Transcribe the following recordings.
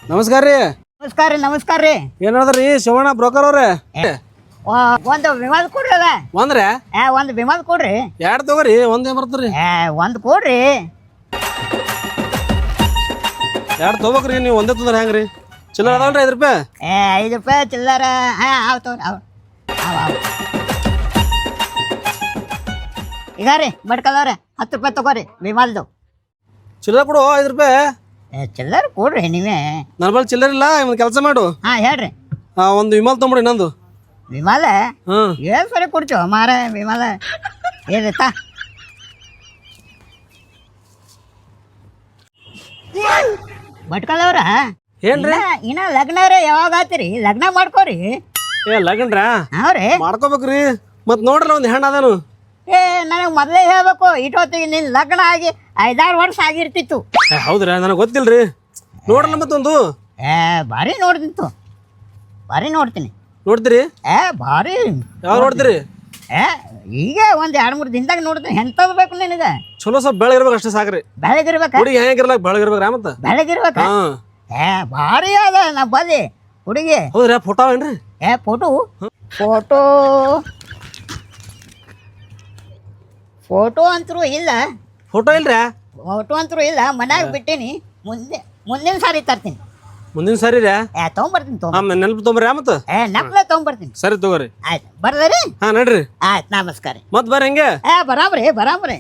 ನಮಸ್ಕಾರ ರೀ. ನಮಸ್ಕಾರ ರೀ. ಏನ್ ಹೇಳಿದ್ರಿ ಶಿವಣ್ಣ ಬ್ರೋಕರ್ ಅವ್ರೆ? ಒಂದು ವಿಮಾನ ಕೊಡ್ರಿ ಅದ ಒಂದ್ರೆ ಒಂದು ವಿಮಾನ ಕೊಡ್ರಿ. ಎರಡು ತಗೋರಿ, ಒಂದೇ ಬರ್ತದ್ರಿ. ಒಂದು ಕೊಡ್ರಿ. ಎರಡು ತಗೋಬೇಕ್ರಿ. ನೀವು ಒಂದೇ ತಂದ್ರೆ ಹೆಂಗ್ರಿ? ಚಿಲ್ಲರ್ ಅದಾವಲ್ರಿ 5 ರೂಪಾಯಿ? 5 ರೂಪಾಯಿ ಚಿಲ್ಲರ. ಅವ್ ತಗೋರಿ. ಈಗ ರೀ ಬಡ್ಕದವ್ರೆ 10 ರೂಪಾಯಿ ತಗೋರಿ ವಿಮಾಲ್ದು. ಚಿಲ್ಲರ್ ಕೊಡು 5 ರೂಪಾಯಿ. ಚಿಲ್ಲರ್ ಕೊಡ್ರಿ ನೀವೇ. ನನ್ನ ಬಳಿ ಚಿಲ್ಲರ್ ಇಲ್ಲ. ಒಂದು ಕೆಲಸ ಮಾಡು, ಹೇಳ್ರಿ. ಒಂದು ವಿಮಾಲ್ ತೊಗೊಂಬಿಡಿ ಇನ್ನೊಂದು. ವಿಮಾಲ ಏನ್ ಸರಿ ಕೊಡ್ತೀವ ಮಾರ ವಿಮಾಲ ಏನಿತ್ತಾ? ಬಟ್ಕದವ್ರ ಏನ್ರಿ ಇನ್ನ ಲಗ್ನ ರೀ ಯಾವಾಗ ಆತಿರಿ? ಲಗ್ನ ಮಾಡ್ಕೋರಿ. ಲಗನ್ರ ಹೌರಿ ಮಾಡ್ಕೋಬೇಕ್ರಿ. ಮತ್ ನೋಡ್ರಲ್ಲ ಒಂದ್ ಹೆಣ್ಣು ಅದಾನು. ನನಗೆ ಮೊದಲೇ ಹೇಳ್ಬೇಕು. ಇಟ್ಟೊತ್ತಿಗೆ ನಿನ್ ಲಗ್ನ ಆಗಿ 5-6 ವರ್ಷ ಆಗಿರ್ತಿತ್ತು. ಹೌದ್ರಾ? ನನಗೆ ಗೊತ್ತಿಲ್ರಿ. ನೋಡ್ರಲ್ಲ ಮತ್ತೊಂದು. ಭಾರಿ ನೋಡ್ತಿತ್ತು. ಭಾರಿ ನೋಡ್ತೀನಿ. ನೋಡ್ತೀರಿ? ಭಾರಿ. ಯಾವಾಗ ನೋಡ್ತೀರಿ? ಈಗ ಒಂದ್ 2-3 ದಿನದಾಗ ನೋಡ್ತೀನಿ. ಎಂತದ್ ಬೇಕು ನಿನಗ? ಚಲೋ ಸ್ವಲ್ಪ ಬೆಳಗಿರ್ಬೇಕು ಅಷ್ಟೇ ಸಾಕ್ರಿ. ಬೆಳಗಿರ್ಬೇಕ? ಹುಡುಗಿ ಹೆಂಗಿರ್ಲಕ್ ಬೆಳಗಿರ್ಬೇಕ್ರಾ? ಮತ್ತ ಬೆಳಗಿರ್ಬೇಕ? ಭಾರಿ ಅದ ನಾ ಬಲ್ಲಿ ಹುಡುಗಿ. ಹೌದ್ರಾ? ಫೋಟೋ ಏನ್ರಿ? ಫೋಟೋ ಫೋಟೋ ಫೋಟೋ ಅಂತರೂ ಇಲ್ಲ. ಫೋಟೋ ಇಲ್ರಿ? ಫೋಟೋ ಅಂತರೂ ಇಲ್ಲ. ಮನ್ಯಾಗ ಬಿಟ್ಟೀನಿ. ಮುಂದಿನ ಸಾರಿ ತರ್ತೀನಿ. ಮುಂದಿನ ಸರಿ ರೀ? ತೊಗೊಂಬರ್ತೀನಿ. ನೆನಪು ತೊಗೊಂಬರ್ರಿ. ಮತ್ತ ನಪ್ಲ ತೊಗೊಂಬರ್ತೀನಿ. ಸರಿ ತಗೋರಿ. ಆಯ್ತು ಬರ್ದರಿ. ನಡ್ರಿ. ಆಯ್ತು ನಮಸ್ಕಾರ. ಮತ್ ಬರ್ರಿ ಹೆಂಗೆ? ಬರಾಮ್ರಿ.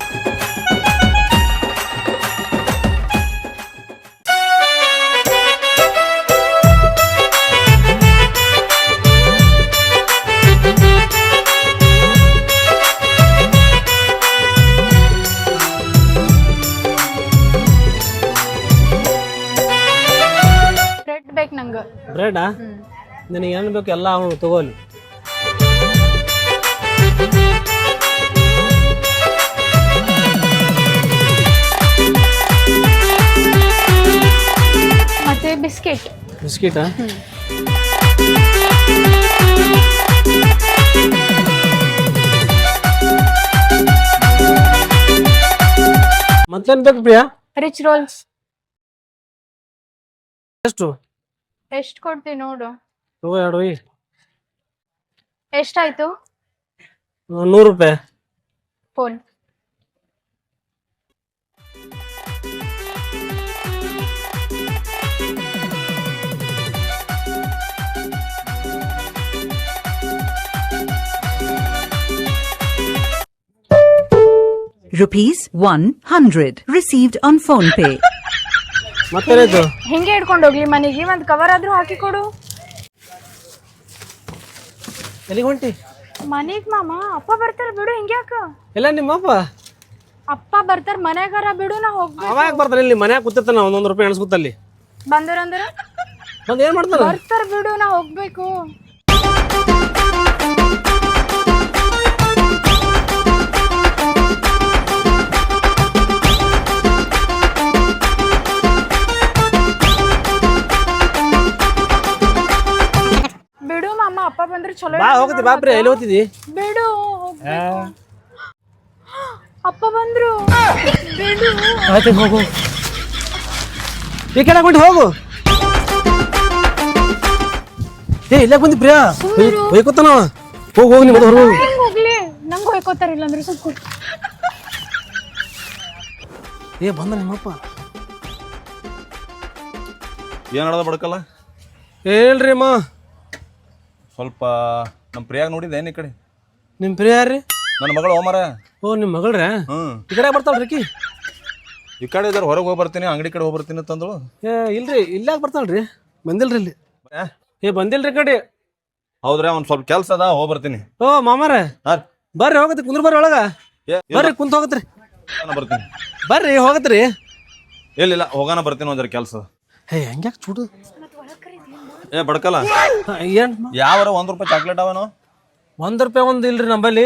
ಬ್ರೆಡ್ ನಿನಗೆ ಏನು ಬೇಕು ಎಲ್ಲ ಅವನು ತಗೋಲಿ. ಮತ್ತೆ ಬಿಸ್ಕೆಟ್. ಮತ್ತೇನ್ ಬೇಕು ಪ್ರಿಯಾ? Rich rolls. ಎಷ್ಟು ಕೊಡ್ತೀನಿ ನೋಡು. ತಗೋ 2 ಎಷ್ಟಾಯ್ತು? 100 ರೂಪಾಯಿ. Phone. ₹100 received on phone pay. ಮತ್ತೇನಾಯ್ತು? ಹೆಂಗೆ ಹಿಡ್ಕೊಂಡು ಹೋಗ್ಲಿ ಮನೆಗೆ? ಒಂದು ಕವರ್ ಆದ್ರೂ ಹಾಕಿ ಕೊಡು. ಎಲ್ಲಿಗೆ ಹೊಂಟಿ? ಮನೆಗ್ ಮಾಮ. ಅಪ್ಪ ಬರ್ತಾರ ಬಿಡು. ಹಿಂಗ್ಯಾಕ? ಎಲ್ಲ ನಿಮ್ಮಪ್ಪ ಅಪ್ಪ ಬರ್ತಾರ ಮನೆಗಾರ ಬಿಡು. ನಾ ಹೋಗ್ಬೇಕು. ಅವಾಗ ಬರ್ತಾನೆ. ಇಲ್ಲಿ ಮನ್ಯಾಗ ಕೂತಿರ್ತಾನ. 100 ರೂಪಾಯಿ ಎಣಿಸ್ಕೊತಲ್ಲಿ ಬಂದ್ರ ಬಂದ್ ಏನ್ ಮಾಡ್ತಾನ? ಬರ್ತಾರ ಬಿಡು. ನಾ ಹೋಗ್ಬೇಕು. ಬಿಡು ಮಾಮ. ಅಪ್ಪ ಬಂದ್ರೆ ಚಲೋ. ಬಾ ಹೋಗತಿ. ಬಾಪ್ರಿ ಎಲ್ಲಿ ಹೋಗ್ತಿದಿ? ಬಿಡು. ಅಪ್ಪ ಬಂದ್ರು. ಬಿಡು. ಆಯ್ತು ಹೋಗು. ಈ ಕಡೆ ಕೊಂಡು ಹೋಗು. ಇಲ್ಲ ಬಂದಿ ಪ್ರಿಯಾ. ಹೋಯ್ಕೋತಾನ. ಹೋಗಿ ನಿಮ್ಮ ಹೊರಗೆ ಹೋಗ್ಲಿ. ನಂಗೆ ಹೋಯ್ಕೋತಾರ. ಇಲ್ಲ ಅಂದ್ರೆ ಸ್ವಲ್ಪ ಬಂದ ನಿಮ್ಮಪ್ಪ. ಏನು ಹೇಳೋದ ಬಡ್ಕಲ್ಲ? ಹೇಳ್ರಿ ಅಮ್ಮ. ಸ್ವಲ್ಪ ನಮ್ಮ ಪ್ರಿಯಾಗ ನೋಡಿದ್ದೆ ಈ ಕಡೆ. ನಿಮ್ಮ ಪ್ರಿಯಾ ರೀ? ನನ್ನ ಮಗಳು ಓಮರ. ನಿಮ್ಮ ಮಗಳ್ರೆ? ಈ ಕಡೆ ಬರ್ತಾಳ್ರಿ. ಈ ಕಡೆ ಇದಾರೆ. ಹೊರಗೆ ಹೋಗಿ ಬರ್ತೀನಿ, ಅಂಗಡಿ ಕಡೆ ಹೋಗಿ ಬರ್ತೀನಿ ಅಂತಂದಳು. ಇಲ್ರಿ ಇಲ್ಲಾಗ ಬರ್ತಾಳ್ರಿ. ಬಂದಿಲ್ರಿ ಇಲ್ಲಿ. ಬಂದಿಲ್ರಿ ಕಡೆ. ಹೌದ್ರಾ? ಒಂದು ಸ್ವಲ್ಪ ಕೆಲಸ ಅದ, ಹೋಗಿ ಬರ್ತೀನಿ. ಮಾಮಾರ ಬರ್ರಿ. ಹೋಗತ್ರಿ. ಕುಂದ್ರ ಬರ್ರಿ ಒಳಗ. ಬರ್ರಿ ಕುಂತ ಹೋಗತ್ರಿ. ಬರ್ತೀನಿ. ಬರ್ರಿ ಹೋಗತ್ರಿ. ಇಲ್ಲ ಹೋಗೋಣ ಬರ್ತೀನಿ. ಒಂದರ ಕೆಲಸ. ಹಂಗ್ಯಾಕೆ ಚೂಡು? ಬಡ್ಕಲ್ಲ ಏನ್ ಯಾವಾರ 1 ರೂಪಾಯಿ ಚಾಕ್ಲೇಟ್ ಅವನು? 1 ರೂಪಾಯಿ ಒಂದು ಇಲ್ರಿ ನಂಬಲ್ಲಿ.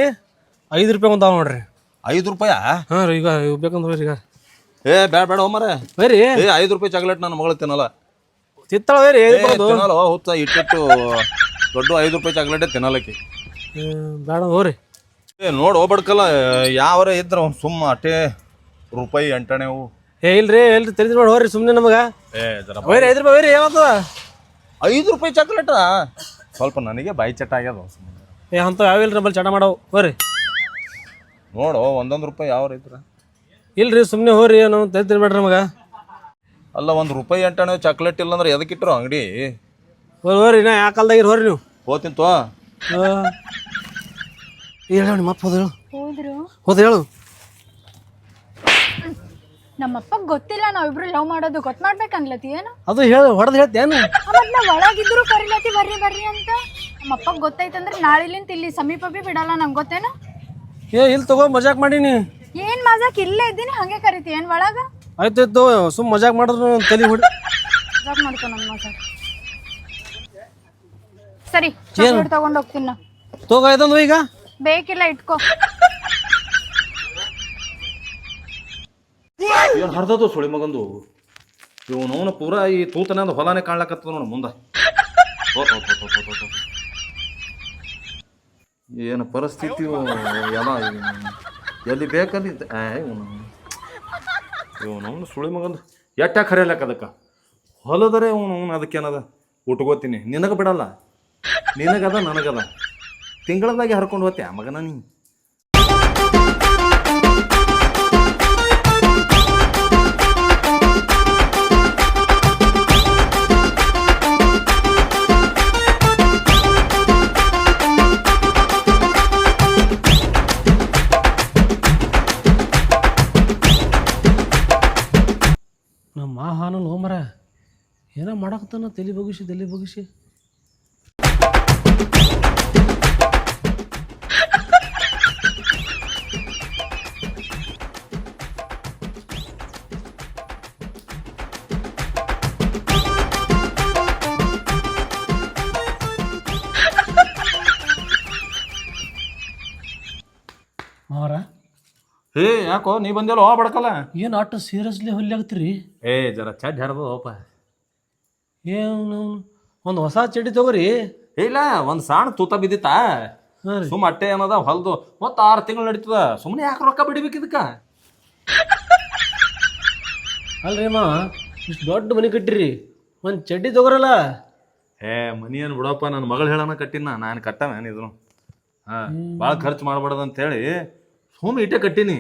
5 ರೂಪಾಯಿ ಒಂದು ಅವ ನೋಡ್ರಿ. 5 ರೂಪಾಯ? ರೀ. ಈಗ ಬೇಕಂದ್ರೆ ಈಗ ಬೇಡ ಹೋಮರ. ಬೇರಿ 5 ರೂಪಾಯಿ ಚಾಕ್ಲೇಟ್ ನನ್ನ ಮಗಳು ತಿನ್ನಲ್ಲ. ತಿತ್ತಳವೇರಿ? ಹುತ್ತ ಇಟ್ಟಿಟ್ಟು ದೊಡ್ಡ 5 ರೂಪಾಯಿ ಚಾಕ್ಲೇಟ್ ತಿನ್ನಲಕ್ಕೆ. ಬೇಡ ಹೋರಿ. ನೋಡ್ ಹೋಗ್ಬಡ್ಕಲ್ಲ. ಯಾವಾರ ಇದ್ರ ಸುಮ್ಮ ಅಟ್ಟೆ ರೂಪಾಯಿ ಅಂಟಣೆವು. ಇಲ್ರಿ ತಿಳಿದ್ ನೋಡಿ ಹೋರಿ ಸುಮ್ಮನೆ ನಮಗ. ಏ ಜರ ಒಯ್ರಿ 5 ರೂಪಾಯಿ ಒಯ್ರಿ ಏನಾಗ್ತದ 5 ರೂಪಾಯಿ ಚಾಕ್ಲೇಟ ಸ್ವಲ್ಪ ನನಗೆ ಬಾಯಿ ಚಟ ಆಗ್ಯದ ಏ ಅಂತ ಯಾವಿಲ್ಲ ನಮ್ಮಲ್ಲಿ ಚಟ ಮಾಡವು ಹೋರಿ ನೋಡು 1 ರೂಪಾಯಿ ಯಾವ ರೈತರ ಇಲ್ರಿ ಸುಮ್ಮನೆ ಹೋರಿ ನಾವು ತಿನ್ಬೇಡ್ರಿ ನಮಗ ಅಲ್ಲ 1 ರೂಪಾಯಿ ಅಂಟಣ ಚಾಕ್ಲೇಟ್ ಇಲ್ಲ ಅಂದ್ರೆ ಎದಕ್ಕಿಟ್ರು ಅಂಗಡಿ ಹೋರಿ ನಾ ಯಾ ಕಾಲ್ದಾಗಿರ್ ಹೋರಿ ನೀವು ಹೋತಿನ್ ತೋ ಹೇಳಿ ಮತ್ತೆ ಹೋದ ಹೇಳು ಹೋದ್ರು ಹೋದ ಹೇಳು ನಮ್ಮಪ್ಪಗ್ ಗೊತ್ತಿಲ್ಲ ನಾವಿಬ್ರು ಲವ್ ಮಾಡೋದು ಗೊತ್ತ ಮಾಡ್ಬೇಕನ್ಲತಿ ಏನು ಅದು ಹೇಳು ಹೊಡೆದು ಹೇಳ್ತೇನು ಮತ್ ನಾ ಒಳಗಿದ್ರು ಕರಿಲತಿ ಬರ್ರಿ ಬರ್ರಿ ಅಂತ ನಮ್ಮಪ್ಪಗ್ ಗೊತ್ತೈತಂದ್ರೆ ನಾಳಿಲಿಂತ ಇಲ್ಲಿ ಸಮೀಪ ಬಿ ಬಿಡಲ್ಲ ನಂಗೆ ಗೊತ್ತೇನು ಏ ಇಲ್ಲಿ ತಗೋ ಮಜಾಕ್ ಮಾಡೀನಿ ಏನ್ ಮಜಾಕ್ ಇಲ್ಲೇ ಇದ್ದೀನಿ ಹಂಗೆ ಕರಿತಿ ಏನ್ ಒಳಗ ಆಯ್ತಾಯ್ತು ಸುಮ್ ಮಜಾಕ್ ಮಾಡಿದ್ರು ತಲೆ ಹೊಡಿ ಮಜಾಕ್ ಮಾಡ್ಕೊ ನನ್ ಮಜಾಕ್ ಸರಿ ಚಾಕ್ಲೇಟ್ ತಗೊಂಡ್ ಹೋಗ್ತೀನಿ ನಾ ತಗೋ ಇದೊಂದು ಈಗ ಬೇಕಿಲ್ಲ ಇಟ್ಕೋ ಏನು ಹರಿದದು ಸುಳಿ ಮಗಂದು ಇವನು ಪೂರ ಈ ತೂತನ ಹೊಲಾನೆ ಕಾಣ್ಲಕತ್ತದ ನೋಡು ಮುಂದೆ ಏನು ಪರಿಸ್ಥಿತಿ ಎಲ್ಲ ಎಲ್ಲಿ ಬೇಕಲ್ಲಿ ಇವನು ಸುಳಿ ಮಗಂದು ಎಟ್ಟ ಕರೆಯಲಕ್ಕ ಅದಕ್ಕೆ ಹೊಲದರೆ ಅವನು ಅದಕ್ಕೇನದ ಉಟ್ಕೋತೀನಿ ನಿನಗೆ ಬಿಡಲ್ಲ ನಿನಗದ ನನಗದ ತಿಂಗಳದಾಗೆ ಹರ್ಕೊಂಡು ಹೋಗ್ತೆ ಆ ಮಗನ ನೀ ನಮ್ಮ ಮಾಹಾನ ನೋಮರ ಏನೋ ಮಾಡಕತ್ತಾನ ತಲೆ ಬಗ್ಗಿಸಿ ಮಾವರ ಹೇ ಯಾಕೋ ನೀ ಬಂದಿಲ್ಲ ಹೋ ಬಡ್ಕಲ್ಲ ಏನು ಆಟ ಸೀರಿಯಸ್ಲಿ ಹೊಲ್ಲಿ ಆಗ್ತೀರಿ ಏ ಜರ ಚಡ್ಡಿ ಹರಿದೋಪ ಏನು ಒಂದು ಹೊಸ ಚಡ್ಡಿ ತಗೋರಿ ಇಲ್ಲ ಒಂದು ಸಣ್ಣ ತೂತ ಬಿದ್ದಿತ್ತಾ ಹಾಂ ರೀ ಸುಮ್ಮ ಅಟ್ಟೆ ಏನದ ಹೊಲ್ದು ಮತ್ತು 6 ತಿಂಗಳು ನಡೀತದ ಸುಮ್ಮನೆ ಯಾಕೆ ರೊಕ್ಕ ಬಿಡ್ಬೇಕು ಇದಕ್ಕ ಅಲ್ರಿ ಮಾವ ಇಷ್ಟು ದೊಡ್ಡ ಮನೆ ಕಟ್ಟಿರಿ ಒಂದು ಚಡ್ಡಿ ತಗೋರಲ್ಲ ಏ ಮನಿ ಏನು ಬಿಡಪ್ಪ ನನ್ನ ಮಗಳು ಹೇಳೋಣ ಕಟ್ಟಿನ ನಾನು ಕಟ್ಟವ ಇದನ್ನು ಹಾಂ ಭಾಳ ಖರ್ಚು ಮಾಡ್ಬಾರ್ದು ಅಂತೇಳಿ ಸುಮ್ಮ ಇಟ್ಟೆ ಕಟ್ಟೀನಿ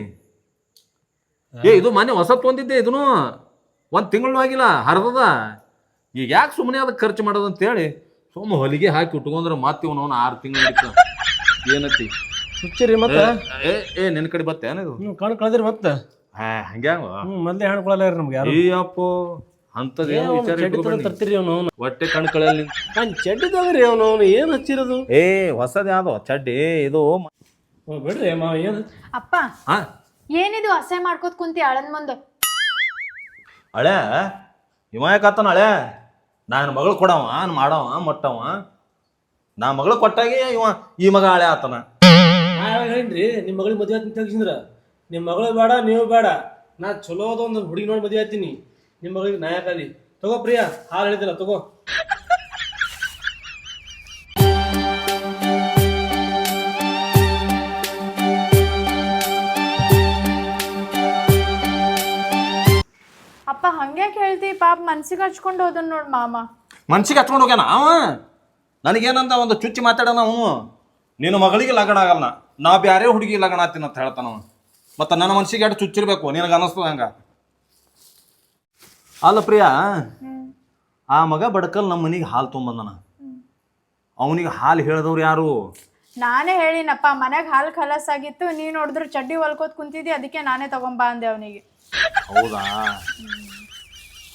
ಏ ಇದು ಮೊನ್ನೆ ಹೊಸ ತೊಂದಿದ್ದೆ ಇದನ್ನು 1 ತಿಂಗಳು ಆಗಿಲ್ಲ ಹರಿದದ ಈಗ ಯಾಕೆ ಸುಮ್ಮನೆ ಅದಕ್ಕೆ ಖರ್ಚು ಮಾಡೋದು ಅಂತೇಳಿ ಸುಮ್ಮ ಹೊಲಿಗೆ ಹಾಕಿ ಉಟ್ಕೊಂಡ್ರೆ ಮತ್ತೆ ಇವನು 6 ತಿಂಗಳು ನಡೀತದ ಏನತ್ತಿ ಹುಚ್ಚಿರಿ ಮತ್ತೆ ಏ ನಿನ್ನ ಕಡೆ ಬತ್ತೇನ ಇದು ನೀವು ಕಣ್ ಕಳೆದ್ರಿ ಮತ್ತೆ ಹಂಗ್ಯಾಂಗ ಮೊದಲೇ ಹಣ್ಕೊಳಲ್ಲ ರೀ ನಮ್ಗೆ ಯಾರು ಅಯ್ಯಪ್ಪೋ ಅಂಥದ್ದೇನು ವಿಚಾರ ಚಡ್ಡಿ ತರ್ತೀರಿ ಅವನು ಹೊಟ್ಟೆ ಕಣ್ ಕಳೆಯಲ್ಲಿ ನಾನು ಚಡ್ಡಿ ತಗೋರಿ ಅವನು ಏನು ಹಚ್ಚಿರೋದು ಏ ಹೊಸದು ಯಾವ್ದು ಚಡ್ಡಿ ಇದು ಬಿಡ್ರಿ ಮಾವ ಏನು ಅಪ್ಪ ಹಾ ಏನಿದು ಅಸಹ್ಯ ಮಾಡ್ಕೋತ ಕುಂತಿ ಆಳನ್ ಮುಂದೆ ಹಳೆ ಇವ ಯಾಕತ್ತಾನ ಹಳೆ ನಾನು ಮಗಳು ಕೊಡವ ಮಾಡವ ಮೊಟ್ಟವ ನಾ ಮಗಳು ಕೊಟ್ಟಾಗೆ ಇವ ಈ ಮಗ ಹಳೆ ಆತನ ನಾ ಯಾವಾಗ ಹೇಳಿನ್ರಿ ನಿಮ್ಮ ಮಗಳಿಗೆ ಮದುವೆ ಆಯ್ತು ತೆಗಿಸಿದ್ರ ನಿಮ್ಮ ಮಗಳು ಬೇಡ ನೀವು ಬೇಡ ನಾ ಚಲೋದ ಒಂದು ಹುಡುಗಿ ನೋಡಿ ಮದುವೆ ಆಯ್ತೀನಿ ನಿಮ್ಮ ಮಗಳಿಗೆ ನಾಯಕಲಿ ತಗೋ ಪ್ರಿಯಾ ಹಾಲು ಹೇಳಿದಿಲ್ಲ ತಗೋ ಅಪ್ಪ ಹಂಗ್ಯಾಕೆ ಹೇಳ್ತಿ ಪಾಪ ಮನ್ಸಿಗೆ ಹಚ್ಕೊಂಡು ಹೋದನ್ ನೋಡ್ ಮಾಮ ಮನ್ಸಿಗೆ ಹಚ್ಕೊಂಡು ಹೋಗ್ಯಾನ ಅವ ನನಗೇನಂದ ಒಂದು ಚುಚ್ಚಿ ಮಾತಾಡೋಣ ಅವನು ನಿನ್ನ ಮಗಳಿಗೆ ಲಗ್ನ ಆಗಲ್ಲ ನಾ ಬ್ಯಾರೆ ಹುಡುಗಿ ಲಗ್ನ ಆತೀನಿ ಅಂತ ಹೇಳ್ತಾನವ ಮತ್ತು ನನ್ನ ಮನ್ಸಿಗೆ ಎಷ್ಟು ಚುಚ್ಚಿರ್ಬೇಕು ನಿನಗೆ ಅನ್ನಿಸ್ತದ ಹಂಗ ಅಲ್ಲ ಪ್ರಿಯಾ ಆ ಮಗ ಬಡ್ಕಲ್ ನಮ್ಮ ಮನೆಗೆ ಹಾಲು ತೊಗೊಂಬಂದನ ಅವನಿಗೆ ಹಾಲು ಹೇಳಿದವ್ರು ಯಾರು ನಾನೇ ಹೇಳಿನಪ್ಪ ಮನ್ಯಾಗ ಹಾಲು ಖಲಾಸಾಗಿತ್ತು ನೀನ್ ನೋಡಿದ್ರು ಚಡ್ಡಿ ಹೊಲ್ಕೋತ್ ಕುಂತಿದ್ದಿ ಅದಕ್ಕೆ ನಾನೇ ತಗೊಂಬಾ ಅಂದೆ ಅವನಿಗೆ ಹೌದಾ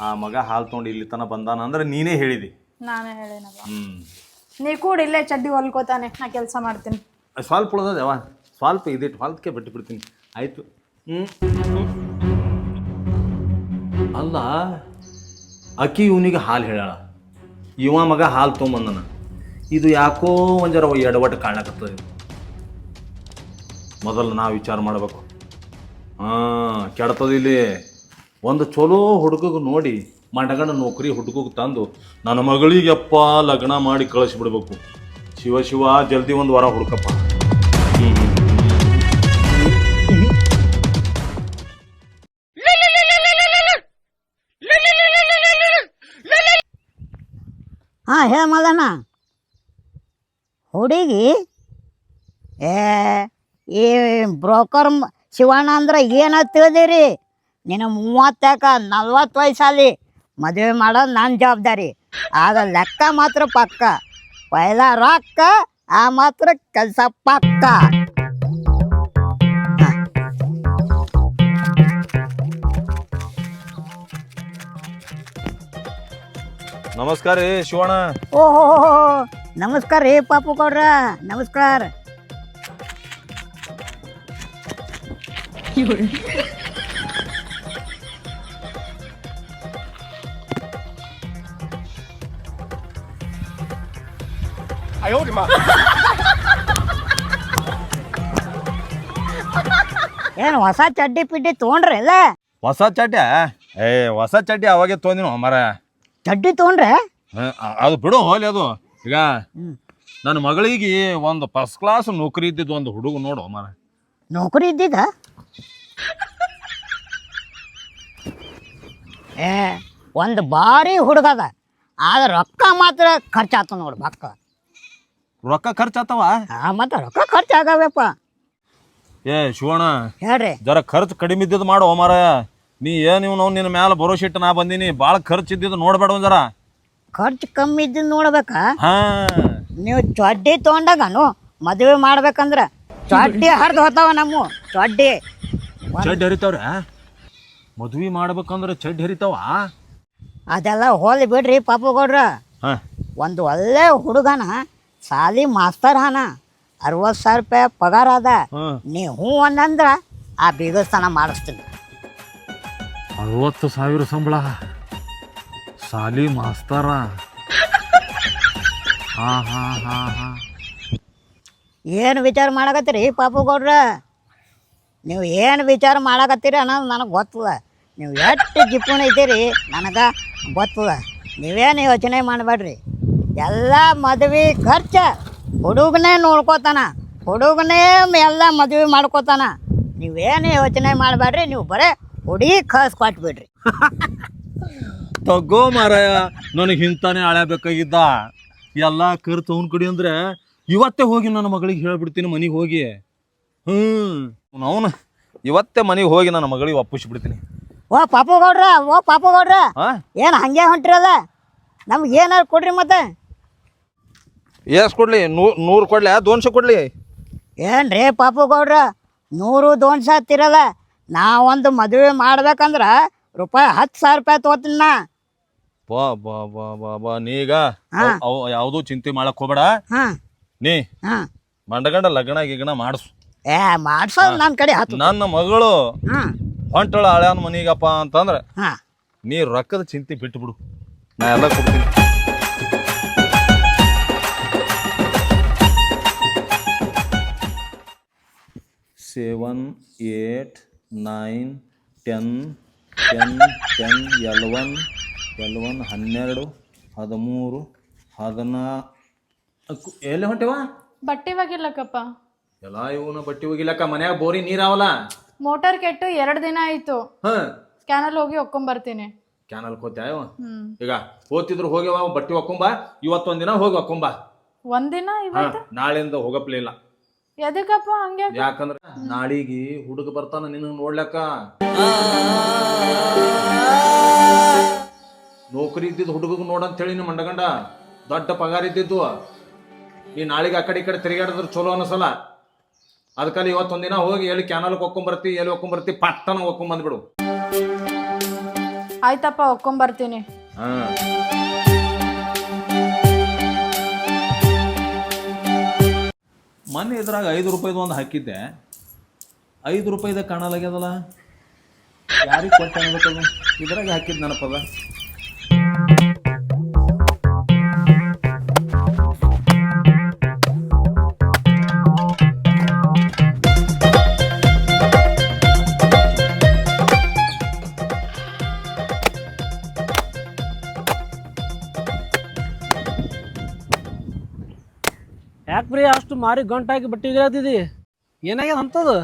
ಆ ಮಗ ಹಾಲು ತೊಗೊಂಡು ಇಲ್ಲಿ ತನ ಬಂದಾನ ಅಂದ್ರೆ ನೀನೇ ಹೇಳಿದಿ ನಾನೇ ಹೇಳಿನಪ್ಪ ನೀ ಕೂಡ ಇಲ್ಲೇ ಚಡ್ಡಿ ಹೊಲ್ಕೋತಾನೆ ನಾ ಕೆಲಸ ಮಾಡ್ತೀನಿ ಸ್ವಲ್ಪ ಉಳ್ದವ ಸ್ವಲ್ಪ ಇದಿಟ್ಟು ಹೊಲಕ್ಕೆ ಬಿಟ್ಟು ಬಿಡ್ತೀನಿ ಆಯ್ತು ಅಲ್ಲ ಅಕ್ಕಿ ಇವನಿಗೆ ಹಾಲು ಹೇಳಾಳ ಇವ ಮಗ ಹಾಲು ತೊಗೊಂಬಂದನ ಇದು ಯಾಕೋ ಒಂಜರ ಎಡವಟ್ಟು ಕಾಣಕತ್ತದ ಮೊದಲು ನಾವು ವಿಚಾರ ಮಾಡಬೇಕು ಕೆಡ್ತದ ಇಲ್ಲಿ ಒಂದು ಚಲೋ ಹುಡುಗಗೆ ನೋಡಿ ಮಡಗಣ ನೌಕರಿ ಹುಡುಗಗೆ ತಂದು ನನ್ನ ಮಗಳಿಗೆಪ್ಪ ಲಗ್ನ ಮಾಡಿ ಕಳಿಸ್ಬಿಡ್ಬೇಕು ಶಿವ ಶಿವ ಜಲ್ದಿ ಒಂದು ವಾರ ಹುಡುಕಪ್ಪ ಹಾಂ ಹೇಳ ಮಲ್ಲಣ್ಣ. ಹುಡುಗಿ ಏ ಈ ಬ್ರೋಕರ್ ಶಿವಣ್ಣ ಅಂದ್ರೆ ಏನ ತಿಳಿದಿರಿ? ನೀನು 30-40 ವಯಸ್ಸಲ್ಲಿ ಮದುವೆ ಮಾಡೋದು ನನ್ನ ಜವಾಬ್ದಾರಿ. ಆಗ ಲೆಕ್ಕ ಮಾತ್ರ ಪಕ್ಕ. ಪೈಲ ರೊಕ್ಕ, ಆ ಮಾತ್ರ ಕೆಲಸ ಪಕ್ಕ. ನಮಸ್ಕಾರ ರೀ ಶಿವಣ್ಣ. ಓಹೋ ನಮಸ್ಕಾರ ರೀ ಪಾಪು ಗೌಡ್ರ, ನಮಸ್ಕಾರ. ಏನು ಹೊಸ ಚಡ್ಡಿ ಪಿಡ್ಡಿ ತೊಗೊಂಡ್ರಿ ಅಲ್ಲ? ಹೊಸ ಚಡ್ಡಿ? ಹೊಸ ಚಡ್ಡಿ ಅವಾಗೆ ತೊಗೊಂದಿನ ಮರ. ಚಡ್ಡಿ ತೊಗೊಂಡ್ರೆ? ಅದು ಬಿಡು ಹೋಲಿ. ಅದು ಈಗ ನನ್ನ ಮಗಳಿಗೆ ಒಂದು ಫಸ್ಟ್ ಕ್ಲಾಸ್ ನೌಕರಿ ಇದ್ದಿದ್ದು ಒಂದು ಹುಡುಗ ನೋಡು ಮರ. ನೌಕರಿ ಇದ್ದಿದ್ದ? ಒಂದು ಭಾರಿ ಹುಡುಗದ, ಆದ್ರೆ ರೊಕ್ಕ ಮಾತ್ರ ಖರ್ಚಾತ ನೋಡು ಬಕ್ಕ. ರೊಕ್ಕ ಖರ್ಚಾತವ? ಮತ್ತೆ ರೊಕ್ಕ ಖರ್ಚಾಗಬೇಪ. ಶಿವಣ್ಣ ಹೇಳ್ರಿ. ಜರ ಖರ್ಚು ಕಡಿಮೆ ಇದ್ದಿದ್ದು ಮಾಡು ಮರ. ನೀ ನೀವು ನಾವು ನಿನ್ನ ಮ್ಯಾಲ ಭರೋಸೆ ಇಟ್ಟು ನಾ ಬಂದೀನಿ. ಭಾಳ ಖರ್ಚು ಇದ್ದಿದ್ದು ನೋಡ್ಬೇಡ ಜರ. ಖರ್ಚು ಕಮ್ಮಿ ಇದ್ದಿದ್ದು ನೋಡ್ಬೇಕಾ? ಹಾ, ನೀವು ಚಡ್ಡಿ ತೊಗೊಂಡಾಗನು ಮದುವೆ ಮಾಡ್ಬೇಕಂದ್ರೆ ಚಡ್ಡಿ ಹರಿದು ಹೋತಾವ. ನಮ್ಮ ಚಡ್ಡಿ ಹರಿತಾವ್ರ? ಮದ್ವಿ ಮಾಡ್ಬೇಕಂದ್ರೆ ಚಡ್ಡಿ ಹರಿತಾವ? ಅದೆಲ್ಲ ಹೋಲಿ ಬಿಡ್ರಿ ಪಾಪು ಗೌಡ್ರ. ಒಂದು ಒಳ್ಳೆ ಹುಡುಗನ ಸಾಲಿ ಮಾಸ್ತರ್ ಹನ, 60,000 ರೂಪಾಯಿ ಪಗಾರ ಅದ. ನೀ ಹ್ಞೂ ಅನ್ನಂದ್ರ ಆ ಬೀಗಸ್ಥಾನ ಮಾಡಿಸ್ತೀನಿ. 60,000 ಸಂಬಳ, ಸಾಲಿ ಮಾಸ್ತರ. ಏನು ವಿಚಾರ ಮಾಡಕತ್ತೀರಿ ಪಾಪು ಗೌಡ್ರ? ನೀವು ಏನು ವಿಚಾರ ಮಾಡಕತ್ತೀರಿ ಅನ್ನೋದು ನನಗೆ ಗೊತ್ತದ. ನೀವು ಎಷ್ಟು ಜಿಪ್ಪುಣ ಇದ್ದೀರಿ ನನಗೆ ಗೊತ್ತದ. ನೀವೇನು ಯೋಚನೆ ಮಾಡಬೇಡ್ರಿ. ಎಲ್ಲ ಮದುವೆ ಖರ್ಚ ಹುಡುಗನೇ ನೋಡ್ಕೋತಾನ, ಹುಡುಗನೇ ಎಲ್ಲ ಮದುವೆ ಮಾಡ್ಕೋತಾನ. ನೀವೇನು ಯೋಚನೆ ಮಾಡಬೇಡ್ರಿ. ನೀವು ಬರೇ ಹುಡುಗಿ ಕಳ್ಸ್ಕೊಟ್ಬಿಡ್ರಿ. ತಗೋ ಮಾರಾಯ, ನನಗೆ ಇಂತಾನೆ ಅಳ್ಯಾಬೇಕಾಗಿದ್ದ. ಎಲ್ಲ ಖರ್ಚು ಅವ್ನ ಕಡೆ ಅಂದ್ರೆ ಇವತ್ತೇ ಹೋಗಿ ನನ್ನ ಮಗಳಿಗೆ ಹೇಳ್ಬಿಡ್ತೀನಿ ಮನೆಗೆ ಹೋಗಿ. ಅವನು ಇವತ್ತೇ ಮನೆಗೆ ಹೋಗಿ ನನ್ನ ಮಗಳಿಗೆ ಒಪ್ಪಿಸ್ಬಿಡ್ತೀನಿ. ಓ ಪಾಪು ಗೌಡ್ರ, ಏನು ಹಂಗೆ ಹೊಂಟಿರಲ್ಲ? ನಮ್ಗೆ ಏನಾರು ಕೊಡ್ರಿ ಮತ್ತೆ. ಎಷ್ಟು ಕೊಡ್ಲಿ? 100 ಕೊಡ್ಲಿ? 200 ಕೊಡ್ಲಿ? ಏನ್ರಿ ಪಾಪು ಗೌಡ್ರ 100-200 ತಿರಲ್ಲ? ನಾವೊಂದು ಮದುವೆ ಮಾಡ್ಬೇಕಂದ್ರೆ ರೂಪಾಯಿ 10,000 ರೂಪಾಯಿ ತೊಗೋತೀನಿ ನಾ. ಬಾ ನೀಗ ಯಾವ್ದು ಚಿಂತೆ ಮಾಡಕ್ ಹೋಗ್ಬೇಡ. ನೀ ಮಂಡಗಂಡ ಲಗ್ನ ಗಿಗ್ನ ಮಾಡಿಸು. ಮಾಡ್ಸೋದು ನನ್ನ ಕಡೆ ಹತ್ತು. ನನ್ನ ಮಗಳು ಹೊಂಟಳ ಹಳ್ಯಾನ ಮನೀಗಪ್ಪ ಅಂತಂದ್ರೆ ನೀ ರೊಕ್ಕದ ಚಿಂತೆ ಬಿಟ್ಟು ಬಿಡು, ನಾ ಎಲ್ಲ ಕೊಡ್ತೀನಿ. Seven, 8, 9, 10, 11, 12, 13, 14, 14. ಎಲ್ಲಿ ಹೊಂಟೇವ? ಬಟ್ಟೆ ಒಗಿಲಕ್ಕಪ್ಪ. ಎಲ್ಲ ಇವನು ಬಟ್ಟೆ ಒಗಿಲಕ್ಕ. ಮನ್ಯಾಗ ಬೋರಿ ನೀರಾವಲ್ಲ. ಮೋಟಾರ್ ಕೆಟ್ಟು 2 ದಿನ ಆಯ್ತು. ಕ್ಯಾನಲ್ ಹೋಗಿ ಒಕ್ಕೊಂಬರ್ತೀನಿ. ಕ್ಯಾನಲ್ ಹೋಗ್ತಾವ? ಈಗ ಹೋಗ್ತಿದ್ರು ಹೋಗ್ಯವ ಬಟ್ಟೆ ಒಕ್ಕೊಂಬ. ಇವತ್ತೊಂದಿನ ಹೋಗಿ ಒಕ್ಕೊಂಬ. ಒಂದಿನ ಇವತ್ತು? ನಾಳೆಯಿಂದ ಹೋಗಪ್ಲೇ ಇಲ್ಲ. ಎದಕ್ಕಪ್ಪ ಹಂಗೆ? ಯಾಕಂದ್ರ ನಾಳಿಗೆ ಹುಡುಗ ಬರ್ತಾನ ನಿನ್ನ ನೋಡ್ಲಕ್ಕ. ನೌಕರಿ ಇದ್ದಿದ್ದು ಹುಡುಗ ನೋಡಂತ ಹೇಳಿ ನಿಮ್ಮ ಮಂಡಗಂಡ ದೊಡ್ಡ ಪಗಾರ ಇದ್ದಿದ್ದು. ಈ ನಾಳಿಗೆ ಆ ಕಡೆ ಈ ಕಡೆ ತಿರುಗಾಡಿದ್ರೆ ಚಲೋ ಅನಿಸಲ್ಲ. ಅದಕ್ಕಲ್ಲಿ ಇವತ್ತೊಂದಿನ ಹೋಗಿ ಎಲ್ಲಿ ಕ್ಯಾನಲ್ಗೆ ಒಕ್ಕೊಂಬರ್ತಿ, ಎಲ್ಲಿ ಒಕ್ಕೊಂಬರ್ತಿ, ಪಟ್ಟನ ಒಕ್ಕೊಂಬಂದ್ಬಿಡು. ಆಯ್ತಪ್ಪ, ಒಕ್ಕೊಂಬರ್ತೀನಿ. ಮೊನ್ನೆ ಇದ್ರಾಗ 5 ರೂಪಾಯಿದು ಒಂದು ಹಾಕಿದ್ದೆ. 5 ರೂಪಾಯಿದ ಕಾಣಲಾಗ್ಯದಲ್ಲ. ಯಾರಿಗೆ ಕೊಟ್ಟೆ ಅನ್ಬೇಕದು? ಇದ್ರಾಗ ಹಾಕಿದ್ ನೆನಪದ. ಯಾಕೆ ಪ್ರಿಯ ಅಷ್ಟು ಮಾರಿ ಗಂಟಾಗಿ ಬಟ್ಟೆ ಒಗಿಲಾತಿದಿ? ಏನಾಗ್ಯದ ಅಂತದು?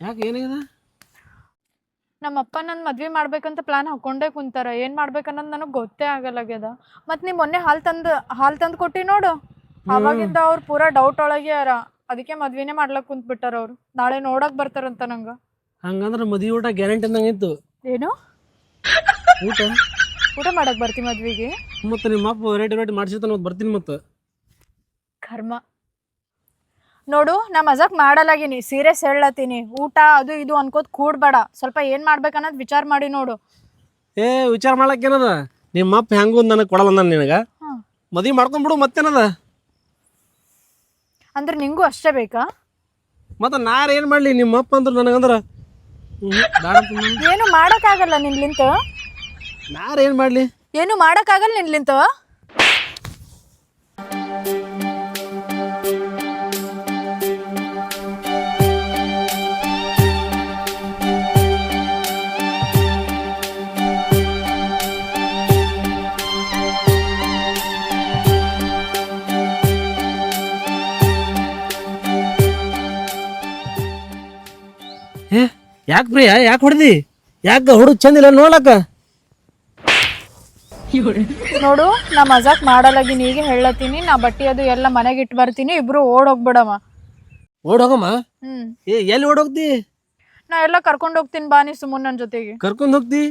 ಯಾಕೆ ಏನಾಗ್ಯದ? ನಮ್ಮಪ್ಪ ನನ್ನ ಮದ್ವೆ ಮಾಡ್ಬೇಕಂತ ಪ್ಲಾನ್ ಹಾಕೊಂಡೇ ಕುಂತಾರ. ಏನು ಮಾಡ್ಬೇಕನ್ನೋದು ನನಗೆ ಗೊತ್ತೇ ಆಗಲ್ಲಾಗ್ಯದ. ಮತ್ತು ನೀ ಮೊನ್ನೆ ಹಾಲು ತಂದು ಕೊಟ್ಟಿ ನೋಡು, ಅವಾಗಿಂದ ಅವ್ರು ಪೂರಾ ಡೌಟ್ ಒಳಗೆ ಯಾರ. ಅದಕ್ಕೆ ಮದ್ವೆನೇ ಮಾಡ್ಲಕ್ಕೆ ಕುಂತ್ಬಿಟ್ಟಾರ ಅವ್ರು. ನಾಳೆ ನೋಡಕ್ ಬರ್ತಾರಂತ ನಂಗೆ. ಹಂಗಂದ್ರೆ ಮದುವೆ ಊಟ ಗ್ಯಾರಂಟಿ ಅಂದಂಗಿತ್ತು. ಏನು ಊಟ ಊಟ ಮಾಡಕ್ ಬರ್ತಿ ಮದ್ವೆಗೆ? ಮತ್ತೆ ನಿಮ್ಮ ಅಪ್ಪ ವೆರೈಟಿ ಮಾಡಿಸಿರ್ತಾನೆ, ಮತ್ತೆ ಬರ್ತೀನಿ. ಮತ್ತೆ ಕರ್ಮ ನೋಡು, ನಾ ಮಜಾಕ್ ಮಾಡಲಾಗಿನಿ, ಸೀರಿಯಸ್ ಹೇಳತ್ತೀನಿ. ಊಟ ಅದು ಇದು ಅನ್ಕೋತ ಕೂಡ್ಬೇಡ. ಸ್ವಲ್ಪ ಏನು ಮಾಡ್ಬೇಕನ್ನೋದು ವಿಚಾರ ಮಾಡಿ ನೋಡು. ವಿಚಾರ ಮಾಡಕ್ಕೇನದ? ನಿಮ್ಮ ಅಪ್ಪ ಹೆಂಗೂ ನನಗೆ ಕೊಡಲ್ಲ ನಾನು ನಿನಗೆ. ಮದುವೆ ಮಾಡ್ಕೊಂಡ್ಬಿಡು, ಮತ್ತೇನದ? ಅಂದ್ರೆ ನಿಂಗೂ ಅಷ್ಟೇ ಬೇಕಾ? ಮತ್ತೆ ನಾರು ಏನು ಮಾಡಲಿ? ನಿಮ್ಮ ಅಪ್ಪ ಅಂದ್ರೆ ನನಗಂದ್ರೆ ಏನು ಮಾಡೋಕ್ಕಾಗಲ್ಲ ನಿನ್ಲಿಂತ. ನಾರು ಏನು ಮಾಡಲಿ? ಏನು ಮಾಡೋಕ್ಕಾಗಲ್ಲ ನಿನ್ಲಿಂತ. ಯಾಕೆ ಪ್ರಿಯ, ಯಾಕೆ ಹೊಡೆದಿ? ಯಾಕೆ ಹುಡುಗ ಚಂದಿಲ್ಲ ನೋಡ್ಲಕ್ಕ? ನೋಡು, ನಾ ಮಜಾಕ್ ಮಾಡಲಾಗಿನಿ, ಈಗ ಹೇಳತ್ತೀನಿ. ನಾ ಬಟ್ಟೆ ಅದು ಎಲ್ಲ ಮನೆಗೆ ಇಟ್ಟು ಬರ್ತೀನಿ, ಇಬ್ರು ಓಡೋಗ್ಬಿಡಮ್ಮ. ಓಡೋಗಮ್ಮ? ಎಲ್ಲಿ ಓಡೋಗ್ತಿ? ನಾ ಎಲ್ಲ ಕರ್ಕೊಂಡು ಹೋಗ್ತೀನಿ, ಬಾ ನೀ ಸುಮ್ಮನೆ ನನ್ನ ಜೊತೆಗೆ. ಕರ್ಕೊಂಡು ಹೋಗ್ತಿ?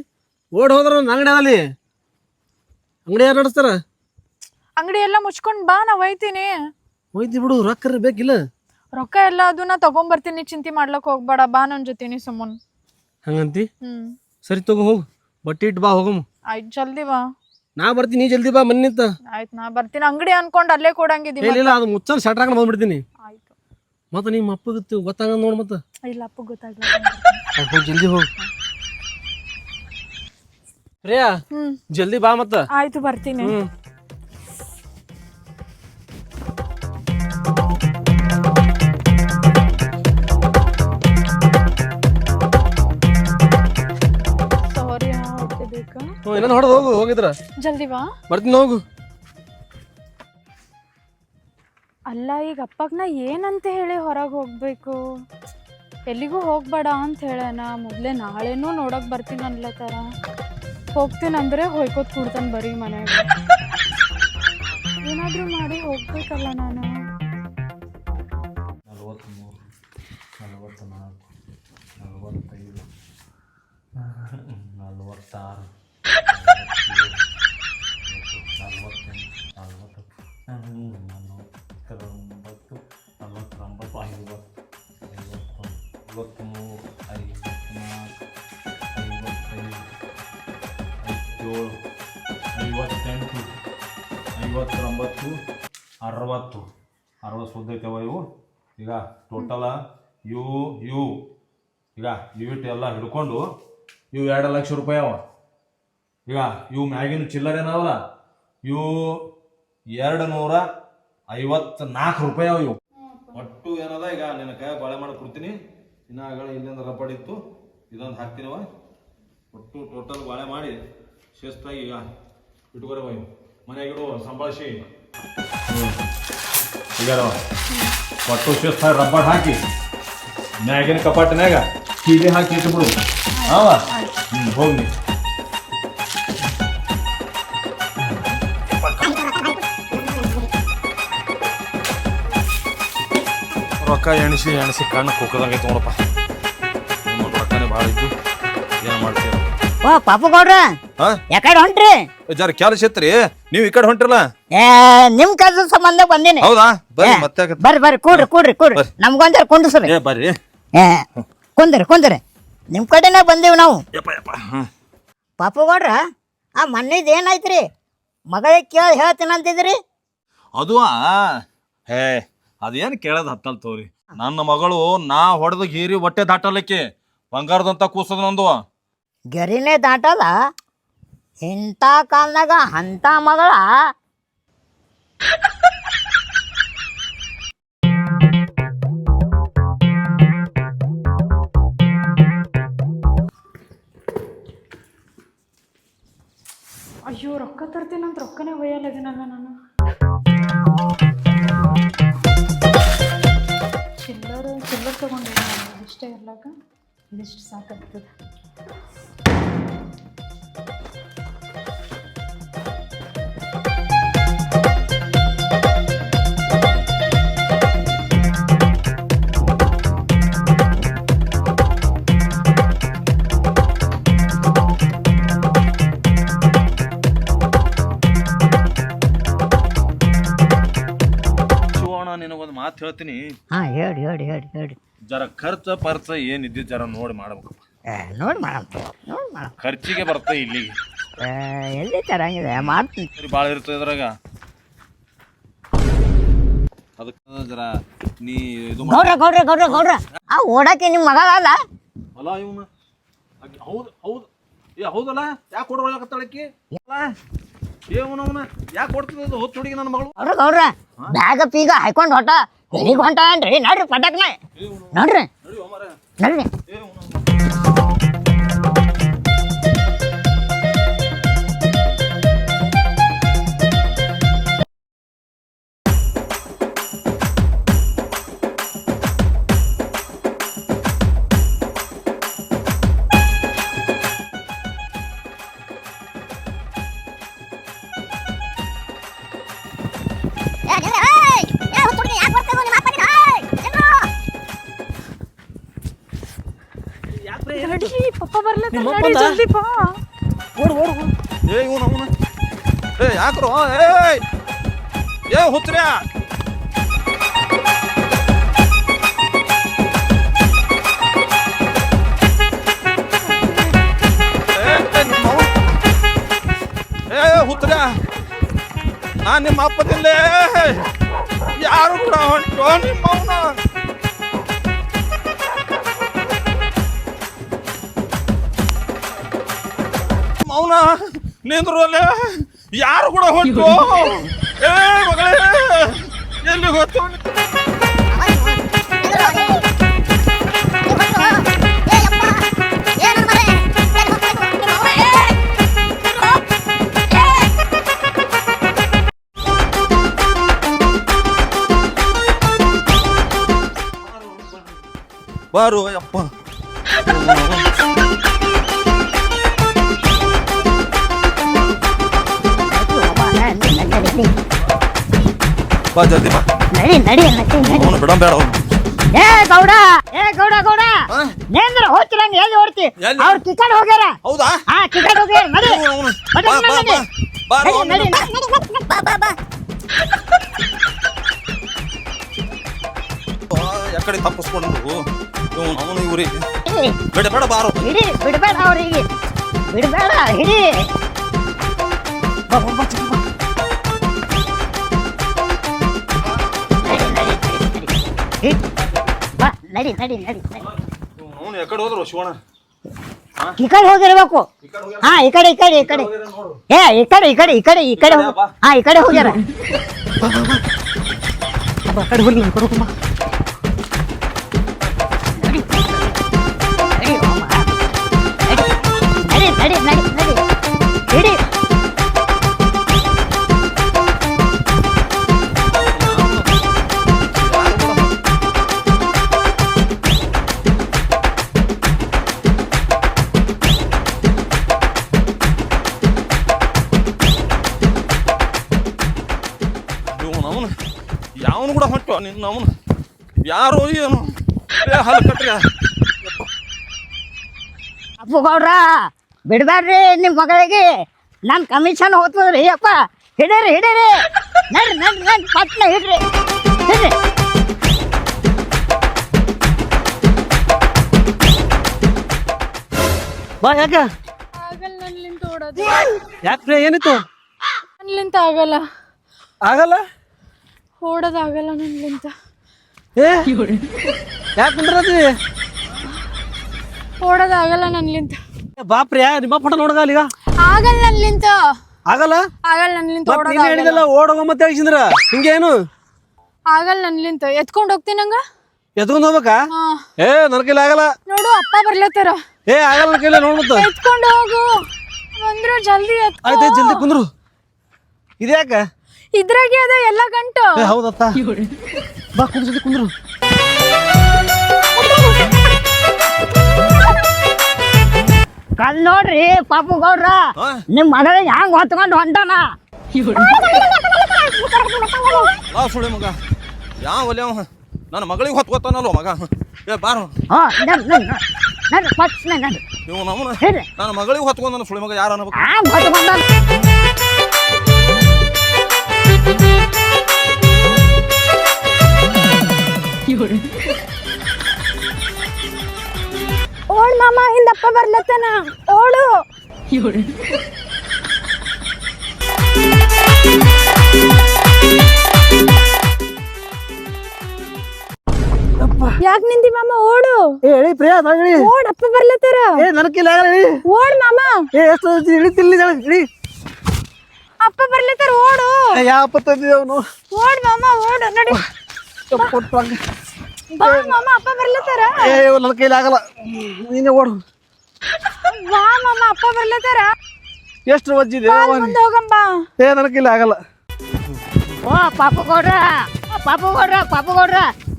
ಓಡ್ ಹೋದ್ರ ಅಂಗಡಿ ಅದಲ್ಲಿ ಅಂಗಡಿ ಯಾರು ನಡೆಸ್ತಾರ? ಅಂಗಡಿ ಎಲ್ಲ ಮುಚ್ಕೊಂಡು ಬಾ, ನಾ ಒಯ್ತೀನಿ. ಹೋಯ್ತಿ ಬಿಡು, ರೊಕ್ಕ ಬೇಕಿಲ್ಲ? ರೊಕ್ಕ ಎಲ್ಲ ಅದು ನಾ ತಗೊಂಬರ್ತೀನಿ, ಚಿಂತೆ ಮಾಡ್ಲಕ್ ಹೋಗ್ಬೇಡ. ಬಾ ನನ್ನ ಜೊತೆನಿ ಸುಮ್ಮನೆ. ಹಂಗಂತಿ? ಸರಿ ತಗೋ, ಹೋಗು, ಬಟ್ಟೆ ಇಟ್ಟು ಬಾ, ಹೋಗಮ್ಮ. ಆಯ್ತು, ಜಲ್ದಿ ಬಾ. ನಾ ಬರ್ತೀನಿ, ನೀ ಜಲ್ದಿ ಬಾ ಮನೆ ನಿಂತ. ಆಯ್ತು, ನಾ ಬರ್ತೀನಿ. ಅಂಗಡಿ ಅನ್ಕೊಂಡು ಅಲ್ಲೇ ಕೊಡಂಗಿದ್ದೀನಿ. ಇಲ್ಲ, ಅದು ಮುಚ್ಚನ್ ಶರ್ಟ್ ಹಾಕೊಂಡು ಬಂದ್ಬಿಡ್ತೀನಿ. ಆಯ್ತು. ಮತ್ತೆ ನಿಮ್ಮ ಅಪ್ಪಗೆ ಗೊತ್ತಾಗ ನೋಡು. ಮತ್ತೆ ಇಲ್ಲ, ಅಪ್ಪ ಗೊತ್ತಾಗ್ಲ. ಹೋಗಿ ಜಲ್ದಿ ಹೋಗು. ಪ್ರಿಯಾ, ಜಲ್ದಿ ಬಾ ಮತ್ತ. ಆಯ್ತು, ಬರ್ತೀನಿ. ಸಾರಿ, ಹೊಟ್ಟೆ ಬೇಕಾ? ಇನ್ನೊಂದು ಹೊಡೆದು ಹೋಗು, ಹೋಗಿದ್ರ ಜಲ್ದಿ ಬಾ. ಬರ್ತೀನಿ, ಹೋಗು. ಅಲ್ಲ, ಈಗ ಅಪ್ಪಗ್ ನಾ ಏನಂತ ಹೇಳಿ ಹೊರಗೆ ಹೋಗ್ಬೇಕು? ಎಲ್ಲಿಗೂ ಹೋಗ್ಬೇಡ ಅಂತ ಹೇಳಣ. ಮೊದಲೇ ನಾಳೆನೂ ನೋಡಕ್ ಬರ್ತೀನಿ ಅನ್ಲತ್ತಾರ. ಹೋಗ್ತೀನಂದ್ರೆ ಹೊಯ್ಕೋತ್ ಕೂಡ್ತಾನೆ ಬರೀ ಮನೆಗೆ. ಏನಾದ್ರೂ ಮಾಡಿ ಹೋಗ್ಬೇಕಲ್ಲ ನಾನು. 43, 44, 45, 46, 60 ಸುದ್ದ ಐತವ ಇವು. ಈಗ ಟೋಟಲ ಇವು ಈಗ ಇವಿಟ್ಟು ಎಲ್ಲ ಹಿಡ್ಕೊಂಡು ಇವು 2 ಲಕ್ಷ ರೂಪಾಯಿ ಅವ. ಈಗ ಇವು ಮ್ಯಾಗಿನ ಚಿಲ್ಲರ್ ಏನಾವಲ್ಲ, ಇವು 254 ರೂಪಾಯಿ ಅವ. ಇವು ಒಟ್ಟು ಏನದ, ಈಗ ನಿನ್ನ ಕೈ ಬಾಳೆ ಮಾಡಿ ಕೊಡ್ತೀನಿ. ಇನ್ನ ಆಗಳ ಇಲ್ಲಿಂದ ರಬ್ಬಡ್ ಇತ್ತು, ಇದೊಂದು ಹಾಕ್ತೀನವ. ಒಟ್ಟು ಟೋಟಲ್ ಬಾಳೆ ಮಾಡಿ ಶಿಸ್ತಾಗಿ ಈಗ ಇಟ್ಕೊರವ. ಇವು ಮನೆಯಾಗಿಡು ಸಂಭಾಳಿಸಿ. ಈಗ ಒಟ್ಟು ಶಿಸ್ತಾಗಿ ರಬ್ಬಡ್ ಹಾಕಿ ಮ್ಯಾಗಿನ ಕಪಾಟಿನಾಗ ಕೀಲಿ ಹಾಕಿ ಇಟ್ಬಿಡು. ಹಾವ ಹೋಗಿ ರೊಕ್ಕ ಎಣಿಸಿ ಕಣ್ಣು ಕುಕ್ಕದಂಗೆ ನೋಡಪ್ಪ. ರೊಕ್ಕನೇ ಭಾಳ ಇದ್ದು ಏನು ಮಾಡ್ತೀರ? ಓ ಪಾಪು ಗೌಡ್ರ, ಯಾಕಡೆ ಹೊಂಟ್ರಿ? ಜರ ಕೆಲಸ ಇತ್ರಿ, ನೀವು ಈ ಕಡೆ ಹೊಂಟಿರಲ್ಲ? ನಿಮ್ ಕೆಲ್ಸ ಸಂಬಂಧ ಬಂದೀನಿ. ಹೌದಾ? ಬರ್ರಿ ಮತ್ತೆ. ಬರ್ರಿ ಕೂಡ್ರಿ ನಮ್ಗೊಂದರ ಕುಂಡ್ಸ್ರಿ. ಬರ್ರಿ ಕುಂದ್ರಿ ನಿಮ್ ಕಡೆನೇ ಬಂದೀವಿ ನಾವು. ಪಾಪು ಗೌಡ್ರ, ಆ ಮನ್ನಿದ್ ಏನಾಯ್ತ್ರಿ? ಮಗಳಿಗೆ ಕೇಳಿ ಹೇಳ್ತೀನಂತಿದ್ರಿ. ಅದು ಅದೇನು ಕೇಳೋದು ಹತ್ತಲ್ ತೋರಿ. ನನ್ನ ಮಗಳು ನಾ ಹೊಡೆದ ಗೀರಿ ಹೊಟ್ಟೆ ದಾಟಲಿಕ್ಕೆ ಬಂಗಾರದಂತ ಕೂಸದ ನಂದು. ಗೆರಿನೇ ದಾಟದ? ಇಂಥ ಕಾಲ್ನಾಗ ಅಂತ ಮಗಳ? ಅಯ್ಯೋ, ರೊಕ್ಕ ತರ್ತೀನಂತ ರೊಕ್ಕನೇ ಒಯ್ಯಲಾಗಿನಲ್ಲ ನಾನು. ಚಿಲ್ಲರ್ ತಗೊಂಡೆ, ಇಷ್ಟೇ ಇರ್ಲಾಕ ಇದಿಷ್ಟು ಸಾಕಾಗ್ತದೆ. ಮಾತು ಹೇಳ್ತೀನಿ. ಹಾಂ ಹೇಳಿ ಹೇಳಿ ಹೇಳಿ ಹೇಳಿ. ಜರ ಖರ್ಚ ಏನಿದ್ದು ಜರ ನೋಡಿ ಮಾಡ್ಬೇಕು. ನೋಡಿ ಮಾಡಮ್ಮ ನೋಡಿ ಮಾಡಮ್ಮ. ಖರ್ಚಿಗೆ ಬರ್ತ ಇಲ್ಲಿಗೆ ಎಲ್ಲಿ ತರಂಗಿದೆ ಮಾಡ್ತೀನಿ. ಸರಿ ಭಾಳ ಇರ್ತದೆ ಇದ್ರಾಗ. ಅದಕ್ಕೆ ಜರ ನೀ ಇದು ಗೌಡ್ರ ಗೌಡ್ರ ಗೌಡ್ರ ಗೌಡ್ರ ಆ ಓಡಾಕೆ ನಿಮ್ಮ ಮಗ ಅಲ್ಲ? ಅಲ್ಲ ಇವನು ಹೌದು ಹೌದು ಹೌದಲ್ಲ. ಯಾಕೆ ಕೊಡೋಳಕತ್ತಾಳಕ್ಕಿ ಅವನ ಯಾಕೆ ಕೊಡ್ತದ ಹೊತ್ತು ಹುಡುಗಿ ನನ್ನ ಮಗಳು? ಗೌಡ್ರ ಗೌಡ್ರ ಬ್ಯಾಗ ಪೀಗ ಹಾಕೊಂಡು ಹೊಟ್ಟ ಎಲ್ಲಿಗೆ ಹೊಂಟ ಏನ್ರಿ? ನಡ್ರಿ ಪಟಕ್ನೆ ನೋಡ್ರಿ ನಡ್ರಿ. ನಡಿ ಪಪ್ಪ ಬರ್ಲತ್ತ, ನಡಿ ಜಲ್ದಿ ಬಾ. ಇವನು ಯಾಕ್ರೋ ಹುಚ್ಚ್ರ್ಯಾ ಹುಚ್ಚ್ರ್ಯಾ ನಾನ್ ನಿಮ್ಮ ಅಪ್ಪದಿಲ್ಲ ಯಾರು ಕೂಡ ಹೊಂಟೋ ನಿಮ್ಮ ಅವನ ಅವನ ನಿಂದ್ರಲ್ಲ ಯಾರು ಕೂಡ ಹೊಂಟು ಮಗಳೇ ಎಲ್ಲಿ ಗೊತ್ತು ಬಾರು ಅಪ್ಪ ಬಾ ಜಲ್ದಿ ಬಾ. ನಡಿ ನಡಿ ಅವನು ಬಿಡ ಬೇಡ ಅವನು. ಏ ಗೌಡ ಗೌಡ ನೇಂದ್ರ ಹೋಗ್ತಿರಂಗ ಎಲ್ಲಿ ಓಡ್ತಿ? ಅವ್ರು ಕಿಕಡ್ ಹೋಗ್ಯಾರ. ಹೌದಾ? ಹಾ ಕಿಕಡ್ ಹೋಗ್ಯಾರ. ನಡಿ ಯಾಕಡೆ ತಪ್ಪಿಸ್ಕೊಂಡು ಅವನು ಇವ್ರಿಗೆ ಬೇಡ ಬೇಡ ಬಾರು ಹಿಡಿ ಬಿಡ್ಬೇಡ ಅವ್ರಿಗೆ ಬಿಡ್ಬೇಡ ಹಿಡಿ. ಬಾ ನಡಿ ನಡಿ ನಡಿ ಅವನು ಯಾಕಡೆ ಹೋದ್ರು ಶಿವಣ್ಣ? ಈ ಕಡೆ ಹೋಗಿರ್ಬೇಕು. ಹಾ ಈ ಕಡೆ ಈ ಕಡೆ ಈ ಕಡೆ ಏ ಈ ಕಡೆ ಈ ಕಡೆ ಈ ಕಡೆ ಈ ಕಡೆ ಹಾ ಈ ಕಡೆ ಹೋಗ್ಯಾರ. ನಡಿ ನಡಿ ನಡಿ ನಡಿ ಹಿಡಿ. ಯಾವನು ಕೂಡ ಹೊಂಟು ನಿನ್ನ ಅವನು ಯಾರು ಏನು ಹಾಲು ಕಟ್ರಿ. ಅಪ್ಪು ಗೌಡ್ರ ಬಿಡ್ಬೇಡ್ರಿ ನಿಮ್ಮ ಮಗಳಿಗೆ ನನ್ನ ಕಮಿಷನ್ ಹೋಗ್ತದ್ರಿ ಅಪ್ಪ. ಹಿಡೀರಿ ಹಿಡೀರಿ ನಡ್ರಿ ನಡ್ರಿ ನಡ್ರಿ ಪಟ್ನ ಹಿಡ್ರಿ ಹಿಡ್ರಿ. ಬಾ ಯಾಕ ಆಗಲ್ಲ ನನ್ಲಿಂತ ಓಡೋದು, ಯಾಕ್ರೆ ಏನಿತ್ತು? ನನ್ಲಿಂತ ಆಗಲ್ಲ ಆಗಲ್ಲ ಓಡೋದಾಗಲ್ಲ ನನ್ಲಿಂತ. ಏ ಯಾಕೆ ಕುಂದ್ರದಿ? ಓಡೋದಾಗಲ್ಲ ನನ್ಲಿಂತ. ಬಾಪ್ರಿಯಾ ನಿಮ್ಮ ಪಟ ನೋಡಗ ಅಲ್ಲಿಗ ಆಗಲ್ಲ ನನ್ಲಿಂತ ಆಗಲ್ಲ ಆಗಲ್ಲ ನನ್ಲಿಂತ ನೀನ್ ಓಡೋದಾಗಲ್ಲ. ಹೇಳಿದಲ್ಲ ಓಡೋಗ ಮತ್ತೆ ಹೇಳಿಸಿದ್ರ ಹಿಂಗೇನು ಆಗಲ್ಲ ನನ್ಲಿಂತ. ಎತ್ಕೊಂಡ್ ಹೋಗ್ತೀನಿ ನಂಗ. ಎತ್ಕೊಂಡ್ ಹೋಗ್ಬೇಕಾ? ಹಾ ಏ ನನ್ನ ಕೈಲಿ ಆಗಲ್ಲ. ನೋಡು ಅಪ್ಪ ಬರ್ಲತ್ತಾರ. ಏ ಆಗಲ್ಲ ನನ್ನ ಕೈಲಿ ನೋಡ್ ಮತ್ತ. ಎತ್ಕೊಂಡು ಹೋಗು ಬಂದ್ರು ಜಲ್ದಿ ಎತ್ಕೊ. ಆಯ್ತು ಜಲ್ದಿ ಕುಂದ್ರು. ಇದ್ಯಾಕ? ಇದ್ರಾಗೆ ಅದ ಎಲ್ಲ ಗಂಟು. ಏ ಹೌದತ್ತ ಬಾ ಕುಂದ್ರು ಜಲ್ದಿ ಕುಂದ್ರು. ಕಲ್ ನೋಡ್ರಿ ಪಾಪು ಗೌಡ್ರ ನಿಮ್ ಮಗಳಿಗೆ ಹ್ಯಾಂಗ ಹೊತ್ಕೊಂಡು ಹೊಂಟಾನ. ಸುಳಿ ಮಗ ಯಾವ ಒಲೆ ಅವ ನನ್ನ ಮಗಳಿಗೆ ಹೊತ್ಕೋತಾನಲ್ವ ಮಗ. ಏ ಬಾರು ನಡ್ರಿ ಪಟ್ನ ನಡ್ರಿ. ಇವ್ ನಮ್ಮನ ಹೇಳ್ರಿ ನನ್ನ ಮಗಳಿಗೆ ಹೊತ್ಕೊಂಡ್ ನನ್ನ ಸುಳಿ ಮಗ ಯಾರು ಅನ್ನಬೇಕು? ಹ್ಯಾಂಗ ಹೊತ್ಕೊಂಡ ಓಡ್ ಮಾಮ ಹಿಂದಪ್ಪ ಬರ್ಲತ್ತನ ಓಡು. ಯಾಕ ನಿಂದಿ ಮಾಮ ಓಡು. ಹೇಳಿ ಪ್ರಿಯಾ ಹೇಳಿ. ಓಡ್ ಅಪ್ಪ ಬರ್ಲತ್ತಾರ. ನನಗಿಲ್ಲ ಹೇಳಿ. ಓಡ್ ಮಾಮ. ಎಷ್ಟು ಇಳಿತಿಲ್ಲ ಹೇಳಿ. ಅಪ್ಪ ಬರ್ಲತ್ತಾರ ಓಡು. ಯಾವ ತಂದಿದ್ದೇವನು. ಓಡ್ ಮಾಮ ಓಡು ನಡಿ. ಬಾ ಮಾಮ ಅಪ್ಪ ಬರ್ಲತ್ತಾರ. ನನ್ನ ಕೈಲಿ ಆಗಲ್ಲ, ನೀನೇ ಓಡು. ಬಾ ಮಾಮ ಅಪ್ಪ ಬರ್ಲತ್ತಾರ. ಎಷ್ಟು ವಜ್ಜಿದೆ ಮುಂದೆ ಹೋಗಂಬ. ನನ್ನ ಕೈಲಿ ಆಗಲ್ಲ. ಓ ಪಾಪು ಗೌಡ್ರ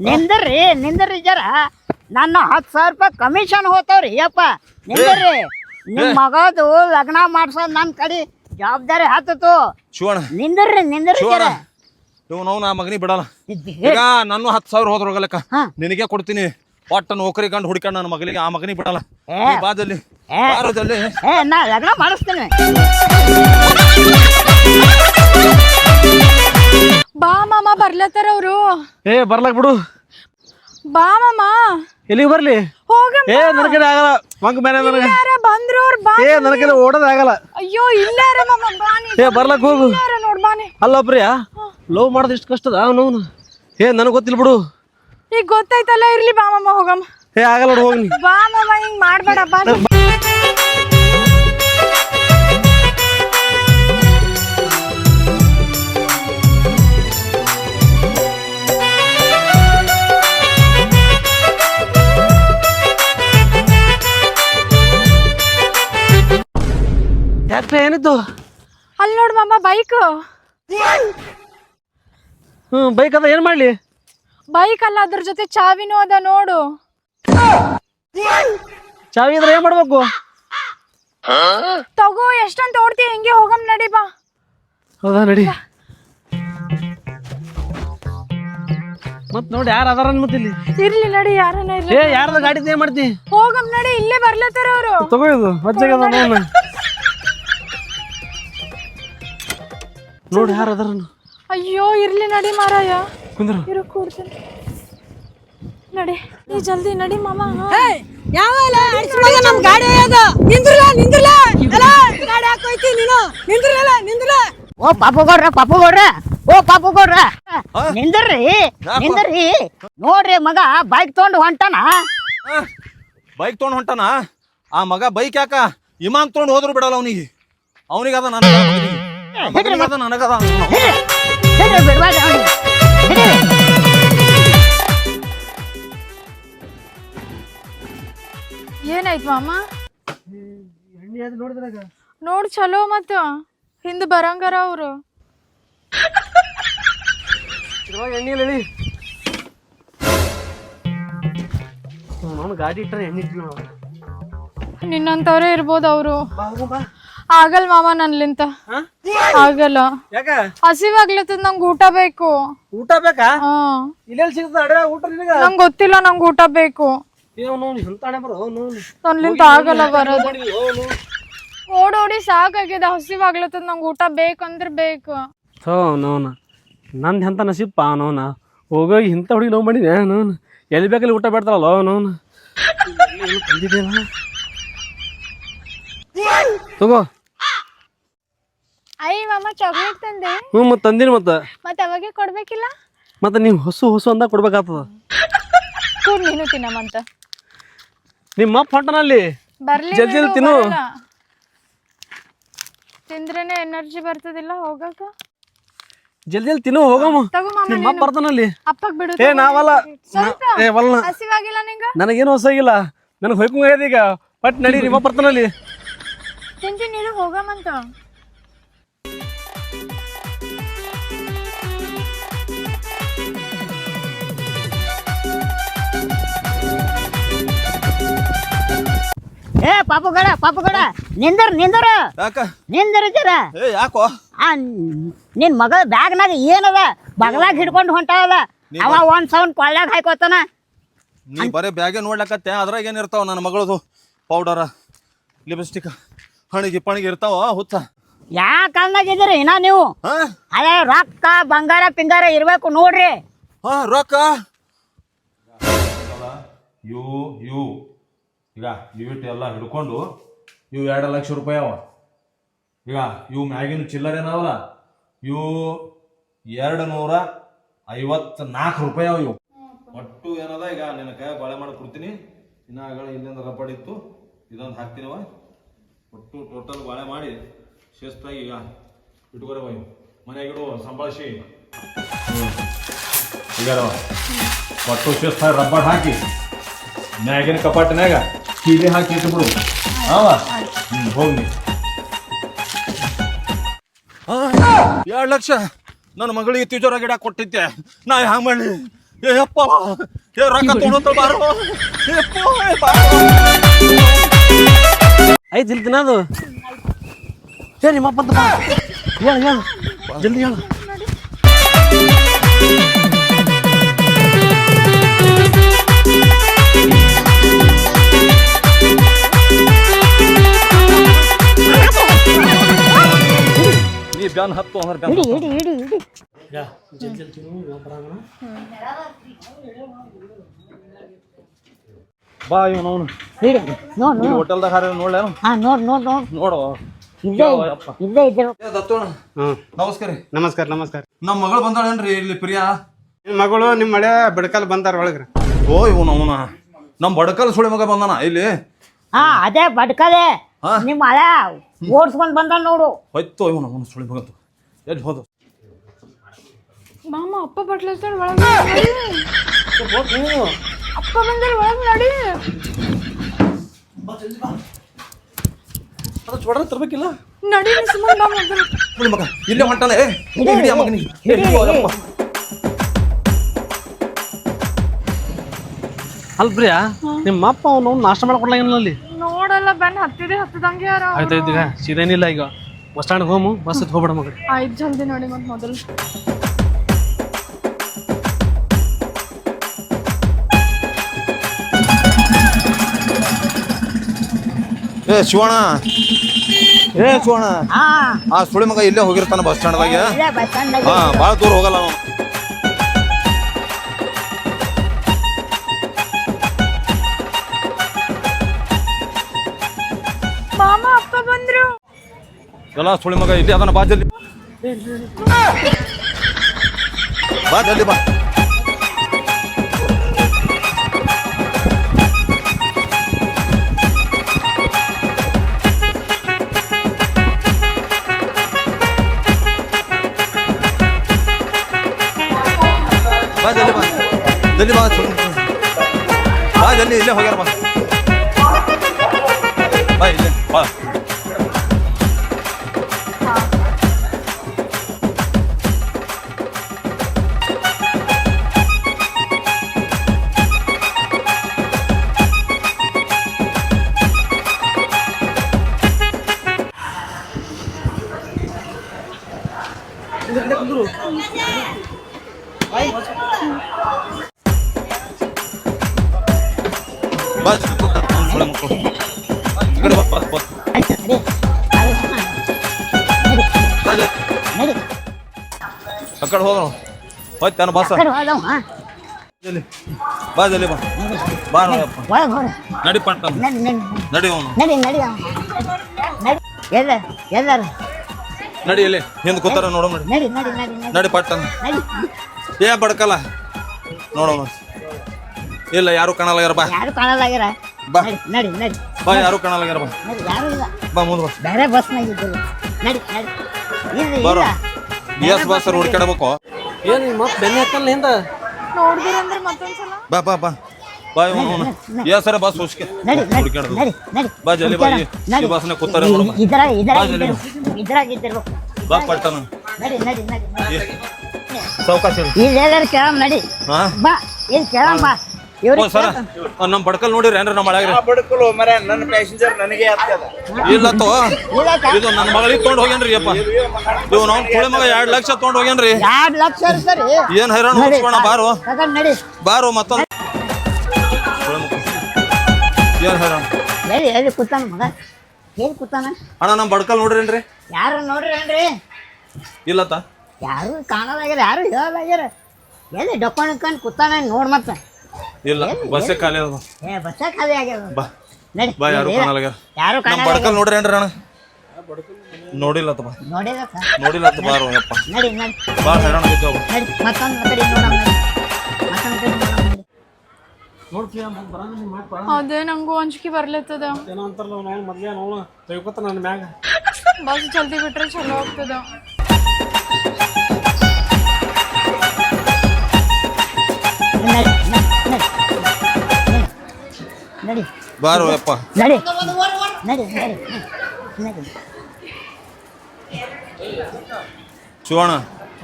ನಿಂದ್ರಿ ಜರ. ನನ್ನ 10,000 ರೂಪಾಯಿ ಕಮಿಷನ್ ಹೋಗ್ತಾವ್ರಿ ಅಪ್ಪ. ನಿಂದ್ರಿ. ನಿಮ್ಮ ಮಗದು ಲಗ್ನ ಮಾಡ್ಸೋದು ನನ್ನ ಕಡೆ ಜವಾಬ್ದಾರಿ ಹತ್ತಿತು. ಶಿವಣ್ಣ ನಿಂದ್ರಿ ಜರ. ಇವ್ ನಾವು ನಾ ಮಗನಿಗೆ ಬಿಡಲ್ಲ. ಈಗ ನಾನು 10,000 ಹೋದ್ರ ಹೋಗಲಕ್ಕ ನಿನಗೆ ಕೊಡ್ತೀನಿ. ಒಟ್ಟ ನೌಕರಿ ಕಂಡು ಹುಡ್ಕೊಂಡು ನನ್ನ ಮಗನಿಗೆ ಆ ಮಗನಿಗೆ ಬಿಡಲ್ಲ. ಬಾದಲ್ಲಿ ಬಾರದಲ್ಲಿ ನಾ ಲಗ್ನ ಮಾಡಿಸ್ತೀನಿ. ಬಾ ಮಾಮ ಬರ್ಲತ್ತಾರ ಅವ್ರು. ಬರ್ಲಕ್ ಬಿಡು. ಬಾ ಮಾಮ. ಎಲ್ಲಿಗೆ ಬರ್ಲಿ? ಹೋಗಮ್ಮ. ನನ್ನ ಕೈಲಿ ಆಗಲ್ಲ. ಮಂಗ ಮೇಲೆ ನನಗೆ ಬಂದ್ರು ಅವ್ರು. ಬಾ ನನ್ನ ಕೈಲಿ ಓಡೋದ್ ಆಗಲ್ಲ. ಅಯ್ಯೋ ಇಲ್ಲಾರ ಮಾಮ ಬಾನಿ. ಬರ್ಲಕ್ ಹೋಗು. ನೋಡ್ ಬಾನಿ. ಅಲ್ಲ ಪ್ರಿಯಾ, ಲವ್ ಮಾಡೋದು ಇಷ್ಟು ಕಷ್ಟದ ಅವನು. ನನಗೆ ಗೊತ್ತಿಲ್ಲ ಬಿಡು. ಈಗ ಗೊತ್ತಾಯ್ತಲ್ಲ, ಇರ್ಲಿ ಬಾ ಮಾಮ ಹೋಗಮ್ಮ. ಆಗಲ್ಲ ನೋಡು, ಹೋಗ್ನಿ. ಬಾ ಮಾಮ ಹಿಂಗ್ ಮಾಡ್ಬೇಡ ಬಾ. ಯಾಕೆ ಏನಿತ್ತು? ಅಲ್ಲಿ ನೋಡ್ ಮಾಮ ಬೈಕ್. ಬೈಕ್ ಅದ, ಏನ್ ಮಾಡ್ಲಿ? ಬೈಕ್ ಅಲ್ಲ, ಅದ್ರ ಜೊತೆ ಚಾವಿನೂ ಅದ ನೋಡು. ಚಾವಿ ಇದ್ರೆ ಏನ್ ಮಾಡ್ಬೇಕು? ತಗೋ, ಎಷ್ಟಂತ ಓಡ್ತಿ, ಹಿಂಗೆ ಹೋಗಮ್ ನಡಿ ಬಾ. ಹೌದಾ, ನಡಿ. ಮತ್ ನೋಡಿ ಯಾರು ಅದಾರ ಮತ್ತಿಲ್ಲಿ. ಇರ್ಲಿ ನಡಿ, ಯಾರನ್ನ ಇರ್ಲಿ. ಯಾರ್ದ ಗಾಡಿ ಏನ್ ಮಾಡ್ತಿ? ಹೋಗಮ್ ನಡಿ, ಇಲ್ಲೇ ಬರ್ಲತ್ತಾರ ಅವ್ರು. ತಗೋ ಇದು ಹೊಜ್ಜಾಗದ. ನೋಡಿ ಯಾರು ಅದಾರ. ಅಯ್ಯೋ ಇರ್ಲಿ ನಡಿ ಮಾರಾಯ. ಕುಂದ್ರು. ಇರು ಕೂಡ್ತೀನಿ ನಡಿ. ನೀ ಜಲ್ದಿ ನಡಿ ಮಾಮ. ಯಾವಲ್ಲ ನಮ್ ಗಾಡಿ ನಿಂದ್ರಲ್ಲ ಗಾಡಿ ಹಾಕೋಯ್ತಿ ನೀನು. ನಿಂದ್ರಲ್ಲ ಓ ಪಾಪು ಗೌಡ್ರ ನಿಂದ್ರಿ. ನೋಡ್ರಿ ಮಗ ಬೈಕ್ ತಗೊಂಡು ಹೊಂಟಾನ. ಬೈಕ್ ತೊಗೊಂಡು ಹೊಂಟಾನ. ಆ ಮಗ ಬೈಕ್ ಯಾಕ ಇಮಾನ್ ತೊಗೊಂಡು ಹೋದ್ರು ಬಿಡಲ್ಲ ಅವನಿಗೆ. ಅವನಿಗದ ನನಗದ ನನಗದ. ಏನಾಯ್ತು ಮಾಮ? ನೋಡ್ ಚಲೋ ಮತ್ತ ಹಿಂದ ಬರಂಗಾರ ಅವ್ರು. ಗಾಡಿ ಇಟ್ಟರೆ ಎಣ್ಣೆ ನಿನ್ನಂತವ್ರೇ ಇರ್ಬೋದು ಅವ್ರು. ಆಗಲ್ ಮಾಮ ನನ್ಲಿಂತ ಆಗಲ್ಲ. ಹಸಿವಾಗ್ಲತ್ತದ, ನಂಗೆ ಊಟ ಬೇಕು. ಊಟ ಬೇಕಾ? ಹಾ, ಇಲ್ಲೆಲ್ಲಿ ಸಿಗ್ತದ ಅಡ್ರೆ ಊಟ ನಿನಗ? ನಂಗೆ ಗೊತ್ತಿಲ್ಲ, ನಂಗೆ ಊಟ ಬೇಕು. ನನ್ಲಿಂತ ಆಗಲ್ಲ ಬರೋದು. ಓಡೋಡಿ ಸಾಕಾಗ್ಯದ, ಹಸಿವಾಗ್ಲತ್ತದ, ನಂಗೆ ಊಟ ಬೇಕಂದ್ರೆ ಬೇಕು. ನಂದು ಎಂತ ನಸೀಪ್ಪ ನೋನ. ಹೋಗೋಗಿ ಇಂಥ ಹುಡುಗಿ ಲವ್ ಮಾಡಿದೆ ನೋನು. ಎಲ್ಲಿ ಬೇಕಲ್ಲಿ ಊಟ ಬೇಡ್ತಾರಲ್ಲ ನೋನು. ತಗೋ. ಅಯ್ಯ ಮಾಮ ಚಾಕ್ಲೇಟ್ ತಂದೆ. ಮತ್ತೆ ತಂದಿನಿ. ಮತ್ತೆ ಅವಾಗೆ ಕೊಡ್ಬೇಕಿಲ್ಲ? ಮತ್ತೆ ನೀವು ಹೊಸ ಅಂದಾಗ ಕೊಡ್ಬೇಕಾಗ್ತದ. ನೀನು ತಿನ್ನಮಂತ. ನಿಮ್ಮ ಅಪ್ಪ ಹೊಂಟನಲ್ಲಿ ಬರ್ಲಿ, ಜಲ್ದಿ ತಿನ್ನು. ತಿಂದ್ರೇನೆ ಎನರ್ಜಿ ಬರ್ತದಿಲ್ಲ ಹೋಗಕ. ಜಲ್ದಿ ತಿನ್ನು, ಹೋಗಮ್ಮ. ನಿಮ್ಮ ಅಪ್ಪ ಬರ್ತಾನಲ್ಲಿ. ಅಪ್ಪಗ್ ಬಿಡು. ನಾವಲ್ಲ. ಹಸಿವಾಗಿಲ್ಲ ನಿಂಗ? ನನಗೇನು ಹೊಸಾಗಿಲ್ಲ, ನನಗೆ ಹೊಯ್ಕೊಂಡ್ ಈಗ. ಪಟ್ ನಡಿ, ನಿಮ್ಮ ಅಪ್ಪ ಬರ್ತಾನಲ್ಲಿ. ತಿಂತೀನಿ ಹೋಗಮಂತ. ಪಾಪು ಗೌಡ ನಿಂದ್ರ ಜರ. ಯಾಕೋ? ನಿನ್ ಮಗ ಬ್ಯಾಗ್ನಾಗ ಏನದ ಬಗಲಾಗ ಹಿಡ್ಕೊಂಡು ಹೊಂಟಾವದ. ಅವ 1,000 ಕೊಳ್ಳಾಗ ಹಾಕೋತಾನ. ನೀ ಬರೀ ಬ್ಯಾಗೆ ನೋಡ್ಲಕತ್ತೆ, ಅದ್ರಾಗ ಏನಿರ್ತಾವ ನನ್ನ ಮಗಳದು ಪೌಡರ, ಲಿಪ್ಸ್ಟಿಕ್, ಹಣಿಗೆ ಇರ್ತಾವ. ಹುಚ್ಚ ಯಾ ಕಾಲ್ನಾಗ ಇದೀರಿ ಇನ್ನ ನೀವು? ಅದೇ ರೊಕ್ಕ ಬಂಗಾರ ಪಿಂಗಾರ ಇರ್ಬೇಕು ನೋಡ್ರಿ. ರೊಕ್ಕ ಇವು ಈಗ ಇವಿಟ್ಟು ಎಲ್ಲ ಹಿಡ್ಕೊಂಡು ಇವು 2 ಲಕ್ಷ ರೂಪಾಯಿ ಅವ. ಈಗ ಇವು ಮ್ಯಾಗಿನ ಚಿಲ್ಲರ್ ಏನವಲ್ಲ ಇವು 254 ರೂಪಾಯಿ ಅವ. ಇವು ಒಟ್ಟು ಏನದ ಈಗ ನಿನ್ನ ಕೈ ಬಾಳೆ ಮಾಡಿ ಕೊಡ್ತೀನಿ. ಇನ್ನಾಗಳ ಇಲ್ಲಿಂದ ರಬ್ಬಡ್ ಇತ್ತು ಇದೊಂದು ಹಾಕ್ತೀನವ. ಒಟ್ಟು ಟೋಟಲ್ ಬಾಳೆ ಮಾಡಿ ಶಿಸ್ತಾಗಿ ಈಗ ಇಟ್ಕೊರವ. ಇವು ಮನೆಯಾಗಿಡು ಸಂಭಾಳಿಸಿ ಈಗ ಒಟ್ಟು ಶಿಸ್ತಾಗಿ ರಬ್ಬಡ್ ಹಾಕಿ ಮ್ಯಾಗಿನ ಕಪಾಟಿನಾಗ ಕೀಲಿ ಹಾಕಿ ಇಟ್ಬಿಡು. ಹೋಗಿ 2 ಲಕ್ಷ ನನ್ನ ಮಗಳಿಗೆ ತಿಜೋರ ಗಿಡ ಕೊಟ್ಟಿದ್ದೆ. ನಾ ಹ್ಯಾಂಗ ಮಾಡಿ ಏಪ್ಪ ರೊಕ್ಕ ತೊಗೊಂಡು ಬಾರೋ ಐತಿ ಇಲ್ತಿನ ಅದು ಏ ನಿಮ್ಮಪ್ಪ ಅಂತ ಬಾ ಹೇಳು ಜಲ್ದಿ ಹೇಳು. ನೀ ಬ್ಯಾನ್ ಹತ್ತು ಅಂದ್ರೆ ಇಡಿ ಇಡಿ ಇಡಿ ಇಡಿ ಯಾ ಜಲ್ದಿ ಬರಾಂಗಣ ಬಾ ಇವನು ಅವನು ಇಡಿ ನೋಡು ನೋಡು ಹೋಟೆಲ್ದಾಗ ಹಾರ ನೋಡ್ಲೇನು ಹಾಂ ನೋಡು ನೋಡು ನೋಡು ನೋಡು ಇದ್ದೇ ಇದ್ದರು. ದತ್ತೋಣ ನಮಸ್ಕಾರ ರೀ. ನಮಸ್ಕಾರ ನಮಸ್ಕಾರ. ನಮ್ಮ ಮಗಳು ಬಂದಾಳೇನ್ರಿ ಇಲ್ಲಿ ಪ್ರಿಯಾ? ನಿಮ್ಮ ಮಗಳು ನಿಮ್ಮ ಮಳೆ ಬಡಕಲ್ ಬಂದಾರ ಒಳಗ್ರಿ. ಓ ಇವನು ಅವನ ನಮ್ಮ ಬಡಕಲ್ ಸುಳಿ ಮಗ ಬಂದಾನ ಇಲ್ಲಿ. ಹಾಂ ಅದೇ ಬಡ್ಕದೆ ಹಾ? ನಿಮ್ಮ ಹಳೆ ಓಡಿಸ್ಕೊಂಡು ಬಂದ ನೋಡು. ಹೋಯ್ತು ಇವನು ಅವನು ಸುಳಿ ಮಗಂತು ಎಲ್ಲಿ ಹೋದ? ಮಾಮ ಅಪ್ಪ ಬಟ್ಲತ್ತಾರ ಒಳಗೆ ಅಪ್ಪ ಬಂದಾರ ಒಳಗೆ ನಡಿ. ಅದು ಚೋಡ್ರ ತರ್ಬೇಕಿಲ್ಲ ನಡಿ ಸುಮ್ಮನೆ ಬಾ ಮೊದಲು. ಸುಳಿ ಮಗ ಇಲ್ಲೇ ಹೊಂಟಾನೆ. ಹಿಡಿಯ ಮಗನಿಗೆ ಅಲ್ ಪ್ರಿಯಾ ನಿಮ್ಮ ಅಪ್ಪ ಅವನು ನಾಷ್ಟ ಮಾಡ್ಕೊಡ್ಲಾಗಿಲ್ಲ ಅಲ್ಲಿ. ನೋಡಲ್ಲ ಬೆನ್ ಹತ್ತದಂಗೆ ಯಾರ. ಆಯ್ತಾಯ್ತು ಈಗ ಸೀದೇನಿಲ್ಲ ಈಗ ಬಸ್ ಸ್ಟ್ಯಾಂಡ್ ಹೋಮು ಬಸ್ ಹೋಗ್ಬೇಡ ಮಗ. ಆಯ್ತು ಜಲ್ದಿ ನೋಡಿ ಮತ್ತೆ ಮೊದಲು. ಶಿವಣ್ಣ ಶಿವಣ್ಣ ಹಾಂ ಆ ಸುಳಿ ಮಗ ಇಲ್ಲೇ ಹೋಗಿರ್ತಾನ ಬಸ್ ಸ್ಟ್ಯಾಂಡ್ದಾಗ. ಇಲ್ಲೇ ಬಸ್ ಸ್ಟ್ಯಾಂಡ್ದಾಗ. ಹಾ ಭಾಳ ದೂರ ಹೋಗಲ್ಲ ಅವನು. ಮಾಮ ಅಪ್ಪ ಬಂದ್ರು. ಎಲ್ಲ ಸುಳಿ ಮಗ ಇಲ್ಲಿ ಅದನ್ನ ಬಾ ಜಲ್ದಿ ಬಾ ಜಲ್ದಿ ಬಾ. ಬಾ ಜಲ್ದಿ ಬಾ ಜಲ್ದಿ ಬಾ ಸುಳಿ ಬಾ ಜಲ್ದಿ ಇಲ್ಲೇ ಹೋಗ್ಯಾರ ಬಾ ಬಾ ಇಲ್ಲೇ ಬಾ. ಬಾ ಸುಳಿ ಮಕ್ಕಳು ಈ ಕಡೆ ಬಾ ಬಾ ಬಾ. ನಡಿ ಆ ಕಡೆ ಹೋಗೋಣ ಹೋಯ್ತಾನ ಬಸ್ ಕಡೆ ಹೋದವ. ಜಲ್ದಿ ಬಾ ಜಲ್ದಿ ಬಾ ಬಾ ನೋಡಪ್ಪ ಒಳಗೆ ಹೋಗ. ನಡಿ ಪಂಟ ನಡಿ ನಡಿ ನಡಿ ಅವನು ನಡಿ ನಡಿ ಅವ. ನಡಿ ಎಲ್ಲಾರ ನಡಿ ಇಲ್ಲಿ ಹಿಂದೆ ಕೂತಾರ ನೋಡೋ ನಡಿ ನಡಿ ನಡಿ ನಡಿ ನಡಿ ನಡಿ ಪಟ್ಟನ ನಡಿ. ಏ ಬಡ್ಕಲ್ಲ ನೋಡೋಣ. ಇಲ್ಲ ಯಾರು ಕಾಣಲಾಗ್ಯಾರ ಬಾ ಯಾರು ಕಾಣಲಾಗ್ಯಾರ. ಬಾ. ನಡಿ ನಡಿ ಬಾ ಯಾರು ಕಾಣಲಾಗ್ಯಾರ ಬಾ ನಡಿ ಯಾರು ಇಲ್ಲ. ಬಾ ಮುಂದೆ ಬಾ ಬೇರೆ ಬಸ್ನಾಗ ಇದ್ದಿಲ್ಲ. ನಡಿ ನಡಿ ಇಲ್ಲ ಬರೋ ಇಲ್ಲ. ಎಸ್ ಬಸ್ ಹುಡ್ಕಾಡ್ಬೇಕು. ಏನು ನಿಮ್ಮ ಅಪ್ಪ ಬೆನ್ನೆ ಹಾಕಲ್ಲ ಹಿಂದ ನೋಡ್ದಿರಂದ್ರೆ ಮತ್ತೊಂದ್ಸಲ. ಬಾ ಬಾ ಬಾ ಬಾ ಇವನು ಎಸ್ ಬಸ್ ಹುಸ್ಕೆ ನಡಿ ನಡಿ ಹುಡ್ಕಾಡ್ದು ನಡಿ ನಡಿ ಬಾ ಜಲ್ದಿ ಬಾ ಈ ನಡಿ. ಬಸ್ನಾಗ ಕೂತಾರ ನೋಡು ಬಾ. ಇದ್ರಾಗ ಬಾ ಜಲ್ದಿ ಬಾ. ಇದ್ರಾಗ ಇದ್ದಿರ್ಬೇಕು. ಬಾ ಪಟ್ಟನ ನಡಿ ನಡಿ ನಡಿ ನಡಿ. ಸಾವ್ಕಾಶ ಹೇಳಿ. ಇಲ್ಲಿ ಎಲ್ಲಾರು ಕೇಳಮ್ ನಡಿ. ಹಾ ಬಾ ಇಲ್ಲಿ ಕೇಳಮ್ ಬಾ. ಓ ಇವ್ರಿಗೆ ಸರ ನಮ್ಮ ಬಡ್ಕಲ್ ನೋಡಿರಿ ಏನ್ರ ನಮ್ಮ ಮಳ್ಯಾಗ್ರಿ ಬಡಕಲು ಮರ ನನ್ನ ಪ್ಯಾಸೆಂಜರ್ ನನಗೆ ಆಗ್ತದ. ಇಲ್ಲತ್ತೋ ಇದು ನನ್ನ ಮಗಳಿಗೆ ತೊಗೊಂಡು ಹೋಗ್ಯಾನ್ರಿ ಅಪ್ಪ. ಇವ್ ನಾವು ಸುಳಿ ಮಗ 2 ಲಕ್ಷ ತೊಗೊಂಡು ಹೋಗ್ಯಾನ್ರಿ. 2 ಲಕ್ಷ ಇರ್ತಾರೆ. ಏನ್ ಹೈರಾಣ ಹೋಗ್ಸ್ಕೋಣ ಬಾರು ತಗೊಂಡ್ ನಡಿ ಬಾರು ಮತ್ತೊಂದು ಏನ್ ಹೈರಾಣ. ಎಲ್ಲಿ ಕೂತಾನ ಮಗ ಎಲ್ಲಿ ಕೂತಾನ? ಅಣ್ಣ ನಮ್ಮ ಬಡ್ಕಲ್ ನೋಡ್ರೇನ್ರಿ? ಯಾರು ನೋಡ್ರೇನ್ರಿ? ಇಲ್ಲತ್ತ ಯಾರು ಕಾಣಲಾಗ್ಯಾರ, ಯಾರು ಹೇಳಲಾಗ್ಯಾರ. ಎಲ್ಲಿ ಡೊಕ್ಕೊಂಡು ಕೂತಾನ ನೋಡ್ ಮತ್ತೆ ಇಲ್ಲ ಬಸ್ಸೇ ಖಾಲಿ ಅದ ಏ ಬಸ್ಸ ಖಾಲಿ ಆಗ್ಯಾವ ಬಾ ನಡಿ ಬಾ ಯಾರು ಕಾಣಲ್ಲ ಯಾರು ನಮ್ಮ ಬಡ್ಕಲ್ ನೋಡ್ರಿ ಏನ್ರಿ ಅಣ್ಣ ನೋಡಿಲ್ಲ ಬಾ ನೋಡಿದ ಸರ್ ನೋಡಿಲ್ಲ ಬಾರೋ ಯಪ್ಪ ನಡಿ ನಡಿ ಭಾಳ ಹೈರಾಣ ಆಗೈತೆ ಅವು ನಡಿ ಮತ್ತೊಂದು ಕಡೆ ನೋಡೋಣ ನಡಿ ಮತ್ತೊಂದು ಕಡೆ ನೋಡೋಣ ನಡಿ ನೋಡ್ ಪ್ರಿಯಾ ಮತ್ತೆ ಬರಂಗ ನೀ ಮಾಡ್ಕೊಳ ಅದೇ ನಂಗೂ ಅಂಜಿಕೆ ಬರ್ಲತ್ತದ ಏನೋ ಅಂತಾರಲ್ಲ ನಾವು ಮೊದ್ಲೇ ನಾವು ತೆಗಿಕೊತ ನನ್ನ ಮ್ಯಾಗ ಬಸ್ ಜಲ್ದಿ ಬಿಟ್ರೆ ಚಲೋ ಆಗ್ತದ ನಡಿ ನಡಿ ನಡಿ ಬಾರೋ ಯಪ್ಪ ನಡಿ ನಡಿ ನಡಿ ನಡಿ ಶಿವಣ್ಣ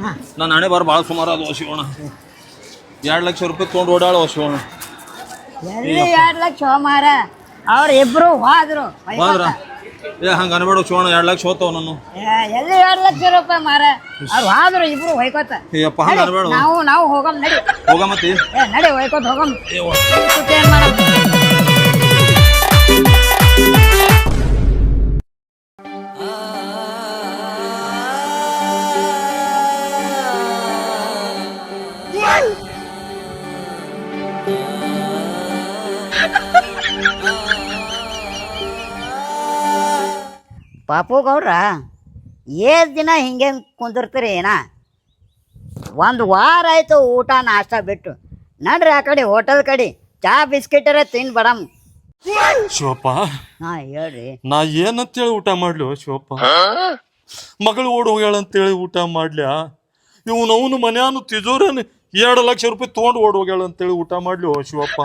ಹಾಂ ನನ್ನ ಹಣೆ ಬಾರ ಭಾಳ ಸುಮಾರು ಅದು ಶಿವಣ್ಣ 2 ಲಕ್ಷ ರೂಪಾಯಿ ತೊಗೊಂಡು ಓಡಾಳು ಶಿವಣ್ಣ ಎಲ್ಲಿ 2 ಲಕ್ಷ ಮಾರ ಅವ್ರು ಇಬ್ರು ಹೋದ್ರು ಬಾದ್ರ ಏ ಹಂಗೆ ಅನ್ಬೇಡ ಶಿವಣ್ಣ 2 ಲಕ್ಷ ಹೋತಾವ ನಾನು ಎಲ್ಲಿ 2 ಲಕ್ಷ ರೂಪಾಯಿ ಮಾರ ಅವ್ರು ಹೋದ್ರು ಇಬ್ರು ಹೊಯ್ಕೋತ ಏಪ್ಪ ಹಂಗೆ ಅನ್ಬೇಡ ನಾವು ಹೋಗಮ್ ನಡಿ ಹೋಗ ಮತ್ತೆ ಏ ನಡಿ ಹೊಯ್ಕೋತ ಹೋಗಮ್ ಏನ್ ಮಾಡಮ್ ಪಾಪು ಗೌಡ್ರ ಏಳು ದಿನ ಹಿಂಗೆ ಕುಂದಿರ್ತೀರಿ ಏನ ಒಂದು ವಾರ ಆಯಿತು ಊಟ ನಾಷ್ಟ ಬಿಟ್ಟು ನಡ್ರಿ ಆ ಕಡೆ ಹೋಟೆಲ್ ಕಡೆ ಚಾ ಬಿಸ್ಕಿಟರ ತಿಂದು ಬಡಮ್ ಶಿವಪ್ಪ ಹಾಂ ಹೇಳ್ರಿ ನಾ ಏನಂತೇಳಿ ಊಟ ಮಾಡ್ಲಿ ಶಿವಪ್ಪ ಮಗಳು ಓಡ್ ಹೋಗ್ಯಾಳ ಅಂತೇಳಿ ಊಟ ಮಾಡ್ಲ್ಯಾ ಇವನವನು ಮನ್ಯಾನು ತಿಜೋರನ್ 2 ಲಕ್ಷ ರೂಪಾಯಿ ತೊಗೊಂಡು ಓಡ್ ಹೋಗ್ಯಾಳ ಅಂತೇಳಿ ಊಟ ಮಾಡ್ಲಿ ಶಿವಪ್ಪ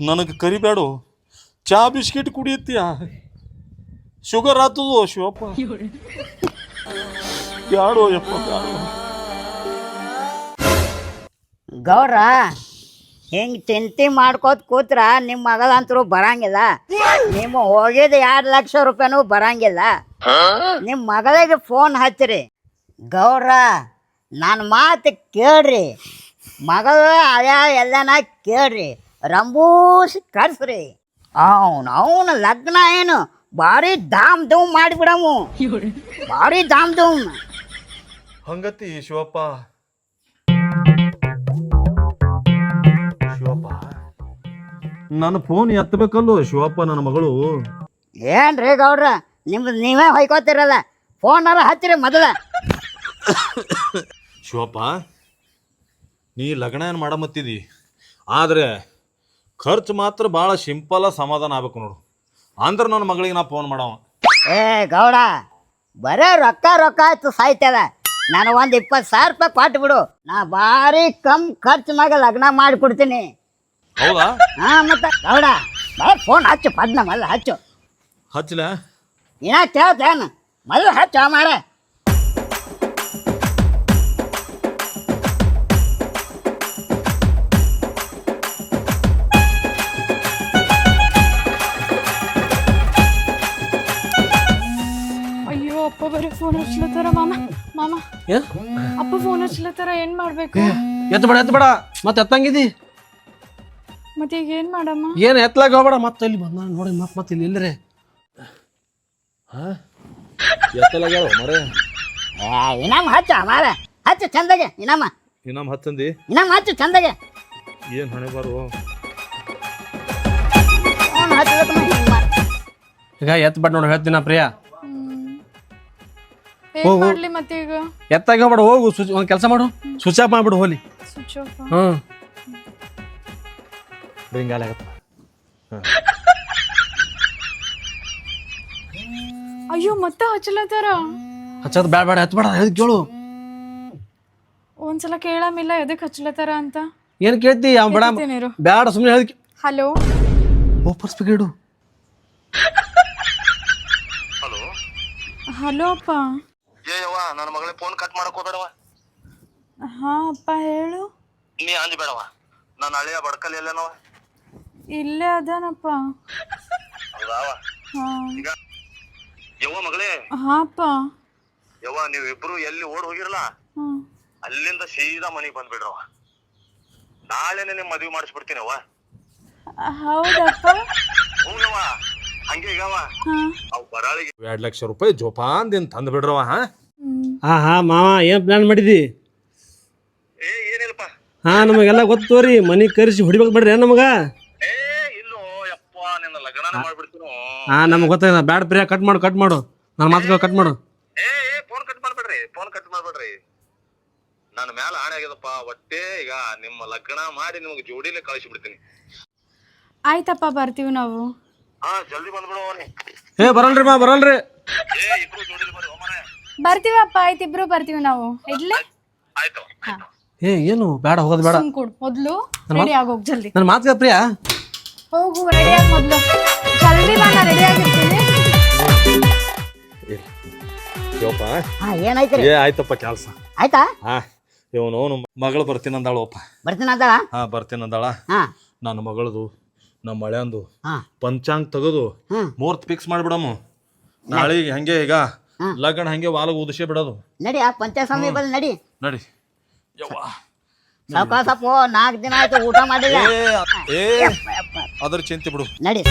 ನನಗೆ ಕರಿಬೇಡು ಚಾ ಬಿಸ್ಕಿಟ್ ಕುಡಿಯತ್ತೀಯ ಶುಗರ್ ಆತದು ಶಿವಪ್ಪ ಬ್ಯಾಡೋ ಯಪ್ಪ ಬ್ಯಾಡೋ ಗೌಡ್ರ ಹಿಂಗೆ ಚಿಂತೆ ಮಾಡ್ಕೋತ ಕೂತ್ರ ನಿಮ್ಮ ಮಗಳಂತರೂ ಬರಂಗಿಲ್ಲ ನಿಮ್ಮ ಹೋಗಿದ 2 ಲಕ್ಷ ರೂಪಾಯಿನೂ ಬರಂಗಿಲ್ಲ ನಿಮ್ಮ ಮಗಳಿಗೆ ಫೋನ್ ಹಚ್ಚಿರಿ ಗೌಡ್ರ ನನ್ನ ಮಾತು ಕೇಳ್ರಿ ಮಗಳು ಅಯ್ಯ ಎಲ್ಲನ ಕೇಳ್ರಿ ರಂಬೂಸಿ ಕರ್ಸ್ರಿ ಅವನ ಲಗ್ನ ಏನು ಭಾರಿ ಧಾಮ್ ಧೂಮ್ ಮಾಡಿಬಿಡಮು ಭಾರಿ ಧಾಮ್ ಧೂಮ್ ಹಂಗತಿ ಶಿವಪ್ಪ ಶಿವಪ್ಪ ನನ್ನ ಫೋನ್ ಎತ್ತಬೇಕಲ್ಲೋ ಶಿವಪ್ಪ ನನ್ನ ಮಗಳು ಏನ್ರಿ ಗೌಡ್ರ ನಿಮ್ದು ನೀವೇ ಹೊಯ್ಕೋತಿರಲ್ಲ ಫೋನಾರ ಹಚ್ಚಿರಿ ಮೊದಲ ಶಿವಪ್ಪ ನೀ ಲಗ್ನ ಏನು ಮಾಡಮತ್ತಿದಿ ಆದರೆ ಖರ್ಚು ಮಾತ್ರ ಭಾಳ ಸಿಂಪಲ್ ಸಮಾಧಾನ ಆಗ್ಬೇಕು ನೋಡು ಅಂದ್ರೆ ನನ್ನ ಮಗಳಿಗೆ ನಾ ಫೋನ್ ಮಾಡವ ಏ ಗೌಡ ಬರೇ ರೊಕ್ಕ ಆಯ್ತು ಸಾಯ್ತದ ನಾನು ಒಂದು 20,000 ರೂಪಾಯಿ ಕೊಟ್ಟು ಬಿಡು ನಾ ಭಾರಿ ಕಮ್ ಖರ್ಚು ಮ್ಯಾಗ ಲಗ್ನ ಮಾಡಿಕೊಡ್ತೀನಿ ಹೌದಾ ಹಾಂ ಮತ್ತೆ ಗೌಡ ಫೋನ್ ಹಚ್ಚು ಪದ್ನ ಮೊದಲು ಹಚ್ಚು ಹಚ್ಚಲ ಏನ ಕೇಳ್ತೇನು ಮೊದಲು ಹಚ್ಚು ಮಾರ ಅಯ್ಯೋ ಅಪ್ಪ ಬರೀ ಫೋನ್ ಹಚ್ಲತ್ತಾರ ಮಾಮ ಏನ್ ಅಪ್ಪ ಫೋನ್ ಹಚ್ಲತ್ತಾರ ಏನ್ ಮಾಡ್ಬೇಕು ಎತ್ತ ಬೇಡ ಮತ್ತೆ ಎತ್ತಂಗಿದಿ ಮತ್ತೆ ಈಗ ಏನ್ ಮಾಡಮ್ಮ ಏನು ಎತ್ತಲಾಗ ಹೋಗ್ಬೇಡ ಮತ್ತೆ ಇಲ್ಲಿ ಬಂದ ನೋಡಿ ಮತ್ತೆ ಇಲ್ಲಿ ಇಲ್ಲರೆ ಎತ್ತಲಾಗ ಮರೆ ಇನಾಮ ಹಚ್ಚು ಮಾರ ಹಚ್ಚು ಚಂದಗೆ ಇನಾಮ ಹಚ್ಚಂದಿ ಹಚ್ಚು ಚಂದಗೆ ಏನು ಹಣೆ ಬಾರು ಫೋನ್ ಹಚ್ಚಬೇಕು ಹಿಂಗೆ ಮಾಡಿ ಈಗ ಎತ್ತ ಬೇಡ ನೋಡಿ ಹೇಳ್ತೀನಿ ಪ್ರಿಯಾ ಏನ್ ಮಾಡ್ಲಿ ಮತ್ತೆ ಈಗ ಎತ್ತಾಗ ಹೋಗ್ಬೇಡ ಹೋಗು ಒಂದು ಕೆಲಸ ಮಾಡು ಸ್ವಿಚ್ ಆಫ್ ಮಾಡ್ಬಿಡು ಹೋಲಿ ಸ್ವಿಚ್ ಆಫ್ ಹ್ಞೂ ರಿಂಗಾಲ ಆಗತ್ತ ಅಯ್ಯೋ ಮತ್ತೆ ಹಚ್ಚಲತ್ತಾರ ಹಚ್ಚೋದು ಬೇಡ ಎತ್ತ ಬೇಡ ಹೇಳ್ದು ಕೇಳು ಒಂದ್ಸಲ ಕೇಳಮಿಲ್ಲ ಎದಕ್ ಹಚ್ಚಲತ್ತಾರ ಅಂತ ಏನು ಕೇಳ್ತಿ ಅವ್ನು ಬೇಡ ನೀರು ಬೇಡ ಸುಮ್ಮನೆ ಹೇಳ್ದು ಹಲೋ ಓಪರ್ ಸ್ಪೀಕರ್ ಇಡು ಹಲೋ ಅಪ್ಪ ಏಯವ್ವ ನನ್ನ ಮಗಳಿಗೆ ಫೋನ್ ಕಟ್ ಮಾಡಕ್ ಹೋಗ್ಬೇಡವ ಹಾ ಅಪ್ಪ ಹೇಳು ನೀ ಅಂಜಬೇಡವ ನಾನು ಹಳೆಯ ಬಡ್ಕಲ್ ಎಲ್ಲನವ ಇಲ್ಲೇ ಅದಾನಪ್ಪ ಹೌದಾವ ಹಾ ಯವ್ವ ಮಗಳೇ ಹಾ ಅಪ್ಪ ಯವ್ವ ನೀವಿಬ್ರು ಎಲ್ಲಿ ಓಡ್ ಹೋಗಿರಲ್ಲ ಹ್ಮ್ ಅಲ್ಲಿಂದ ಸೀದಾ ಮನೆಗೆ ಬಂದ್ಬಿಡ್ರವ ನಾಳೆನೆ ನಿಮ್ ಮದ್ವಿ ಮಾಡಿಸ್ಬಿಡ್ತೀನಿ ಅವ್ವ ಹೌದಪ್ಪ ಹೂಗವ್ವ ಹಂಗೆ ಈಗವ ಹಾ ಅವ್ ಬರಾಳಿಗೆ 2 ಲಕ್ಷ ರೂಪಾಯಿ ಜೋಪಾನ್ದಿಂದ ತಂದು ಬಿಡ್ರವ ಹಾ ಮಾವ ಏನು ಪ್ಲಾನ್ ಮಾಡಿದಿ ಏನಿಲ್ಲಪ್ಪ ಹಾ ನಮಗೆಲ್ಲ ಗೊತ್ತೋರಿ ಮನಿ ಕರೆಸಿ ಹೊಡಿಬೇಕು ಬಿಡ್ರಿ ನಮಗ. ಹಾ ನಮ್ಗೆ ಗೊತ್ತಾಗ ಬ್ಯಾಡ ಪ್ರಿಯಾ, ಕಟ್ ಮಾಡು ನನ್ನ ಮಾತುಗಳು ಕಟ್ ಮಾಡು. ಫೋನ್ ಕಟ್ ಮಾಡ್ಬೇಡ್ರಿ ನನ್ನ ಮ್ಯಾಲ ಆಣೆ ಆಗ್ಯದಪ್ಪ. ಒಟ್ಟೆ ಈಗ ನಿಮ್ಮ ಲಗ್ನ ಮಾಡಿ ನಿಮ್ಗೆ ಜೋಡಿಲೆ ಕಳಿಸಿ ಬಿಡ್ತೀನಿ. ಆಯ್ತಪ್ಪ ಬರ್ತೀವಿ ನಾವು. ಹಾ ಜಲ್ದಿ ಬಂದ್ಬಿಡು. ಬರಲ್ರಿ ಇಬ್ರು ಜೋಡಿಲಿ ಬರ್ರಿ ಹೋಮರೆ. ಬರ್ತೀವಪ್ಪ, ಆಯ್ತು ಇಬ್ರು ಬರ್ತೀವಿ ನಾವು. ಇಡ್ಲಿ. ಆಯ್ತು. ಏನು ಬೇಡ, ಹೋಗೋದು ಬೇಡ. ಕೊಡು ಮೊದ್ಲು, ರೆಡಿ ಆಗೋಗ್ ಜಲ್ದಿ. ನನ್ನ ಮಾತುಗ ಪ್ರಿಯಾ, ಹೋಗು ರೆಡಿ ಆಗಿ ಮೊದ್ಲು. ಜಲ್ದಿ ಬಾ, ನಾ ರೆಡಿ ಆಗಿರ್ತೀನಿ. ಏನಾಯ್ತ್ರಿ? ಆಯ್ತಪ್ಪ ಕೆಲ್ಸ ಆಯ್ತಾ? ಹಾ ಇವನು ಮಗಳು ಬರ್ತೀನಂದಾಳಪ್ಪ. ಬರ್ತೀನಂತಾಳ? ಹಾ ಬರ್ತೀನಂದಾಳ. ಹಾ ನನ್ನ ಮಗಳದು ನಮ್ಮ ಮಳೆಂದು ಹಾ ಪಂಚಾಂಗ ತೆಗೆದು ಮುಹೂರ್ತ ಫಿಕ್ಸ್ ಮಾಡಿಬಿಡಮ್ಮ. ನಾಳೆಗೆ ಹಂಗೆ ಈಗ ಲಗ್ನ ಹಂಗೆ ವಾಲಗ ಉದಿಸೇ ಬಿಡೋದು. ನಡಿ, ಆ ಪಂಚಾಯತ್ ಸ್ವಾಮಿ ಬಂದು ನಡಿ. ನಡಿ ಯವ್ವಾ. ಸಾವಕಾಸಪ್ಪು 4 ದಿನ ಆಯ್ತು ಊಟ ಮಾಡಿಲ್ಲ. ಅದ್ರ ಚಿಂತೆ ಬಿಡು. ನಡಿ.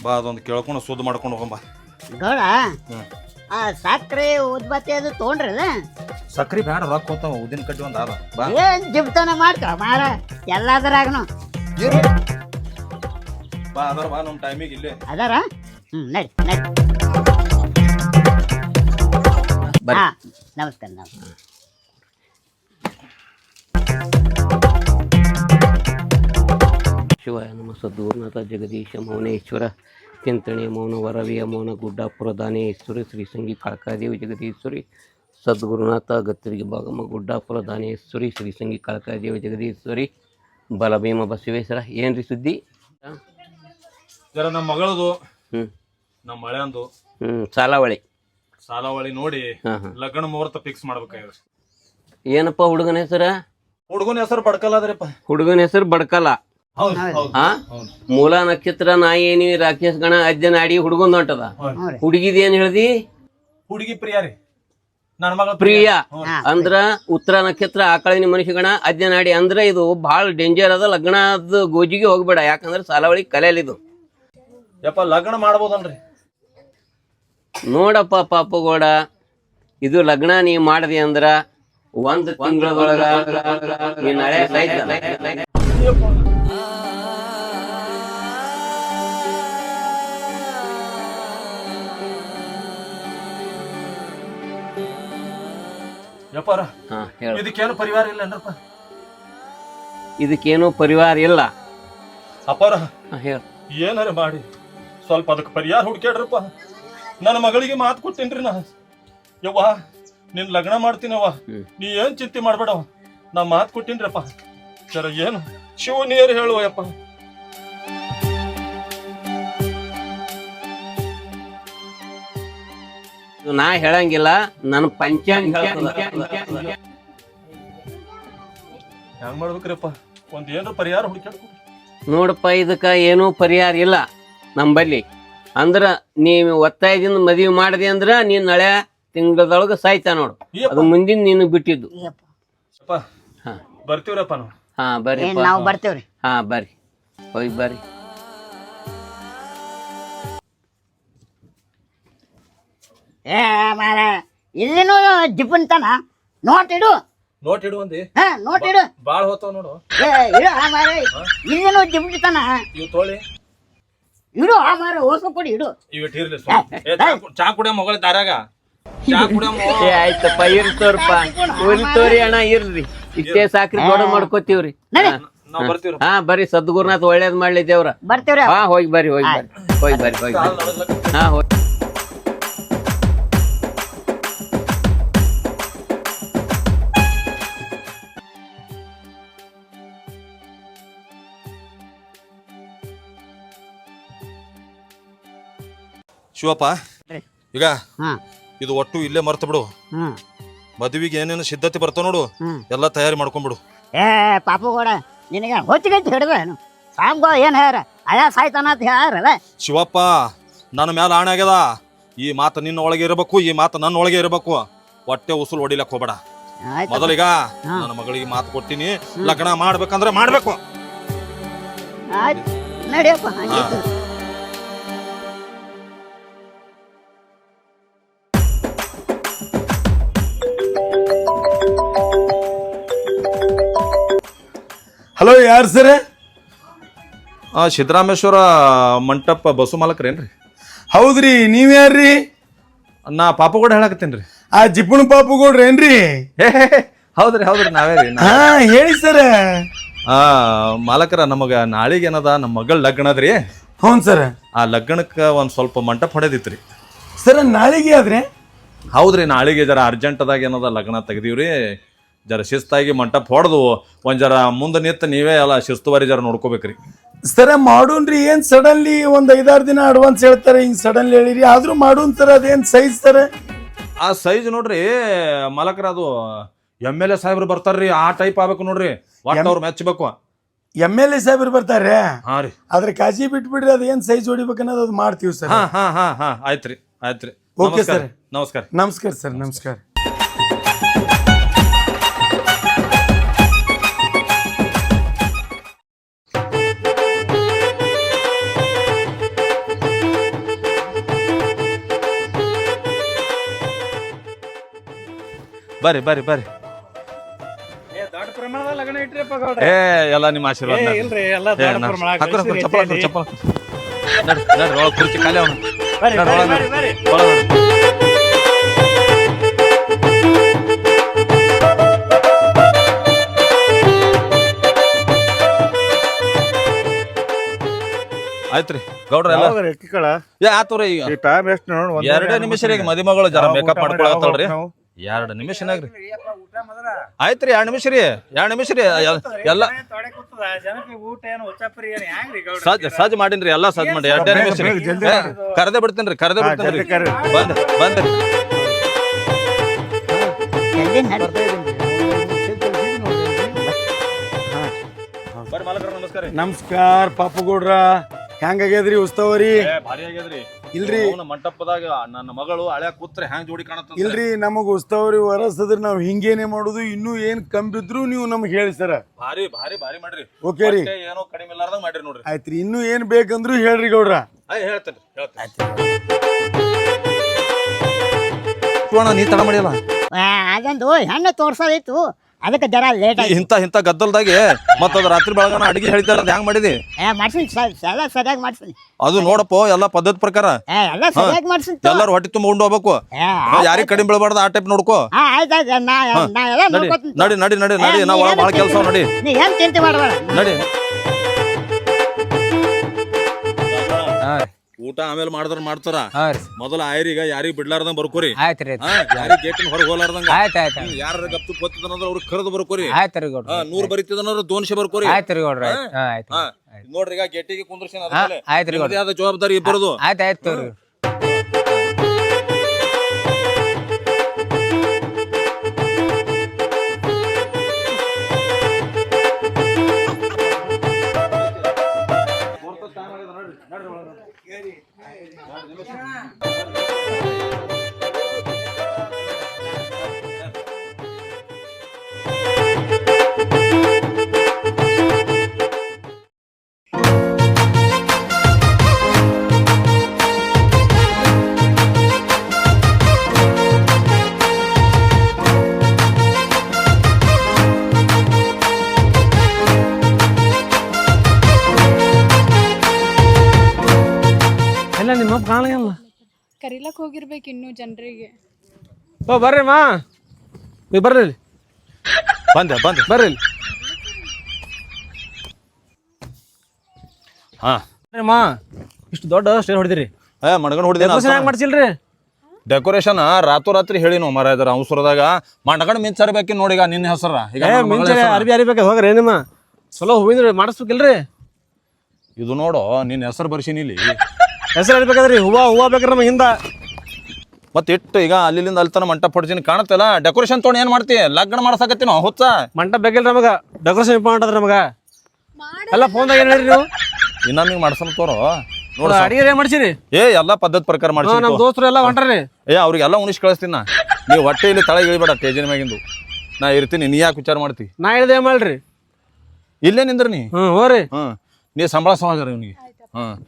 ಬಾ ಅದೊಂದು ಕೇಳ್ಕೊಂಡು ಸುದ್ದಿ ಮಾಡ್ಕೊಂಡು ಹೋಗಂಬ. ಗೌಡ, ಆ ಸಕ್ರೆ ಉದ್ಬತ್ತಿ ಅದು ತೊಗೊಂಡ್ರಲ್ಲ? ಸಕ್ರಿ ಬೇಡ, ರೊಕ್ಕ ಹೋಗ್ತಾವ. ಉದ್ದಿನ ಕಟ್ಟಿ ಒಂದು ಅದ. ಬಾ ಏನ್ ಜಿಬ್ತಾನ ಮಾಡ್ತಾವ ಮಾರ ಎಲ್ಲದರಾಗನು. ಬಾ ಅದರ ಬಾ ನಮ್ಮ ಟೈಮಿಗೆ ಇಲ್ಲೇ ಅದಾರ. ನಡಿ. ಹಾ ನಮಸ್ಕಾರ. ಶಿವಾಯ ನಮ ಸದ್ಗುರುನಾಥ ಜಗದೀಶ ಮೌನೇಶ್ವರ ಚಿಂತನೆ ಮೌನ ವರವಿಯ ಮೌನ ಗುಡ್ಡಾಪುರ ದಾನೇಶ್ವರಿ ಶ್ರೀ ಸಂಗಿ ಕಾಳಕಾದೇವಿ ಜಗದೀಶ್ವರಿ ಸದ್ಗುರುನಾಥ ಗತ್ತರಿಗೆ ಭಾಗಮ್ಮ ಗುಡ್ಡಾಪುರ ದಾನೇಶ್ವರಿ ಶ್ರೀ ಸಂಗಿ ಕಾಳಕಾದೇವಿ ಜಗದೀಶ್ವರಿ ಬಲಭೀಮ ಬಸವೇಶ್ವರ. ಏನ್ರಿ ಸುದ್ದಿ? ಜರ ನಮ್ಮ ಮಗಳದು ನಮ್ಮ ಮಳೆಂದು ಸಾಲಾವಳಿ ನೋಡಿ ಲಗ್ನ ಮುಹೂರ್ತ ಫಿಕ್ಸ್ ಮಾಡ್ಬೇಕಾಗ್ಯದ. ಏನಪ್ಪ ಹುಡುಗನ ಹೆಸರ? ಹುಡುಗನ ಹೆಸರು ಬಡ್ಕಲ್ ಅದ್ರಪ್ಪ. ಹುಡುಗನ ಹೆಸರು ಬಡ್ಕಲ್ಲ. ಮೂಲ ನಕ್ಷತ್ರ ನಾಯಿ ಏನಿ ರಾಕ್ಷಸ ಗಣ ಅಜ್ಜನ ಆಡಿ ಹುಡುಗಂದು ಹೊಂಟದ. ಹುಡುಗಿದ ಏನ್ ಹೇಳ್ದಿ? ಹುಡುಗಿ ಪ್ರಿಯಾ ರೀ. ನನ್ನ ಮಗಳ ಪ್ರಿಯ ಅಂದ್ರ ಉತ್ತರ ನಕ್ಷತ್ರ ಆಕಳಿನ ಮನುಷ್ಯಗಣ ಅಜ್ಜನ ಆಡಿ. ಅಂದ್ರ ಇದು ಬಹಳ ಡೇಂಜರ್ ಅದ. ಲಗ್ನದ ಗೋಜಿಗೆ ಹೋಗ್ಬೇಡ, ಯಾಕಂದ್ರ ಸಾಲಾವಳಿ ಕಲೆಯಲಿದು. ಯಪ್ಪ ಲಗ್ನ ಮಾಡ್ಬೋದಲ್ರಿ? ನೋಡಪ್ಪ ಪಾಪುಗೌಡ, ಇದು ಲಗ್ನ ನೀ ಮಾಡದಿ ಅಂದ್ರ 1 ತಿಂಗಳದೊಳಗ ನೀ ನಾಳೆ ಸಾಯ್ತ. ಯಪ್ಪಾರ ಇದಕ್ಕೇನು ಪರಿವಾರ ಇಲ್ಲ ಏನ್ರಪ್ಪ? ಇದಕ್ಕೇನು ಪರಿವಾರ ಇಲ್ಲ ಅಪ್ಪಾರ. ಹೇಳ, ಏನಾರ ಮಾಡಿ ಸ್ವಲ್ಪ ಅದಕ್ಕೆ ಪರಿಹಾರ ಹುಡ್ಕ್ಯಾಡ್ರಪ್ಪ. ನನ್ನ ಮಗಳಿಗೆ ಮಾತು ಕೊಟ್ಟೇನ್ರಿ ನಾ. ಯವ್ವ ನಿನ್ ಲಗ್ನ ಮಾಡ್ತೀನವ್ವ, ನೀ ಏನ್ ಚಿಂತೆ ಮಾಡ್ಬೇಡವ, ನಾ ಮಾತು ಕೊಟ್ಟೀನ್ರಪ್ಪ. ಜರ ಏನು ಶಿವ ನೀರು ಹೇಳುವ ಯಪ್ಪ. ನಾ ಹೇಳಂಗಿಲ್ಲ, ನನ್ನ ಪಂಚಾಂಗ ಹೆಂಗ್ ಮಾಡ್ಬೇಕ್ರಪ್ಪ? ಒಂದ್ ಏನ್ರ ಪರಿಹಾರ ಹುಡ್ಕ್ಯಾಡ್ಕೊ. ನೋಡಪ್ಪ, ಇದಕ್ಕ ಏನೂ ಪರಿಹಾರ ಇಲ್ಲ ನಂಬಲ್ಲಿ. ಅಂದ್ರ ನೀವು ಒತ್ತಾಯದಿಂದ ಮದುವೆ ಮಾಡಿದೆ ಅಂದ್ರ ನೀನ್ ನಾಳೆ ತಿಂಗಳದೊಳಗ ಸಾಯ್ತಾ ನೋಡು. ಅದು ಮುಂದಿನ ನೀನು ಬಿಟ್ಟಿದ್ದು. ಬರ್ತೀವ್ರಪ್ಪ ನಾವು. ಹಾ ಬರ್ರಿ, ನಾವು ಬರ್ತೇವ್ರಿ. ಹಾ ಬರ್ರಿ, ಹೋಗಿ ಬರ್ರಿ. ಮಾರ ಇಲ್ಲಿನೂ ಜಿಪ್ಪನ್ತಾನ. ನೋಟ್ ಇಡು. ನೋಟ್ ಇಡು ಅಂದಿ? ನೋಟ್ ಇಡು. ಬಾಳ್ ಹೋತಾವ ನೋಡು. ಇಡು ಮಾರ, ಇಲ್ಲಿನೂ ಜಿಪ್ಪನ್ತಾನ. ಇವ್ ತೋಳಿ ಇಡು. ಮಾರ ಓಸು ಕೊಡಿ, ಇಡು. ಇವತ್ತು ಇರ್ಲಿ. ಚಾ ಕುಡಿಯ ಮಗಳ ದಾರಾಗ ಚಾ ಕುಡಿಯ. ಆಯ್ತಪ್ಪ, ಇರ್ತವ್ರಪ್ಪ. ಉರಿತೋರಿ ಅಣ್ಣ, ಇರ್ರಿ. ಇಷ್ಟೇ ಸಾಕ್ರಿ, ದೊಡ್ಡ ಮಾಡ್ಕೋತೀವ್ರಿ. ನಾವ್ ಬರ್ತೀವ್ರ. ಹಾ ಬರ್ರಿ, ಸದ್ಗುರುನಾಥ್ ಒಳ್ಳೇದ್ ಮಾಡ್ಲಿ ದೇವ್ರ. ಬರ್ತೀವ್ರಿ. ಹಾ ಹೋಗಿ ಬರ್ರಿ. ಹಾ ಹೋಗಿ. ಶಿವಪ್ಪ, ಈಗ ಇದು ಒಟ್ಟು ಇಲ್ಲೇ ಮರ್ತ ಬಿಡು. ಮದುವೆಗೆ ಏನೇನು ಸಿದ್ಧತೆ ಬರ್ತಾವ ನೋಡು, ಎಲ್ಲ ತಯಾರಿ ಮಾಡ್ಕೊಂಡ್ಬಿಡು. ಪಾಪುಗೌಡ, ನಿನಗೆ ಹೊಚ್ಚಿಗೈತಿ ಹಿಡ್ದೇನು? ಸಾಮ್ಗೋ ಏನ್ ಹೇಳ್ಯಾರ? ಅಯ್ಯ ಸಾಯ್ತಾನ ಅಂತ ಹೇಳ್ಯಾರಲ್ಲ. ಶಿವಪ್ಪ, ನನ್ನ ಮ್ಯಾಲ ಆಣೆ ಆಗ್ಯದ. ಈ ಮಾತು ನಿನ್ನ ಒಳಗೆ ಇರಬೇಕು, ಈ ಮಾತು ನನ್ನ ಒಳಗೆ ಇರಬೇಕು. ಹೊಟ್ಟೆ ಉಸುಲ್ ಹೊಡಿಲಕ್ ಹೋಗ್ಬೇಡ. ಆಯ್ತು ಮೊದಲಿಗ ನನ್ನ ಮಗಳಿಗೆ ಮಾತು ಕೊಟ್ಟಿನಿ, ಲಗ್ನ ಮಾಡ್ಬೇಕಂದ್ರೆ ಮಾಡ್ಬೇಕು. ಆಯ್ತು ನಡಿಯಪ್ಪ ಹಂಗಿತ್ತು. ಹಲೋ ಯಾರು ಸರ್? ಸಿದ್ದರಾಮೇಶ್ವರ ಮಂಟಪ ಬಸ್ಸು ಮಾಲಕರೇನ್ರಿ? ಹೌದ್ರಿ, ನೀವ್ ಯಾರ್ರಿ? ನಾ ಪಾಪುಗೌಡ ಹೇಳಕತ್ತೇನ್ರಿ. ಆ ಜಿಪ್ಪಣ ಪಾಪುಗೌಡ್ರಿ ಏನ್ರಿ? ಹೌದ್ರಿ ಹೌದ್ರಿ ನಾವೇ ರೀ. ಹಾ ಹೇಳಿ ಸರ್. ಮಾಲಕರ ನಮಗ ನಾಳಿಗೆ ಏನದ ನಮ್ಮ ಮಗಳ ಲಗ್ನ ಅದ್ರಿ. ಹ್ಞೂ ಸರ್. ಆ ಲಗ್ನಕ್ಕೆ ಒಂದ್ ಸ್ವಲ್ಪ ಮಂಟಪ ಹೊಡೆದಿತ್ರಿ ಸರ್. ನಾಳೆಗೆ ಆದ್ರೆ? ಹೌದ್ರಿ, ನಾಳಿಗೆ ಜರ ಅರ್ಜೆಂಟ್ ಅದಾಗ ಏನದ ಲಗ್ನ ತೆಗ್ದೀವ್ರಿ. ಜರ ಶಿಸ್ತಾಗಿ ಮಂಟಪ ಹೊಡೆದು ಒಂದ್ ಜರ ಮುಂದೆ ನಿಂತು ನೀವೇ ಎಲ್ಲ ಶಿಸ್ತುವಾರಿ ಜರ ನೋಡ್ಕೋಬೇಕ್ರಿ. ಸರ ಮಾಡೋನ್ರಿ. ಏನ್ ಸಡನ್ಲಿ ಒಂದ್ 5-6 ದಿನ ಅಡ್ವಾನ್ಸ್ ಹೇಳ್ತಾರೆ, ಹಿಂಗ್ ಸಡನ್ಲಿ ಹೇಳಿರಿ. ಆದ್ರೂ ಮಾಡೋನ್ ಸರ್. ಅದೇನ್ ಸೈಜ್ ಸರ್? ಆ ಸೈಜ್ ನೋಡ್ರಿ ಮಾಲಕರ, ಅದು MLA ಸಾಹೇಬ್ರು ಬರ್ತಾರ್ರಿ, ಆ ಟೈಪ್ ಆಗ್ಬೇಕು ನೋಡ್ರಿ. ಒಟ್ಟು ಅವ್ರು ಮೆಚ್ಚಬೇಕು. MLA ಸಾಹೇಬ್ರು ಬರ್ತಾರೆ. ಹಾ ರೀ. ಆದ್ರೆ ಕಾಜಿ ಬಿಟ್ಬಿಡ್ರಿ, ಅದೇನ್ ಸೈಜ್ ಹೊಡಿಬೇಕನ್ನೋದು ಅದು ಮಾಡ್ತೀವಿ ಸರ್. ಹಾ ಆಯ್ತ್ರಿ ಆಯ್ತ್ರಿ. Okay sir. ನಮಸ್ಕಾರ. ನಮಸ್ಕಾರ ಸರ್. ನಮಸ್ಕಾರ. ಬರ್ರಿ ಬರ್ರಿ ಬರ್ರಿ. ದೊಡ್ಡ ಪ್ರಮಾಣದ ಲಗ್ನ ಇಟ್ರಿಪ್ಪ ಗೌಡ್ರ. ಎಲ್ಲ ನಿಮ್ಮ ಆಶೀರ್ವಾದ. ಇಲ್ರಿ ಎಲ್ಲ ದೊಡ್ಡ ಪ್ರಮಾಣ. ಚಪ್ಪಲ್ ನಡ್ರಿ ಒಳಗೆ ಕುರ್ಚಿ ಖಾಲಿ ಅವನು. ಬರ್ರಿ. ಆಯ್ತ್ರಿ ಗೌಡ್ರ ಎಲ್ಲ ಆತವ್ರಿ. ಈಗ 2 ನಿಮಿಷ ರೀ. ಮದುಮಗಳು ಜರ ಮೇಕಪ್ ಮಾಡ್ಕೊಳತ್ತಳ್ರಿ. 2 ನಿಮಿಷನಾಗ್ರಿ. ಆಯ್ತ್ರಿ 2 ನಿಮಿಷ ರೀ. 2 ನಿಮಿಷ ರೀ. ಎಲ್ಲ ಸಜ್ಜ ಮಾಡೀನ್ರಿ, ಎಲ್ಲ ಸಜ್ಜ ಮಾಡಿ. 2 ನಿಮಿಷ ರೀ. ಕರೆದೇ ಬಿಡ್ತೇನ್ರಿ. ಬಂದ್ರಿ. ಜಲ್ದಿ ನಡಿ. ಬರ್ರಿ ಮಾಲಕರ, ನಮಸ್ಕಾರ. ನಮಸ್ಕಾರ ಪಾಪುಗೌಡ್ರ. ಹೆಂಗಾಗ್ಯದ್ರಿ ಉತ್ಸವರಿ? ಭಾರಿ ಆಗ್ಯದ್ರಿ. ಇಲ್ರಿ ಮಂಟಪದಾಗ ನನ್ನ ಮಗಳು ಹಳ್ಯಾಗ ಕೂತ್ರೆ ಹ್ಯಾಂಗ್ ಜೋಡಿ ಕಾಣತ್ತ? ಇಲ್ರಿ, ನಮಗ್ ಉತ್ಸವರಿ ವರಸದ್ರ ನಾವ್ ಹಿಂಗೇನೆ ಮಾಡುದು. ಇನ್ನೂ ಏನ್ ಕಂಬಿದ್ರು ನೀವು ನಮ್ಗೆ ಹೇಳಿ ಸರ. ಭಾರಿ ಭಾರಿ ಭಾರಿ ಮಾಡ್ರಿ. ಓಕೆ ರೀ. ಏನೋ ಕಡಿಮೆ ಇಲ್ಲಾರ್ದಂಗ ಮಾಡ್ರಿ ನೋಡ್ರಿ. ಆಯ್ತ್ರಿ. ಇನ್ನೂ ಏನ್ ಬೇಕಂದ್ರು ಹೇಳ್ರಿ ಗೌಡ್ರ. ಹೇಳ್ತೇನೆ. ನೀ ತಡ ಮಾಡಿಲ್ಲ. ಅದೊಂದು ಹೆಣ್ಣು ತೋರ್ಸೋದಿತ್ತು, ಅದಕ್ಕೆ ಜರ ಲೇಟ್ ಆಯ್ತು. ಇಂಥ ಗದ್ದಲ್ದಾಗೆ ಮತ್ತದು ರಾತ್ರಿ ಬೆಳಗನ ಅಡಿಗೆ ಹೇಳ್ತಾರ, ಹೆಂಗ್ ಮಾಡಿದಿ? ಮಾಡ್ಸಿನಿ ಎಲ್ಲ ಸರಿಯಾಗಿ ಮಾಡ್ಸಿನಿ. ಅದು ನೋಡಪ್ಪ, ಎಲ್ಲ ಪದ್ಧತಿ ಪ್ರಕಾರ ಎಲ್ಲ ಸರಿಯಾಗಿ ಮಾಡ್ಸಿನಿ. ಎಲ್ಲಾರು ಹೊಟ್ಟೆ ತುಂಬ ಉಂಡು ಹೋಗ್ಬೇಕು. ಯಾರಿಗ್ ಕಡಿಮೆ ಬೀಳಬಾರ್ದು, ಆ ಟೈಪ್ ನೋಡ್ಕೋ. ಆಯ್ತಾಯ್ತು. ನಾ ಎಲ್ಲ ನೋಡ್ಕೊತೀನಿ. ನಡಿ ನಾ ಒಳಗೆ ಭಾಳ ಕೆಲಸ ನಡಿ. ನೀ ಏನ್ ಚಿಂತೆ ಮಾಡಬೇಡ. ನಡಿ. ಊಟ ಆಮೇಲೆ ಮಾಡಿದ್ರ ಮಾಡ್ತಾರ. ಮೊದಲ ಆಯ್ರಿಗ ಯಾರಿಗ್ ಬಿಡ್ಲಾರ್ದಂಗ ಬರ್ಕೋರಿ. ಯಾರಿಗ್ ಗೇಟಿನ ಹೊರಗೆ ಹೋಲಾರ್ದಂಗ. ಯಾರ ಗಪ್ತು ಗೊತ್ತಿದ್ದನಂದ್ರ ಅವ್ರಿಗೆ ಕರೆದು ಬರ್ಕೋರಿ. 100 ಬರೀತಿದನಂದ್ರ 200 ಬರ್ಕೋರಿ. ನೋಡ್ರಿ, ಈಗ ಗೇಟಿಗೆ ಕುಂದ್ರಸಿನ ಜವಾಬ್ದಾರಿ ಇಬ್ಬರದು. ಆಯ್ತಾಯ್ತು. ಎಲ್ಲ ನಿಮ್ಮ ಕಾಣಲ್ಲ. ಕರಿಲಕ್ ಹೋಗಿರ್ಬೇಕು ಇನ್ನೂ ಜನರಿಗೆ. ಬರ್ರಿ ಮಾ, ನೀವು ಬರ್ರಿ. ಬಂದೆ ಬರ್ರಿ. ಮಾ, ಇಷ್ಟು ದೊಡ್ಡ ಸ್ಟೇಜ್ ಹೊಡೆದಿರಿ. ಮಣಗನ್ ಹೊಡೆದ ಮಾಡ್ಸಿಲ್ರಿ ಡೆಕೋರೇಷನ್. ರಾತ್ರಿ ಹೇಳಿನು ಮರ ಇದರ ಅವಸರದಾಗ ಮಣಗಣ್ ಮಿಂಚರ್ಬೇಕಿ ನೋಡಿ. ಈಗ ನಿನ್ನ ಹೆಸರ ಈಗ ಅರ್ಬಿ ಅರಿಬೇಕು ಹೋಗ್ರಿ. ನಿಮ್ಮ ಚಲೋ ಹೂವಿನ ಮಾಡಿಸ್ಬೇಕಿಲ್ರಿ? ಇದು ನೋಡು, ನಿನ್ನ ಹೆಸರು ಬರ್ಸಿನಿ ಇಲ್ಲಿ. ಹೆಸರು ಅರಿಬೇಕಾದ್ರಿ ಹೂವ ಬೇಕ್ರಿ ನಮಗೆ ಹಿಂದ. ಮತ್ತೆ ಇಟ್ಟು ಈಗ ಅಲ್ಲಿಂದ ಅಲ್ಲಿ ತನ ಮಂಟಪ ಹೊಡ್ಸಿನಿ ಕಾಣತ್ತಲ್ಲ. ಡೆಕೋರೇಷನ್ ತೊಗೊಂಡು ಏನ್ ಮಾಡ್ತಿ? ಲಗ್ನ ಮಾಡ್ಸಕತ್ತೀನೋ ಹುಚ್ಚ. ಮಂಟಪ ಬೇಕಿಲ್ರಿ ನಮಗ, ಡೆಕೋರೇಷನ್ ಇಂಪಾರ್ಟೆಂಟ್ ಅದ ನಮಗ. ಎಲ್ಲ ಫೋನ್ದಾಗ ಏನ್ ಹೇಳ್ರಿ ನೀವು? ಇನ್ನೊಮ್ಮೆ ಮಾಡ್ಸಮ್ ತೋರು. ನೋಡ ಅಡಿಗೆ ಏನ್ ಮಾಡ್ಸಿರಿ? ಎಲ್ಲ ಪದ್ಧತಿ ಪ್ರಕಾರ ಮಾಡ್ಸಿ. ನಮ್ ದೋಸ್ತರು ಎಲ್ಲ ಹೊಂಟ್ರಿ. ಅವ್ರಿಗೆಲ್ಲ ಉಣಿಸ್ ಕಳಿಸ್ತೀನಿ ನಾ. ನೀವು ಹೊಟ್ಟೆ ಇಲ್ಲಿ ತಳಗೆ ಇಳಿಬೇಡ ಟೇಜಿನ ಮ್ಯಾಗಿಂದು. ನಾ ಇರ್ತೀನಿ, ನೀ ಯಾಕೆ ವಿಚಾರ ಮಾಡ್ತಿ? ನಾ ಹೇಳ್ದೆ ಮಾಡ್ರಿ. ಇಲ್ಲೇ ನಿಂದ್ರ ನೀ. ಹೋರಿ. ನೀ ಸಂಬಳ ಸಮಾಜ ಇವನಿಗೆ.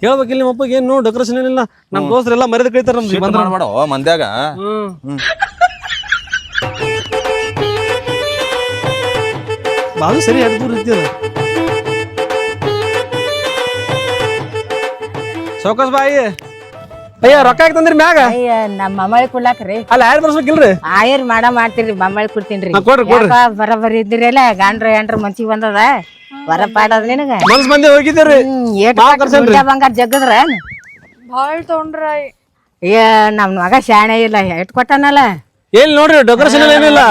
ಹೇಳ್ಬೇಕಿಲ್ಲ ನಿಮ್ಮ ಅಪ್ಪಗೆ ಏನು ಡೆಕೋರೇಷನ್ ಏನಿಲ್ಲ. ನಮ್ಮ ದೋಸ್ತರೆಲ್ಲ ಮರ್ಯಾದೆ ಕಳಿತಾರ ನಮ್ಗೆ. ಮಾಡಬೇಡ ಮಂದ್ಯಾಗ. ಬಾದು ಸರಿ ಎರಡು ದೂರ ಇರ್ತೀರ. ಸೌಕಾಸ್ ಬಾಯಿ ಅಯ್ಯ ರೊಕ್ಕ ಹಾಕಿ ತಂದ್ರಿ ಮ್ಯಾಗ. ಅಯ್ಯ ನಮ್ಮ ಮಮ್ಮಳಿ ಕೊಡ್ಲಾಕ್ರಿ ಅಲ್ಲ ಯಾರು ಬರ್ಸ್ಬೇಕಿಲ್ರಿ? ಆಯರ್ ಮಾಡ್ತೀರಿ ಮಮ್ಮಳಿ ಕೊಡ್ತೀನ್ರಿ. ಕೊಡ್ರಿ ಕೊಡ್ರಿ. ಬರಬರಿ ಇದ್ದಿರಲ್ಲ ಗಂಡ್ರ ಮನ್ಸಿಗೆ ಬಂದದ ಬರಪಾಡದ ನಿನಗ. ಮನ್ಸ್ ಮಂದಿ ಹೋಗಿದ್ದೀರಿ. ಬಂಗಾರ ಜಗ್ಗದ್ರ ಭಾಳ ತೊಗೊಂಡ್ರ. ಏ ನಮ್ ಮಗ ಶಾಣೆ ಇಲ್ಲ ಎಟ್ ಕೊಟ್ಟಾನಲ್ಲ. ಎಲ್ಲಿ ನೋಡ್ರಿ ಡೆಕೋರೇಷನ್ ಏನಿಲ್ಲ.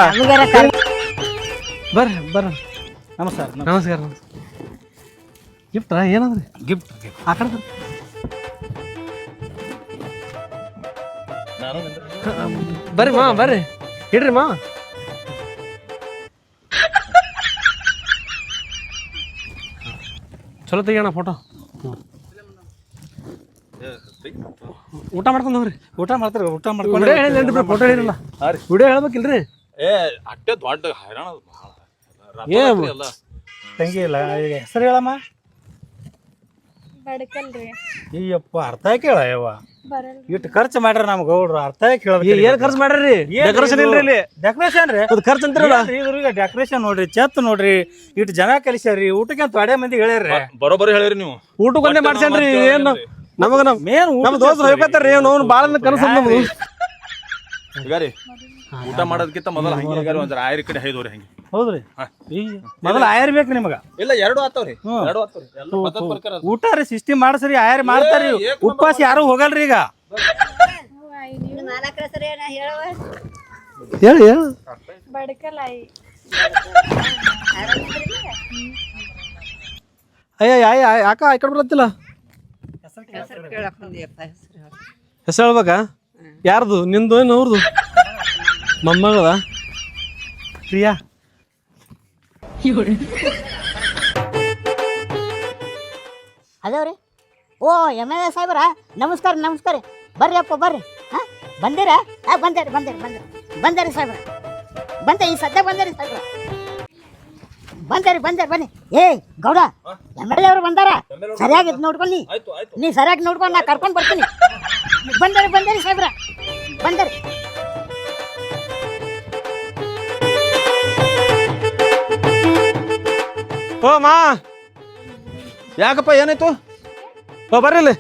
ಬರ್ರಿ ಬರ್ರಿ. ನಮಸ್ಕಾರ. ನಮಸ್ಕಾರ. ಗಿಫ್ಟ್ ಏನಂದ್ರಿ? ಗಿಫ್ಟ್ ಆ ಕಡೆ ಬರ್ರಿ ಮಾ ಬರ್ರಿ ಇಡ್ರಿ ಮಾ. ಚಲೋ ತೆಗಿಯೋಣ ಫೋಟೋ. ಊಟ ಮಾಡ್ಕೊಂಡು ಹೋಗ್ರಿ. ಊಟ ಮಾಡ್ತಾರೆ. ಊಟ ವಿಡಿಯೋ ಮಾಡ್ಕೊಂಡು ಹೇಳಿಲ್ಲ ಫೋಟೋ ಹೇಳಿರಲ್ಲ. ವಿಡಿಯೋ ಹೇಳ್ಬೇಕಿಲ್ರಿ? ಅಟ್ಟೆ ದೊಡ್ಡ ಹೈರಾಣ ತಂಗಿ ಇಲ್ಲ. ಈಗ ಹೆಸರು ಹೇಳಮ್ಮ. ಬಡ್ಕಲ್ರಿ. ಅಯ್ಯಪ್ಪ ಅರ್ಥ ಕೇಳ ಯವ್ವ. ಇಟ್ಟು ಖರ್ಚು ಮಾಡ್ರಿ ನಮ್ ಗೌಡ್ರು. ಅರ್ಥ ಕೇಳ್ಬೇಕು. ಏನ್ ಖರ್ಚು ಮಾಡ್ರಿ? ಡೆಕೋರೇಷನ್ ಇಲ್ರಿ ಇಲ್ಲಿ. ಡೆಕೋರೇಷನ್ ರೀ. ಅದು ಖರ್ಚು ಅಂತಿರಲ್ಲ. ಇದ್ರಿಗೆ ಡೆಕೋರೇಷನ್ ನೋಡ್ರಿ, ಚತ್ ನೋಡ್ರಿ, ಇಟ್ಟು ಜನ ಕಲಿಸ್ಯಾರ್ರಿ. ಊಟಕ್ಕೆ ಅಂತ ತೊಡೆ ಮಂದಿ ಹೇಳ್ಯಾರ್ರಿ. ಬರೋಬ್ಬರಿ ಹೇಳಿರಿ ನೀವು. ಊಟಕ್ಕೆ ಒಂದೇ ಮಾಡ್ಸೇನ್ರಿ. ಏನು ನಮಗ ನಮ್ಮ ದೋಸ್ತರು ಹೇಳ್ಕೊತಾರ್ರಿ. ಅವ್ನು ಬಾಳ ಕನಸು ನಮ್ದು. ಈಗ ರೀ ಊಟ ಮಾಡೋದಕ್ಕಿಂತ ಮೊದಲು ಹಂಗೆ ಒಂದ್ ಆಯ್ರ ಕಡೆ ಐದೋರಿ ಹಂಗೆ. ಹೌದ್ರಿ. ಈಗ ಮೊದಲ ಆಯರ್ ಬೇಕು ನಿಮಗ. ಇಲ್ಲ ಎರಡು ಆತಾವ್ರಿ. ಎರಡು ಆತಾವ್ರಿ. ಎಲ್ಲ ಪದ್ಧತಿ ಪ್ರಕಾರ ಊಟ ರೀ ಸಿಸ್ಟಮ್ ಮಾಡ್ಸ್ರಿ. ಆಯರ್ ಮಾಡ್ತಾರ್ರಿ. ಉಪವಾಸ ಯಾರು ಹೋಗಲ್ರಿ ಈಗ. ಹೇಳಿ ಬಡ್ಕಲ್ ಆಯಿ. ಅಯ್ಯ ಯಾಕ ಆ ಕಡೆ ಬರತ್ತಿಲ್ಲ? ಹೆಸರು ಹೇಳ್ಬೇಕಾ? ಯಾರ್ದು? ನಿಂದು ಏನು ಅವ್ರದ್ದು? ಮೊಮ್ಮಗಳದ ಪ್ರಿಯಾ. ಅದೇವ್ರಿ. ಓ MLA ಸಾಹೇಬ್ರ ನಮಸ್ಕಾರ ನಮಸ್ಕಾರ. ಬರ್ರಿ ಅಪ್ಪ ಬರ್ರಿ. ಹಾಂ ಬಂದಿರಾ? ಬಂದೇರಿ ಸಾಹೇಬ್ರ. ಬಂದೆ ಈ ಸದ್ಯ ಬಂದೇರಿ ಸಾಹೇಬ್ರ. ಬಂದೇರಿ ಬನ್ನಿ. ಏ ಗೌಡ MLA ಅವ್ರು ಬಂದಾರ. ಸರಿಯಾಗಿ ನೋಡ್ಕೊಂಡು ನೀ ಸರಿಯಾಗಿ ನೋಡ್ಕೊಂಡು ನಾ ಕರ್ಕೊಂಡು ಬರ್ತೀನಿ. ಬಂದೇರಿ ಸಾಹೇಬ್ರ. ಬಂದೇರಿ. ಓ ಮಾ ಯಾಕಪ್ಪ ಏನಾಯ್ತು? ಓ ಬರ್ರಿ ಇಲ್ಲಿ.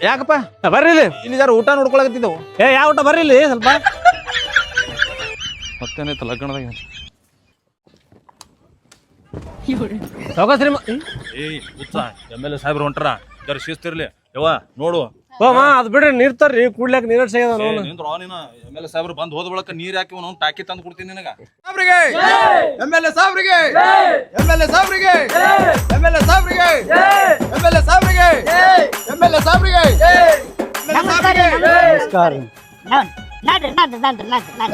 ಯಾಕಪ್ಪ ಬರ್ರಿ ಇಲ್ಲಿ. ಇಲ್ಲಿ ಯಾರು ಊಟ ನೋಡ್ಕೊಳಕತ್ತಿದ್ದವು. ಯಾವ ಊಟ? ಬರ್ರಿ ಇಲ್ಲಿ ಸ್ವಲ್ಪ. ಮತ್ತೇನಾಯ್ತು ಲಗ್ನದಾಗ? ಸೌಕಾಸ್ರಿ. MLA ಸಾಹೇಬ್ರು ಹೊಂಟ್ರ. ಜರ ಶಿಸ್ತಿರ್ಲಿ ಯವ್ವ ನೋಡು. ಓ ಮಾ ಅದು ಬಿಡ್ರಿ. ನೀರ್ ತರ್ರಿ ಕುಡ್ಲಾಕ ನೀರ್ ಸಿಗದ. MLA ಸಾಹೇಬ್ರು ಬಂದ್ ಹೋದ ಬಳಕ ನೀರ್ ಹಾಕಿ ಅವ್ನು ಟಾಕಿ ತಂದು ಕೊಡ್ತೀನಿ ನಿನಗ. MLA ಸಾಬ್ರಿಗೆ MLA ಸಾಬ್ರಿಗೆ MLA ಸಾಬ್ರಿಗೆ MLA ಸಾಬ್ರಿಗೆ MLA ಸಾಬ್ರಿಗೆ ನಮಸ್ಕಾರ. ನಾಡ್ರಿ MLA ಸಾಬ್ರಿಗೆ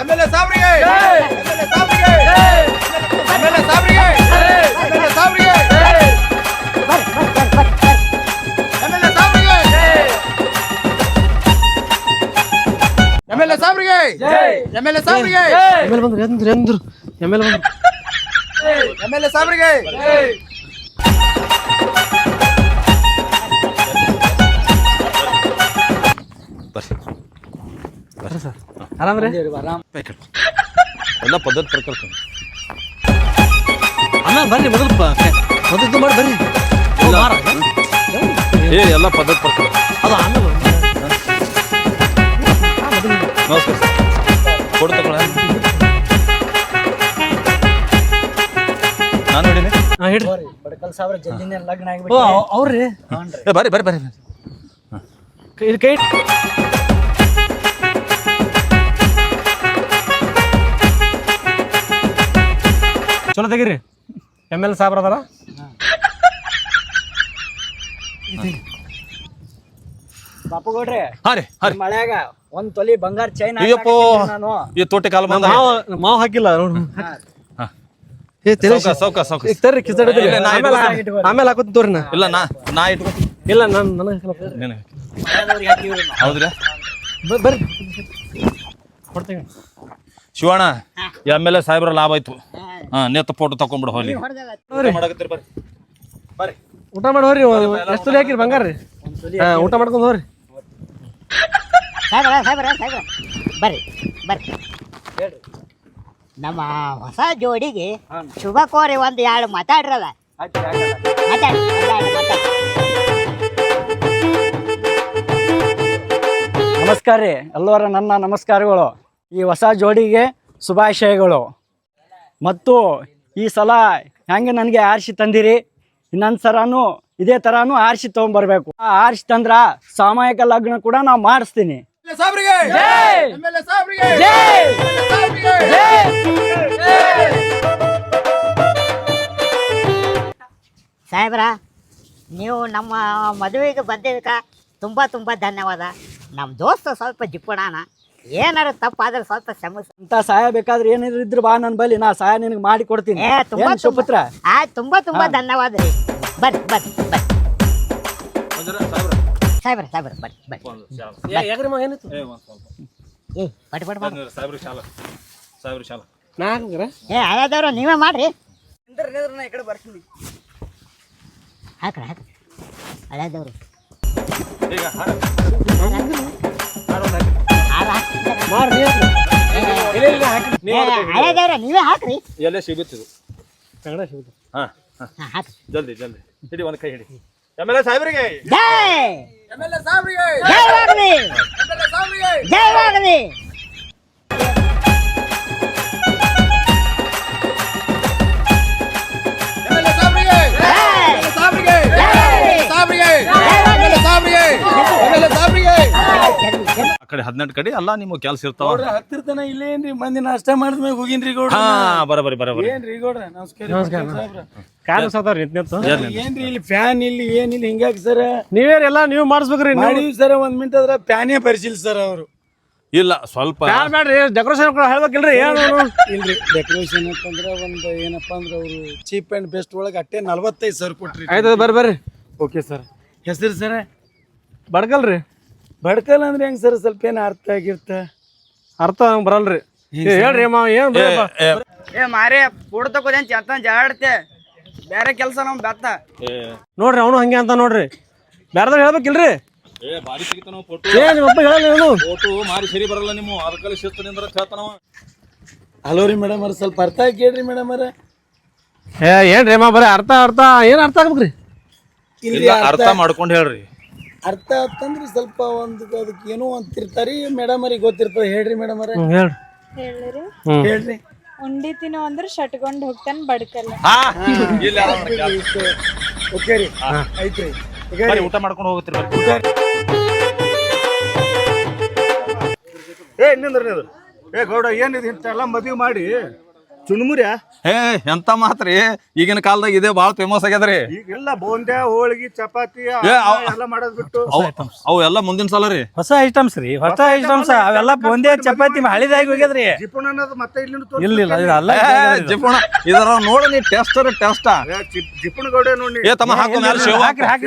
MLA ಸಾಬ್ರಿಗೆ MLA ಸಾಬ್ರಿಗೆ MLA ಸಾಬ್ರಿಗೆ MLA ಸಾಬ್ರಿಗೆ MLA ಸಾಬ್ರಿಗೆ MLA ಸಾಬ್ರಿಗೆ ಎಂದ್ರು MLA ಬಂದ್ರು. MLA ಸಾಬ್ರಿಗೆ ಬರ್ರಿ ಸರ್. ಆರಾಮ್ರಿ? ಎಲ್ಲ ಪದ್ಧತಿ ಪ್ರಕಾರ ಅಣ್ಣ ಬರ್ರಿ ಮೊದಲು ಮೊದಲು ಮಾಡಿ ಬರ್ರಿ. ಎಲ್ಲ ಪದ್ಧತಿ ಪ್ರಕಾರ. ಅದು ಆಮೇಲೆ ನಮಸ್ಕಾರ ಸರ್. ಕೊಡು ತಗೊಳ. ನಾನು ನೋಡಿನಿ. ಹಿಡ್ರಿ. ಬಡ್ಕಲ್ ಸಾವಿರ ಜಲ್ದಿನೇ ಲಗ್ನ ಓ ಆಗಿಬಿಟ್ಟು ಅವ್ರಿ ಬರ್ರಿ ಬರ್ರಿ ಬರ್ರಿ. ಕೈ ಚಲೋ ತೆಗೀರಿ. MLA ಸಾಹೇಬ್ರ ಅದಾರ. ಬಾಪು ಗೌಡ್ರೆ ಹಾ ರೀ ಮಳ್ಯಾಗ ಒಂದ್ ತೊಲಿ ಬಂಗಾರ ಚೈನ್ ಅಯ್ಯಪ್ಪ ನಾನು. ಈ ತೋಟೆ ಕಾಲ ಬಂದ. ಮಾವು ಹಾಕಿಲ್ಲ ನೋಡು. ಸೌಕ ಈಗ ತರ್ರಿ ಕಿಚಡಿ. ಇಲ್ಲ, ನಾ ಆಮೇಲೆ ಹಾಕೋತೀನಿ ತೋರಿ. ಇಲ್ಲ ನಾ ಇಟ್ಕೊತೀನಿ. ಇಲ್ಲ ನನಗೆ ಹೌದ್ರಿ. ಬರ್ರಿ ಕೊಡ್ತೇವೆ. ಶಿವಣ್ಣ ಎಮ್.ಎಲ್.ಎ. ಸಾಹೇಬ್ರ ಲಾಭ ಆಯ್ತು. ನೆತ್ತ ಫೋಟೋ ತಕೊಂಡ್ಬಿಡು ಹೋಲಿ. ಮಾಡಕತ್ತೀರಿ ಬರ್ರಿ ಬರ್ರಿ ಊಟ ಮಾಡಿ ಹೋರಿ. ಎಷ್ಟು ತೊಲೆ ಹಾಕಿರಿ ಬಂಗಾರ ರೀ? ಊಟ ಮಾಡ್ಕೊಂಡು ಹೋರಿ. ಬರ್ರಿ ಬರ್ರಿ ಹೇಳ್ರಿ. ನಮ್ಮ ಹೊಸ ಜೋಡಿಗೆ ಶುಭ ಕೋರಿ ಒಂದು 2 ಮಾತಾಡ್ರಲ್ಲ. ಮಾತಾಡಿ. ನಮಸ್ಕಾರ ರೀ ಎಲ್ಲರ ನನ್ನ ನಮಸ್ಕಾರಗಳು. ಈ ಹೊಸ ಜೋಡಿಗೆ ಶುಭಾಶಯಗಳು. ಮತ್ತು ಈ ಸಲ ಹೆಂಗೆ ನನಗೆ ಆರಿಸಿ ತಂದಿರಿ, ಇನ್ನೊಂದು ಸರನು ಇದೇ ಥರನೂ ಆರಿಸಿ ತೊಗೊಂಬರ್ಬೇಕು. ಆರಿಸಿ ತಂದ್ರ ಸಾಮೂಹಿಕ ಲಗ್ನ ಕೂಡ ನಾವು ಮಾಡಿಸ್ತೀನಿ. ಸಾಹೇಬ್ರ, ನೀವು ನಮ್ಮ ಮದುವೆಗೆ ಬಂದಿದ್ದಕ್ಕೆ ತುಂಬ ತುಂಬ ಧನ್ಯವಾದ. ನಮ್ಮ ದೋಸ್ತ ಸ್ವಲ್ಪ ಜಿಪ್ಪುಣಾನ, ಏನಾರು ತಪ್ಪಾದ್ರೆ ಸ್ವಲ್ಪ ಕ್ಷಮಿಸ. ಅಂತ ಸಹಾಯ ಬೇಕಾದ್ರೆ ಏನಾದ್ರು ಇದ್ರು ಬಾ ನನ್ನ ಬಲ್ಲಿ, ನಾ ಸಹಾಯ ನಿನಗೆ ಮಾಡಿ ಕೊಡ್ತೀನಿ. ಸುಪುತ್ರ ತುಂಬ ತುಂಬ ಧನ್ಯವಾದ ರೀ. ಬರ್ರಿ ಬರ್ರಿ ಬರ್ರಿ ಸಾಹೇಬ್ರ ಬರ್ರಿ ಬರ್ರಿ. ಏ ಬಟ್ ಬಟ್ ಏ ಹಳದವ್ರು ನೀವೇ ಮಾಡ್ರಿ. ಹಾಕ್ರಿ ಹಾಕ್ರಿ ಹಳದವ್ರು. ಹಳದವ್ರ ನೀವೇ ಹಾಕ್ರಿ. ಎಲ್ಲೇ ಸಿಗುತ್ತಿದ್ದು ಜಲ್ದಿ ಜಲ್ದಿ ಹಿಡಿ, ಒಂದು ಕೈ ಹಿಡಿ. ಎಮ್.ಎಲ್.ಎ. ಸಾಹೇಬ್ರಿಗೆ ಜಯವಾಗಲಿ. ಆ ಕಡೆ 18 ಕಡೆ ಅಲ್ಲ ನಿಮ್ಗೆ ಕೆಲಸ ಇರ್ತಾವ. ಹತ್ತಿರತನ ಇಲ್ಲೇ ಏನ್ರಿ ಮಂದಿ ನಾಷ್ಟ ಮಾಡಿದ್ಮೇಲೆ ಹೋಗಿನ್ರಿ ಗೌಡ್ರ. ಬರಬರಿ ಏನ್ರಿ ಗೌಡ್ರ ನಮಸ್ಕಾರ. ಏನ್ರಿ ಇಲ್ಲಿ ಫ್ಯಾನ್ ಇಲ್ಲಿ ಏನಿಲ್ಲ ಹಿಂಗಾಗಿ ಸರ್ ನೀವೇ ಎಲ್ಲ ನೀವು ಮಾಡಿಸ್ಬೇಕ್ರಿ. ಮಾಡಿವಿ ಸರ್. 1 ಮಿನಿಟ್ ಅದ್ರ ಫ್ಯಾನೇ ಪರಿಶೀಲಿ ಸರ್ ಅವರು. ಇಲ್ಲ ಸ್ವಲ್ಪ ಮಾಡ್ರಿ ಡೆಕೋರೇಷನ್ ಕೂಡ ಹೇಳ್ಬೇಕಿಲ್ರಿ. ಏನು ಇಲ್ರಿ ಡೆಕೋರೇಷನ್ ಅಂತಂದ್ರೆ ಒಂದು ಏನಪ್ಪಾ ಅಂದ್ರೆ ಅವರು ಚೀಪ್ ಅಂಡ್ ಬೆಸ್ಟ್ ಒಳಗೆ ಅಟ್ಟೆ 45,000 ಕೊಟ್ರಿ. ಆಯ್ತದ ಬರ್ರಿ ಬರ್ರಿ. Okay sir. ಹೆಸರು ಸರ್ ಬಡ್ಕಲ್ರಿ. ಬಡ್ಕಲ್ ಅಂದ್ರೆ ಹೆಂಗ್ ಸರ್? ಸ್ವಲ್ಪ ಏನು ಅರ್ಥ ಆಗಿರ್ತ? ಅರ್ಥ ಬರಲ್ರಿ. ಹೇಳ್ರಿ ಮಾವ ಏನು ಏ ಮಾರೇ ಫೋಟೋ ತಗೋದೇನ್ ಚಂತ ಜಾಡ್ತೆ ಬೇರೆ ಕೆಲಸ ನಮ್ ಬೆತ್ತ ನೋಡ್ರಿ. ಅವನು ಹಂಗೆ ಅಂತ ನೋಡ್ರಿ. ಬೇರೆದಾಗ ಹೇಳ್ಬೇಕಿಲ್ರಿ. ಬಾರಿ ಸಿಗ್ತಾನ ಫೋಟೋ. ನಿಮ್ಮಪ್ಪ ಹೇಳಲ್ಲ ಏನು ಫೋಟೋ ಮಾರಿ ಸರಿ ಬರಲ್ಲ ನಿಮ್ಮ ಅದಕ್ಕಲ್ಲಿ ಶಿಸ್ತು ನಿಂದ್ರ ಹೇಳ್ತಾನವ. ಹಲೋ ರೀ ಮೇಡಮ್ ಅವ್ರ, ಸ್ವಲ್ಪ ಅರ್ಥ ಆಗಿ ಕೇಳ್ರಿ ಮೇಡಮ್ ಅವ್ರ. ಏನ್ರಿ ಮಾ ಬರೀ ಅರ್ಥ ಅರ್ಥ ಏನು ಅರ್ಥ ಆಗ್ಬೇಕ್ರಿ? ಇಲ್ರಿ ಅರ್ಥ ಮಾಡ್ಕೊಂಡು ಹೇಳ್ರಿ. ಅರ್ಥ ಆತಂದ್ರಿ ಸ್ವಲ್ಪ ಒಂದು ಅದಕ್ಕೆ ಏನೋ ಅಂತಿರ್ತಾರಿ ಮೇಡಮ್ ಅವ್ರಿಗೆ ಗೊತ್ತಿರ್ತದೆ. ಹೇಳ್ರಿ ಮೇಡಮ್ ಅವ್ರ. ಹೇಳಿರಿ ಹೇಳ್ರಿ. ಉಂಡಿ ತಿನ್ನೋ ಅಂದ್ರೆ ಶಟ್ಕೊಂಡ್ ಹೋಗ್ತಾನೆ ಬಡ್ಕಲ್ಲ. ಓಕೆ ರೀ ಐತ್ರಿ. ಊಟ ಮಾಡ್ಕೊಂಡು ಹೋಗುತ್ತೀರಿ. ಏ ಗೌಡ ಏನಿದೆ ಇಂತೆಲ್ಲ ಮದುವೆ ಮಾಡಿ ಚುಣ್ಮುರ್ಯಾ ಎಂತ ಮಾತ್ರಿ, ಈಗಿನ ಕಾಲದಾಗ ಇದೇ ಬಾಳ ಫೇಮಸ್ ಆಗ್ಯದ್ರಿ. ಈಗೆಲ್ಲ ಬೋಂದ್ಯಾ ಹೋಳಿಗೆ ಚಪಾತಿ ಎಲ್ಲ ಮಾಡೋದ್ ಬಿಟ್ಟು ಅವು ಎಲ್ಲ ಮುಂದಿನ ಸಲ ರೀ ಹೊಸ ಐಟಮ್ಸ್ ರೀ. ಹೊಸ ಐಟಮ್ಸ್ ಅವೆಲ್ಲ ಬೋಂದ್ಯಾ ಚಪಾತಿ ಹಳಿದಾಗಿ ಹೋಗ್ಯದ್ರಿ. ಜಿಪುಣ ಅನ್ನೋದು ಮತ್ತೆ ಇಲ್ಲಿ ಜಿಪುಣ ಇದರ ನೋಡಿ ನೀ ಟೆಸ್ಟ್ ಜಿಪುಣ ಗೌಡ ನೋಡಿ. ಏ ತಮ್ಮ ಹಾಕು ಮೇಲೆ ಸೇವ್ ಹಾಕಿ ಹಾಕಿ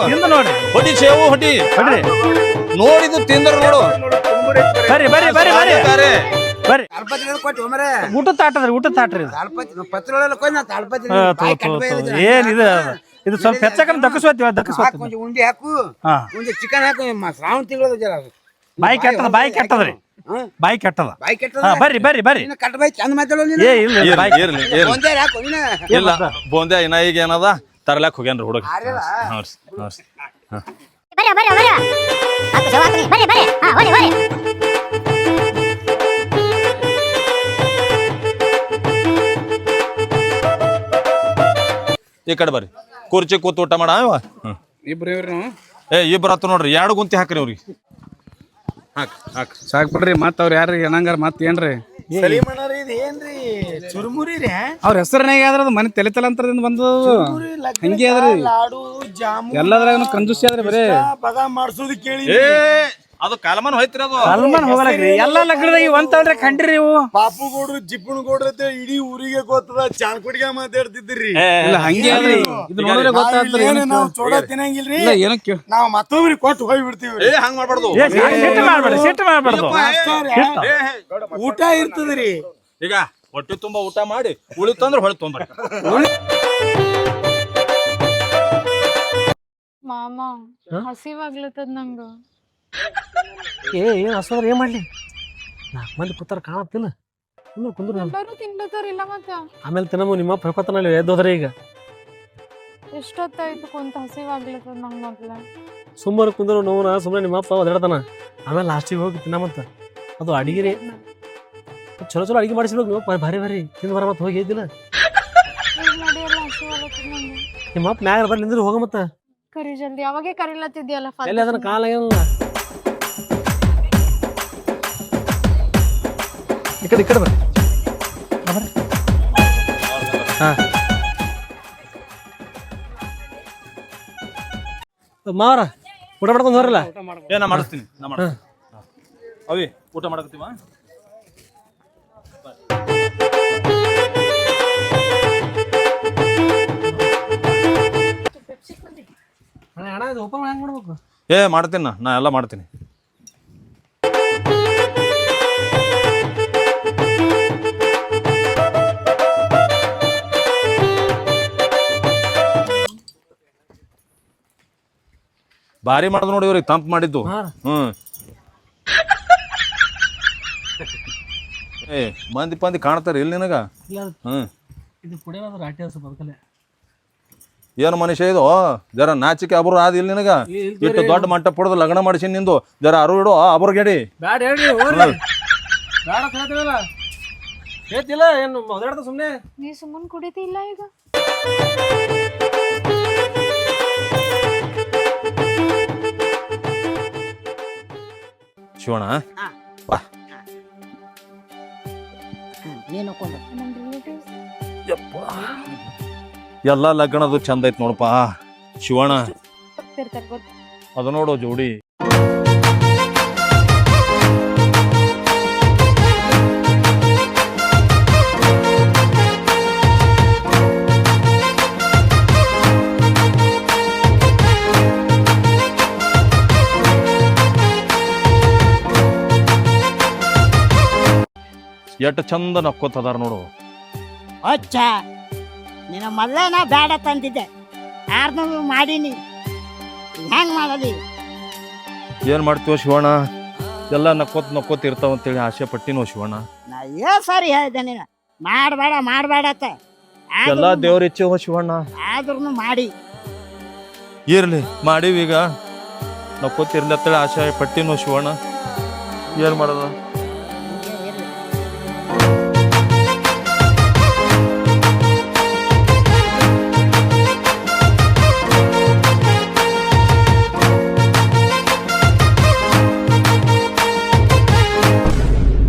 ತಿಂದು ನೋಡಿ. ಹೊಡಿ ಸೇವು ಹೊಡಿ ನೋಡಿದು ತಿಂದ್ರು ನೋಡು. ಬರ್ರಿ ಬರ್ರಿ ಬರ್ರಿ ಬರ್ರಿ ಬರ್ರಿ. ಊಟ ತಾಟದ್ರಿ ಊಟ ತಾಟ್ರಿ. ಏನಿದೆ ಇದು ಸ್ವಲ್ಪ ಹೆಚ್ಚಕನ ದಕ್ಕಸ್ವತ್ತಿ ಉಂಡಿ ಹಾಕು ಚಿಕನ್ ಹಾಕು. ಶ್ರಾವಣ ತಿಂಗಳು ಬಾಯಿ ಕೆಟ್ಟದ ಬಾಯಿ ಕೆಟ್ಟದ್ರಿ. ಬಾಯಿ ಕೆಟ್ಟದ. ಬರ್ರಿ ಬರ್ರಿ ಬರ್ರಿ. ಚಂದ ಇಲ್ಲ ಬೋಂದ್ಯಾ ಇನ್ನ ಈಗ ಏನದ ತರ್ಲಾಕ್ ಹೋಗ್ಯಾನ್ರಿ ಹುಡುಗ. ಈ ಕಡೆ ಬರ್ರಿ. ಕುರ್ಚಿ ಕೂತ್ ಊಟ ಮಾಡ. ಇಬ್ರು ಹತ್ತು ನೋಡ್ರಿ. 2 ಗುಂತಿ ಹಾಕ್ರಿ ಅವ್ರಿಗೆ. ಸಾಕ್ ಬಿಡ್ರಿ. ಮತ್ತ ಅವ್ರ ಯಾರು ಏನಂಗಾರ ಮತ್ ಏನ್ರಿ ಸಲೀಮಣ್ಣಾರ ಇದು ಏನ್ರಿ ಚುರುಮುರಿ ರೀ? ಅವ್ರ ಹೆಸರಿನಾಗ ಯಾವ್ದ್ರ ಮನೆ ತಲೆತಲಾಂತರದಿಂದ ಬಂದು ಹಂಗೆ ಅದ್ರಿ. ಲಾಡು ಜಾಮೂನ್ ಎಲ್ಲದ್ರಾಗ ಕಂಜೂಸಿ ಅದ್ರಿ. ಬರೇ ಬಗ ಮಾಡ್ಸೋದು ಕೇಳಿ ಅದು ಕಾಲಮಾನ ಹೋಯ್ತಿರಿ ಅದು ಸಲ್ಮಾನ್ ಹೋಗಲಕ್ರಿ ಎಲ್ಲಾ ಲಗ್ನದಾಗ ಒಂತವ್ರೆ ಕಂಡ್ರಿ ನೀವು ಪಾಪು ಗೌಡ್ರು ಜಿಪ್ಪಣ ಗೌಡ್ರ ಅಂತ ಇಡೀ ಊರಿಗೆ ಗೊತ್ತದ ಚಾನ್ಕುಡಿಗೆ ಮಾತಾಡ್ತಿದ್ರಿ ಇಲ್ಲ ಹಂಗೆ ಅದ್ರಿ ಇದು ನೋಡಿದ್ರೆ ಗೊತ್ತಾಗ್ತದೆ ನಾವು ಚೋಡ ತಿನ್ನಂಗಿಲ್ರಿ ಇಲ್ಲ ಏನಕ್ಕೆ ನಾವ್ ಮತ್ತೊಬ್ರಿಗೆ ಕೊಟ್ಟು ಹೋಗಿ ಬಿಡ್ತೀವಿ ಹಂಗ್ ಮಾಡ್ಬಾರ್ದು ಸಿಟ್ಟು ಮಾಡ್ಬಾರ್ದು ಊಟ ಇರ್ತದ್ರಿ ಈಗ ಹೊಟ್ಟೆ ತುಂಬಾ ಊಟ ಮಾಡಿ ಉಳಿತಂದ್ರೆ ಹೊಳೆ ತೊಂಬರ್ರಿ ಮಾಮ ಹಸಿವಾಗ್ಲತ್ತದ ನಂಗ ಏನ್ ಹಸದ್ರ ಏನ್ ಮಾಡ್ಲಿ 4 ಮಂದಿ ಕೂತಾರ ಕಾಣತ್ತಿಲ್ಲ ಕುಂದ್ರು ಎಲ್ಲರೂ ತಿನ್ಲತ್ತಾರಿಲ್ಲ ಮತ್ತ ಆಮೇಲೆ ತಿನ್ನಮ್ಮ ನಿಮ್ಮ ಪ್ರಪತ್ತನಲ್ಲಿ ಎದ್ದೋದ್ರೆ ಈಗ ಎಷ್ಟೊತ್ತಾಯ್ತು ಕುಂತ ಹಸಿವಾಗ್ಲತ್ತದ ನಂಗೆ ಮೊದ್ಲ ಸುಮ್ಮನೆ ಕುಂದ್ರು ನೋವು ಸುಮ್ಮನೆ ನಿಮ್ಮ ಅಪ್ಪ ಒದಾಡ್ತಾನ ಆಮೇಲೆ ಲಾಸ್ಟಿಗೆ ಹೋಗಿ ತಿನ್ನಮಂತ ಅದು ಅಡಿಗೆ ಚಲೋ ಚಲೋ ಅಡಿಗೆ ಮಾಡಿಸ್ಬೇಕು ನೀವು ಭಾರಿ ಭಾರಿ ತಿಂದು ಬರ ಮತ್ತೆ ಹೋಗಿ ಇದ್ದಿಲ್ಲ ಈಗ ನಡಿಯಲ್ಲ ಹಸಿವಾಗ್ಲತ್ತದ ನಂಗೆ ನಿಮ್ಮ ಅಪ್ಪ ಮ್ಯಾಗ ಬರ್ಲಿ ನಿಂದ್ರೆ ಹೋಗ ಮತ್ತ ಕರಿ ಜಲ್ದಿ ಅವಾಗೆ ಕರಿಲತ್ತಿದ್ಯಲ್ಲ ಎಲ್ಲಿ ಅದನ್ನ ಕಾಲ ಏನಿಲ್ಲ ಈ ಕಡೆ ಬರ್ರಿ ಹಾ ಮಾವರ ಊಟ ಮಾಡ್ಕೊಂಡು ಹೋರಲ್ಲ ನಾ ಮಾಡಿಸ್ತೀನಿ ನಾ ಮಾಡ್ತೀನಿ ಅವಿ ಊಟ ಮಾಡಕತ್ತೀವ ಅಣ್ಣ ಇದು ಓಪನ್ ಹೆಂಗ್ ಮಾಡ್ಬೇಕು ಮಾಡ್ತೀನಿ ನಾ ಎಲ್ಲ ಮಾಡ್ತೀನಿ ಭಾರಿ ಮಾಡಿದ್ ನೋಡಿ ಇವ್ರಿಗೆ ತಂಪ್ ಮಾಡಿದ್ದು ಮಂದಿ ಪಂದಿ ಕಾಣ್ತಾರ ಇಲ್ಲಿ ನಿನಗ ಇದು ಕುಡಿಯೋದು ರಾಟಿ ಹಸು ಬದುಕಲೆ ಏನು ಮನುಷ್ಯ ಇದು ಜರ ನಾಚಿಕೆ ಅಬ್ರು ಆದ ಇಲ್ಲಿ ನಿನಗ ಇಟ್ಟು ದೊಡ್ಡ ಮಂಟ ಪಡೆದು ಲಗ್ನ ಮಾಡಿಸಿ ನಿಂದು ಜರ ಅರು ಇಡು ಅಬ್ರಗೇಡಿ ಬ್ಯಾಡ ಹೇಳ್ರಿ ಬ್ಯಾಡ ಹೇಳ್ತೀವಲ್ಲ ಹೇಳ್ತಿಲ್ಲ ಏನು ಮೊದಲಾಡ್ದ ಸುಮ್ಮನೆ ನೀ ಸುಮ್ಮನೆ ಕುಡಿತಿಲ್ಲ ಈಗ ಶಿವಣ್ಣ ಬಾ ನೀನು ನಮ್ಮ ರಿಲೇಟಿವ್ಸ್ ಎಲ್ಲ ಲಗ್ನದು ಚಂದ ಐತ್ ನೋಡಪ್ಪ ಶಿವಣ್ಣ ಬರ್ತಿರ್ತಾರೆ ಗೊತ್ತು ಅದು ನೋಡು ಜೋಡಿ ಎಷ್ಟು ಚಂದ ನಕ್ಕೋತದಾರ ನೋಡು ಅಚ್ಚ ನಿನ್ನ ಮೊದಲೇ ನಾ ಬೇಡ ತಂದಿದ್ದೆ ಯಾರನ್ನೂ ಮಾಡೀನಿ ಹೆಂಗ್ ಮಾಡಲಿ ಏನ್ ಮಾಡ್ತೀವ ಶಿವಣ್ಣ ಎಲ್ಲ ನಕ್ಕೋತ್ ಇರ್ತಾವಂತೇಳಿ ಆಸೆ ಪಟ್ಟಿನೋ ಶಿವಣ್ಣ ನಾ ಸರಿ ಹೇಳಿದೆ ನೀನು ಮಾಡಬೇಡ ಮಾಡಬೇಡತ್ತ ಎಲ್ಲ ದೇವ್ರ ಇಚ್ಛೆ ಹೋ ಶಿವಣ್ಣ ಆದ್ರೂ ಮಾಡಿ ಇರ್ಲಿ ಮಾಡೀವಿ ಈಗ ನಕ್ಕೋತಿರ್ಲಿ ಅಂತೇಳಿ ಆಸೆ ಪಟ್ಟಿನೋ ಶಿವಣ್ಣ ಏನ್ ಮಾಡೋದ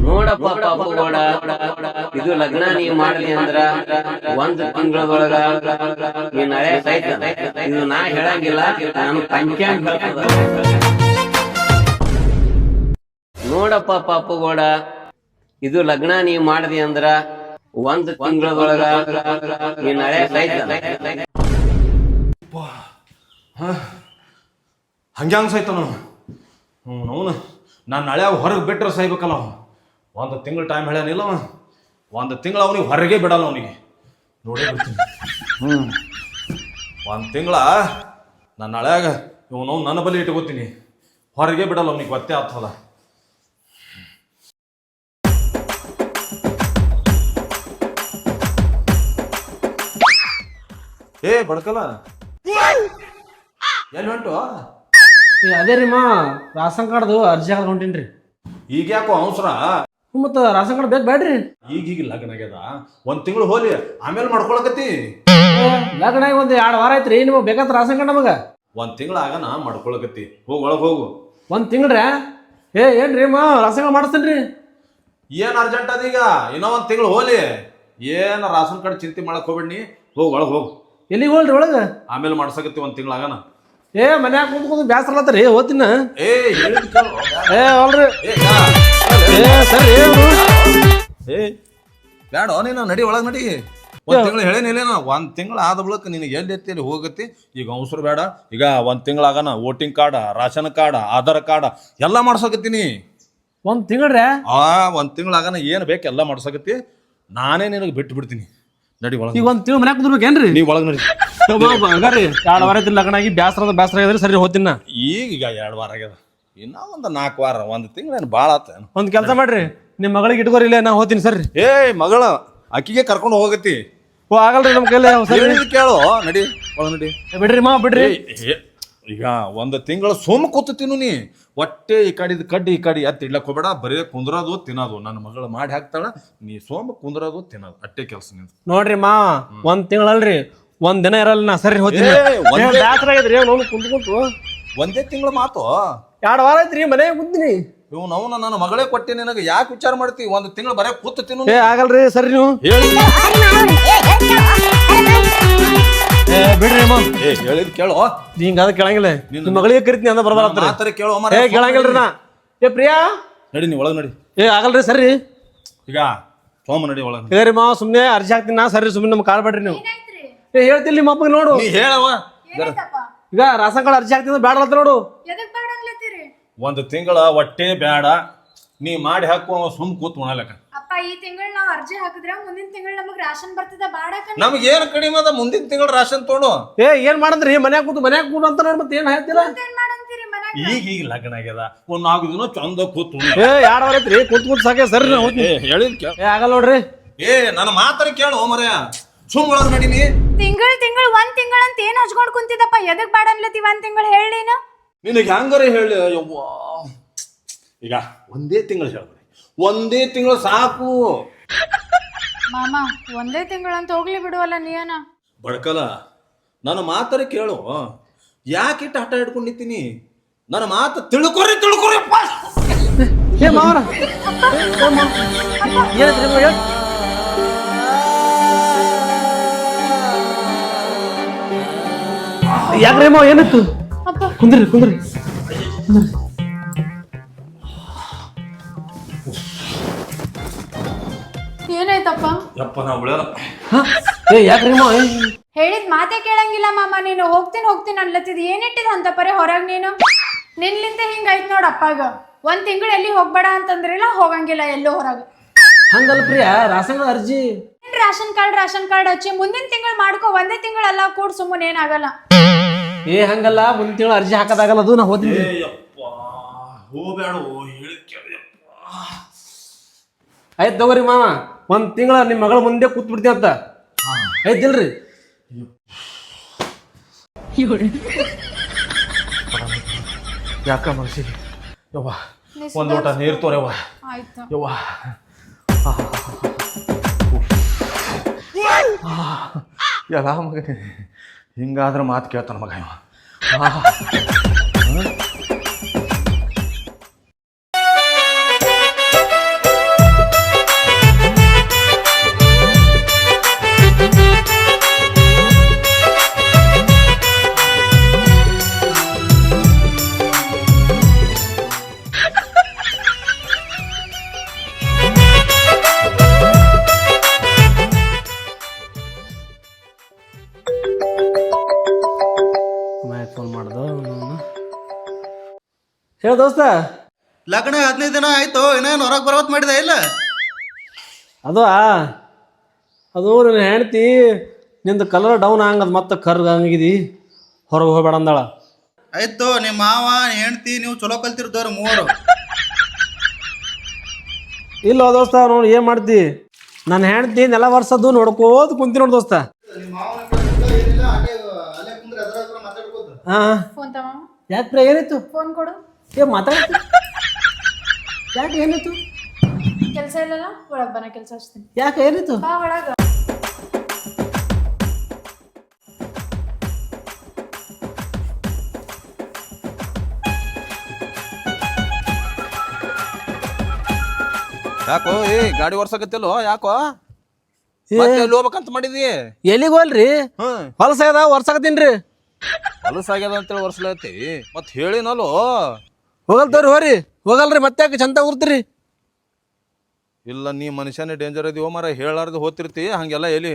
ನೋಡಪ್ಪ ಪಾಪುಗೌಡ ಇದು ಲಗ್ನ ನೀವ್ ಮಾಡ್ಲಿ ಅಂದ್ರ 1 ತಿಂಗಳೊಳಗ ನೀನ್ ಹಳೆ ಸೈತ ಇದು ನಾ ಹೇಳಂಗಿಲ್ಲ ನಾನು ಪಂಚಾಂಗ ಹೇಳ್ತದ ನೋಡಪ್ಪ ಪಾಪುಗೌಡ ಇದು ಲಗ್ನ ನೀವ್ ಮಾಡ್ದಿ ಅಂದ್ರ 1 ತಿಂಗಳೊಳಗ ನೀನ್ ಹಳೆ ಸೈತ ಹಂಗ್ಯಾಂಗ ಸಾಯ್ತಾನ ಅವನು ನಾನು ನಾಳೆ ಹೊರಗೆ ಬಿಟ್ರೆ ಸಾಯ್ಬೇಕಲ್ಲ ಒಂದು ತಿಂಗಳು ಟೈಮ್ ಹೇಳ್ಯಾನಿಲ್ಲ 1 ತಿಂಗಳು ಅವನಿಗೆ ಹೊರಗೆ ಬಿಡಲ್ಲ ಅವನಿಗೆ ನೋಡೇ ಬಿಡ್ತೀನಿ 1 ತಿಂಗಳ ನಾನು ನಾಳೆಯಾಗ ಇವನು ನನ್ನ ಬಲಿ ಇಟ್ಕೋತೀನಿ ಹೊರಗೆ ಬಿಡಲ್ಲ ಅವನಿಗೆ ಗೊತ್ತೇ ಆಗ್ತದ ಬಡ್ಕಲ್ಲ ಎಲ್ಲಿ ಹೊಂಟು ಅದೇ ರೀ ಮಾ ರಾಷನ್ ಕಾರ್ಡ್ದು ಅರ್ಜಿ ಹಾಕಿ ಹೊಂಟೀನಿ ಈಗ ಯಾಕೋ ಅವಸರ ಮತ್ತು ರಾಷನ್ ಕಾರ್ಡ್ ಬೇಕು ಬೇಡ್ರಿ ಈಗ ಲಗ್ನ ಆಗ್ಯದ 1 ತಿಂಗಳು ಹೋಲಿ ಆಮೇಲೆ ಮಾಡ್ಕೊಳಕತ್ತಿ ಲಗ್ನ ಆಗಿ 1-2 ವಾರ ಆಯ್ತ್ರಿ ನಿಮಗೆ ಬೇಕಾದ ರಾಷನ್ ಕಾರ್ಡ್ ನಮಗೆ 1 ತಿಂಗಳು ಆಗನ ಮಾಡ್ಕೊಳಕತ್ತಿ ಹೋಗಿ ಒಳಗೆ ಹೋಗು 1 ತಿಂಗ್ಳ್ರಿ ಏನ್ರಿ ಮಾ ರಾಷನ್ ಕಾರ್ಡ್ ಮಾಡಿಸ್ತೇನೆ ರೀ ಏನ್ ಅರ್ಜೆಂಟ್ ಅದೀಗ ಇನ್ನೂ 1 ತಿಂಗಳು ಹೋಲಿ ಏನ್ ರಾಷನ್ ಕಾರ್ಡ್ ಚಿಂತೆ ಮಾಡಕ್ ಹೋಗ್ಬೇಡಿ ಹೋಗಿ ಒಳಗೆ ಹೋಗು ಎಲ್ಲಿಗೆ ಹೋಲ್ರಿ ಒಳಗೆ ಆಮೇಲೆ ಮಾಡ್ಸಕತ್ತಿ 1 ತಿಂಗಳು ಆಗನ ಏ ಮನ್ಯಾಗ ಕುಂತ್ಕೊಂಡು ಬ್ಯಾಸರ್ಲತ್ತರಿ ಓದ್ತಿನ ಏ ಹೇಳಿದ್ ಕೇಳು. ಏ ಅಲ್ರಿ ಏ, ಯಾ. ಏ ಸರಿ ಏ ಬ್ಯಾಡ ನೀನು ನಡಿ ಒಳಗ್ ನಡಿ. ಒಂದ್ ತಿಂಗಳು ಹೇಳೇನಿಲ್ಲೇನ, ಒಂದ್ ತಿಂಗಳು ಆದ ಬಳಿಕ ನಿನಗೆ ಎಲ್ಲಿ ಎತ್ತಿ ಅಲ್ಲಿ ಹೋಗತ್ತಿ. ಈಗ ಅವಸರ ಬೇಡ, ಈಗ ಒಂದ್ ತಿಂಗಳಾಗನ voting card, ration card, Aadhaar card ಎಲ್ಲ ಮಾಡ್ಸಕತ್ತೀನಿ. ಒಂದ್ ತಿಂಗ್ಳ್ರೆ ಒಂದ್ ತಿಂಗಳಾಗನ ಏನ್ ಬೇಕು ಎಲ್ಲ ಮಾಡ್ಸಕತ್ತಿ. ನಾನೇ ನಿನಗೆ ಬಿಟ್ಟು ಬಿಡ್ತೀನಿ. ನಡಿ ಒಳಗ್. ಈಗ ಒಂದ್ ತಿಂಗಳು ಮನ್ಯಾಗ ಕುಂದ್ರಬೇಕೇನ್ರಿ? ನೀವ್ ಒಳಗ್ ನಡಿ. ಹಂಗಾರಿ 2 ವಾರ ಐತಿ ಲಗ್ನ ಆಗಿ ಬ್ಯಾಸರ ಆಗಿದ್ರೆ ಸರಿ ಹೋಗ್ತೀನಿ. ಈಗ 2 ವಾರ ಆಗ್ಯದ, ಇನ್ನ ಒಂದ್ 4 ವಾರ, ಒಂದ್ ತಿಂಗಳೇನು ಭಾಳ ಆತ. ಒಂದ್ ಕೆಲಸ ಮಾಡ್ರಿ, ನಿಮ್ ಮಗಳಿಗೆ ಇಟ್ಕೋರಿ, ಇಲ್ಲೇ ನಾ ಹೋಗ್ತೀನಿ ಸರ್. ಏ ಮಗಳ ಅಕ್ಕಿಗೆ ಕರ್ಕೊಂಡು ಹೋಗತ್ತಿ. ಓ ಆಗಲ್ರಿ ನಮ್ ಕೈಲಿ ಸರಿ. ಹೇಳಿದ್ ಕೇಳು, ನಡಿ ಒಳಗ್ ನಡಿ. ಬಿಡ್ರಿ ಮಾ ಬಿಡ್ರಿ. ಈಗ ಒಂದ್ ತಿಂಗಳು ಸೋಮ ಕೂತಿನು ನೀ. ಒಟ್ಟೆ ಈ ಕಡಿದ ಕಡ್ಡಿ ಈ ಕಡೆ ಎತ್ತಿ ಇಡ್ಲಕ್ ಹೋಗ್ಬೇಡ, ಬರೀ ಕುಂದ್ರದು ತಿನ್ನೋದು. ನನ್ನ ಮಗಳು ಮಾಡಿ ಹಾಕ್ತಾಳ, ನೀ ಸೋಮ ಕುಂದ್ರದು ತಿನ್ನೋದು ಅಟ್ಟೆ ಕೆಲಸ ನಿಂದು. ನೋಡ್ರಿ ಮಾ, ಒಂದ್ ತಿಂಗಳಲ್ರಿ, ಒಂದ್ ದಿನ ಇರಲ್ಲ ನಾ. ಸರಿ ಹೋಗ್ತೀನಿ. ಬ್ಯಾಸರ ಆಗಿದ್ರಿ ನೋಡ್ ಕುಂತ್ಕೊಂತು. ಒಂದೇ ತಿಂಗಳು ಮಾತು. 2 ವಾರ ಐತ್ರಿ ಮನ್ಯಾಗ ಕುಂತೀನಿ. ಇವ್ ನಾವು ನನ್ನ ಮಗಳೇ ಕೊಟ್ಟಿ, ನಿನಗೆ ಯಾಕೆ ವಿಚಾರ ಮಾಡ್ತಿ? ಒಂದ್ ತಿಂಗಳು ಬರೇ ಕೂತು ತಿನ್ನು. ಏ ಆಗಲ್ರಿ ಸರಿ ನೀವು ಹೇಳಿ. ಏ ಬಿಡ್ರಿ ಅಮ್ಮ. ಏ ಹೇಳಿದ್ ಕೇಳು. ಹಿಂಗ ಅದ ಕೇಳಂಗಿಲ್ಲ. ನಿಮ್ ಮಗಳಿಗೆ ಕರಿತೀನಿ ಅಂದ ಬರ್ಬಾರ್ದ್ರಿ. ಮಾತ್ರ ಕೇಳು. ಏ ಕೇಳಂಗಿಲ್ರಿ ನಾ. ಏ ಪ್ರಿಯಾ ನಡಿ, ನೀ ಒಳಗ್ ನಡಿ. ಏ ಆಗಲ್ರಿ ಸರಿ. ಈಗ ಸೋಮ ನಡಿ ಒಳಗ್. ಏರಿ ಮಾ ಸುಮ್ನೆ ಅರ್ಜಿ ಹಾಕ್ತೀನಿ ನಾ. ಸರಿ ಸುಮ್ನೆ ನಮ್ಗೆ ಕಾಳ್ಬೇಡ್ರಿ ನೀವು. ಏ ಹೇಳ್ತಿಲ್ಲ ನಿಮ್ಮ ಅಪ್ಪಗೆ ನೋಡು. ನೀ ಹೇಳವ. ಈಗ ರಾಸನ್ ಕಾರ್ಡ್ ಅರ್ಜಿ ಹಾಕ್ತೀನಿ ಬ್ಯಾಡ ಅಂತ ನೋಡು. ಒಂದ್ ತಿಂಗಳ ಒಟ್ಟೆ ಬ್ಯಾಡ, ನೀ ಮಾಡಿ ಹಾಕು. ಸುಮ್ ಕೂತ್ ಉಣಲಕ್ಕ. ಅಪ್ಪ ಈ ತಿಂಗಳು ನಾವ್ ಅರ್ಜಿ ಹಾಕಿದ್ರೆ ಮುಂದಿನ ತಿಂಗಳು ನಮಗ್ ರಾಷನ್ ಬರ್ತದ ಬಾಡಕ. ನಮ್ಗೆ ಏನ್ ಕಡಿಮೆ ಅದ? ಮುಂದಿನ ತಿಂಗಳ ರಾಷನ್ ತೊಗೊಂಡು. ಏ ಏನ್ ಮಾಡಂದ್ರಿ? ಮನ್ಯಾಗ ಕೂತು ಅಂತ ನೋಡಿ ಮತ್ತೆ ಏನ್ ಹೇಳ್ತಿಲ್ಲ. ಈಗ ಲಗ್ನ ಆಗ್ಯದ, ಒಂದ್ 4 ದಿನ ಚಂದ ಕೂತ್ ಉಣಿ. ಏ 2 ವಾರ ಐತ್ರಿ ಕೂತ್ ಸಾಕೆ ಸರಿ ನಾ ಹೋಗ್ತೀನಿ. ಹೇಳಿದ್ ಕೇಳ. ಏ ಆಗಲ್ಲ ನೋಡ್ರಿ. ಏ ನನ್ನ ಮಾತಾರ ಕೇಳು ಮರ್ಯ. ಸುಮ್ ಒಳಗ್ ನಡೀನಿ. ಒಂದ್ ತಿಂಗಳ ಅಂತ ಏನ್ ಹಚ್ಕೊಂಡ್ ಕುಂತಿದಪ್ಪ? ಎದಕ್ ಬಾಡ ಅನ್ಲತಿ? 1 ತಿಂಗಳು ಹೇಳಿ ನೀನು. ನಿನಗೆ ಹೆಂಗಾರ ಹೇಳಿ. ಯವ್ವಾ, ಈಗ ಒಂದೇ ತಿಂಗಳು ಹೇಳ್ಬೇಡಿ, ಒಂದೇ ತಿಂಗಳು ಸಾಕು. ಮಾಮ ಒಂದೇ ತಿಂಗಳು ಅಂತ ಹೋಗ್ಲಿ ಬಿಡುವಲ್ಲ ನೀನ. ಬಡ್ಕಲ ನನ್ನ ಮಾತಾರ ಕೇಳು. ಯಾಕೆ ಇಟ್ಟು ಹಠ ಹಿಡ್ಕೊಂಡು ನಿಂತೀನಿ? ನನ್ನ ಮಾತು ತಿಳ್ಕೊರಿ. ಏ ಮಾವರ ಯಾಕ್ರಿ ಮಾವ ಏನಿತ್ತು? ಕುಂದ್ರಿ. ಏನಾಯ್ತಪ್ಪ? ಯಪ್ಪ ನಾ ಉಳ್ಯಾರ. ಏ ಯಾಕ್ರಿ ಮಾವ? ಹೇಳಿದ್ ಮಾತೆ ಕೇಳಂಗಿಲ್ಲ ಮಾಮ ನೀನು. ಹೋಗ್ತೀನಿ ಅನ್ಲತ್ತಿದ್. ಏನಿಟ್ಟಿದ ಅಂತ ಪರಿ ಹೊರಗ್ ನೀನು? ನಿನ್ಲಿಂದ ಹಿಂಗಾಯ್ತು ನೋಡಪ್ಪಾಗ. 1 ತಿಂಗಳು ಎಲ್ಲಿ ಹೋಗ್ಬೇಡ ಅಂತಂದ್ರಿಲ್ಲ, ಹೋಗಂಗಿಲ್ಲ ಎಲ್ಲೂ ಹೊರಗ. ಹಂಗಲ್ಲ ಪ್ರಿಯಾ, ರಾಸನ್ ಅರ್ಜಿ ರಾಷನ್ ಕಾರ್ಡ್ ಹಚ್ಚಿ ಮುಂದಿನ ತಿಂಗಳು ಮಾಡ್ಕೊ. ಒಂದೇ ತಿಂಗಳಲ್ಲ ಕೂಡ ಸುಮ್ಮನೆ ಏನಾಗಲ್ಲ. ಏ ಹಂಗಲ್ಲ, ಮುಂದಿನ ತಿಂಗಳು ಅರ್ಜಿ ಹಾಕೋದಾಗಲ್ಲ. ಅದು ನಾ ಹೋಗ್ತೀನಿ. ಹೋಗ್ಬೇಡ. ಆಯ್ತು ತಗೋರಿ ಮಾವ, 1 ತಿಂಗಳ ನಿಮ್ ಮಗಳ ಮುಂದೆ ಕೂತ್ ಬಿಡ್ತೀನಿ ಅಂತ ಆಯ್ತಿಲ್ರಿ? ಯಾಕ ಮನಸ್ಸಿಗೆ ಯವ್ವ ಒಂದ್ ಲೋಟ ನೀರು ತೋರವ್ವ. ಆಯ್ತು. ಯವ್ವ ಎಲ್ಲ ಮಗ ಹಿಂಗಾದ್ರೆ ಮಾತು ಕೇಳ್ತಾನ ಮಗ ಇವ. ಫೋನ್ ಮಾಡ್ದು ಹೇಳ ದೋಸ್ತ. ಲಗ್ನ 15 ದಿನ ಆಯ್ತು, ಇನ್ನೇನು ಹೊರಗೆ ಬರೋತ್ ಮಾಡಿದೆ ಇಲ್ಲ? ಅದು ನನ್ನ ಹೆಂಡ್ತಿ ನಿಂದು ಕಲರ್ ಡೌನ್ ಆಗದ್ ಮತ್ತೆ ಕರ್ಗಾಗಿದಿ, ಹೊರಗೆ ಹೋಗ್ಬೇಡ ಅಂದಾಳ. ಆಯ್ತು, ನಿಮ್ಮ ಮಾವ ಹೆಂಡ್ತಿ ನೀವು ಚಲೋ ಕಲ್ತಿರ್ದವ್ರು 3. ಇಲ್ಲ ದೋಸ್ತ, ನೋಡಿ ಏನ್ ಮಾಡ್ತಿ? ನನ್ನ ಹೆಂಡ್ತಿ ನೆಲ ವರ್ಷದ್ದು ನೋಡ್ಕೋದ್ ಕುಂತಿ ನೋಡ್ ದೋಸ್ತ. ಫೋನ್ ತಮ್ಮ. ಯಾಕೆ ಏನಿತ್ತು? ಫೋನ್ ಕೊಡು. ಏ ಮಾತಾಡ್ತಿ ಯಾಕೆ? ಏನಿತ್ತು? ಕೆಲಸ ಇಲ್ಲಲ್ಲ, ಒಳಗ್ ಬನ ಕೆಲಸ ಹಚ್ತೀನಿ. ಯಾಕೆ ಏನಿತ್ತು? ಬಾ ಒಳಗ. ಯಾಕೋ ಗಾಡಿ ಓಡ್ಸಕತ್ತಿಲ್ಲೋ? ಯಾಕೋ ಮತ್ತೆ ಎಲ್ಲಿ ಹೋಗ್ಬೇಕಂತ ಮಾಡಿದಿ? ಎಲ್ಲಿಗೆ ಹೋಲ್ರಿ? ಹೊಲಸ ಅದ ವರ್ಷಾಕತ್ತೀನ್ರಿ. ಹೊಲಸಾಗ್ಯದ ಅಂತೇಳಿ ವರ್ಷಲತ್ತಿ ಮತ್ತೆ ಹೇಳಿನಲ್ಲೋ. ಹೋಗಲ್ತವ್ರಿ ಹೋರಿ ಹೋಗಲ್ರಿ ಮತ್ತೆ ಯಾಕೆ ಚಂದ ಉರ್ತೀರಿ? ಇಲ್ಲ ನೀ ಮನುಷ್ಯನೇ ಡೇಂಜರ್ ಇದೀವೋ ಮರ, ಹೇಳಾರ್ದು ಹೋತಿರ್ತಿ ಹಂಗೆಲ್ಲ ಎಲ್ಲಿ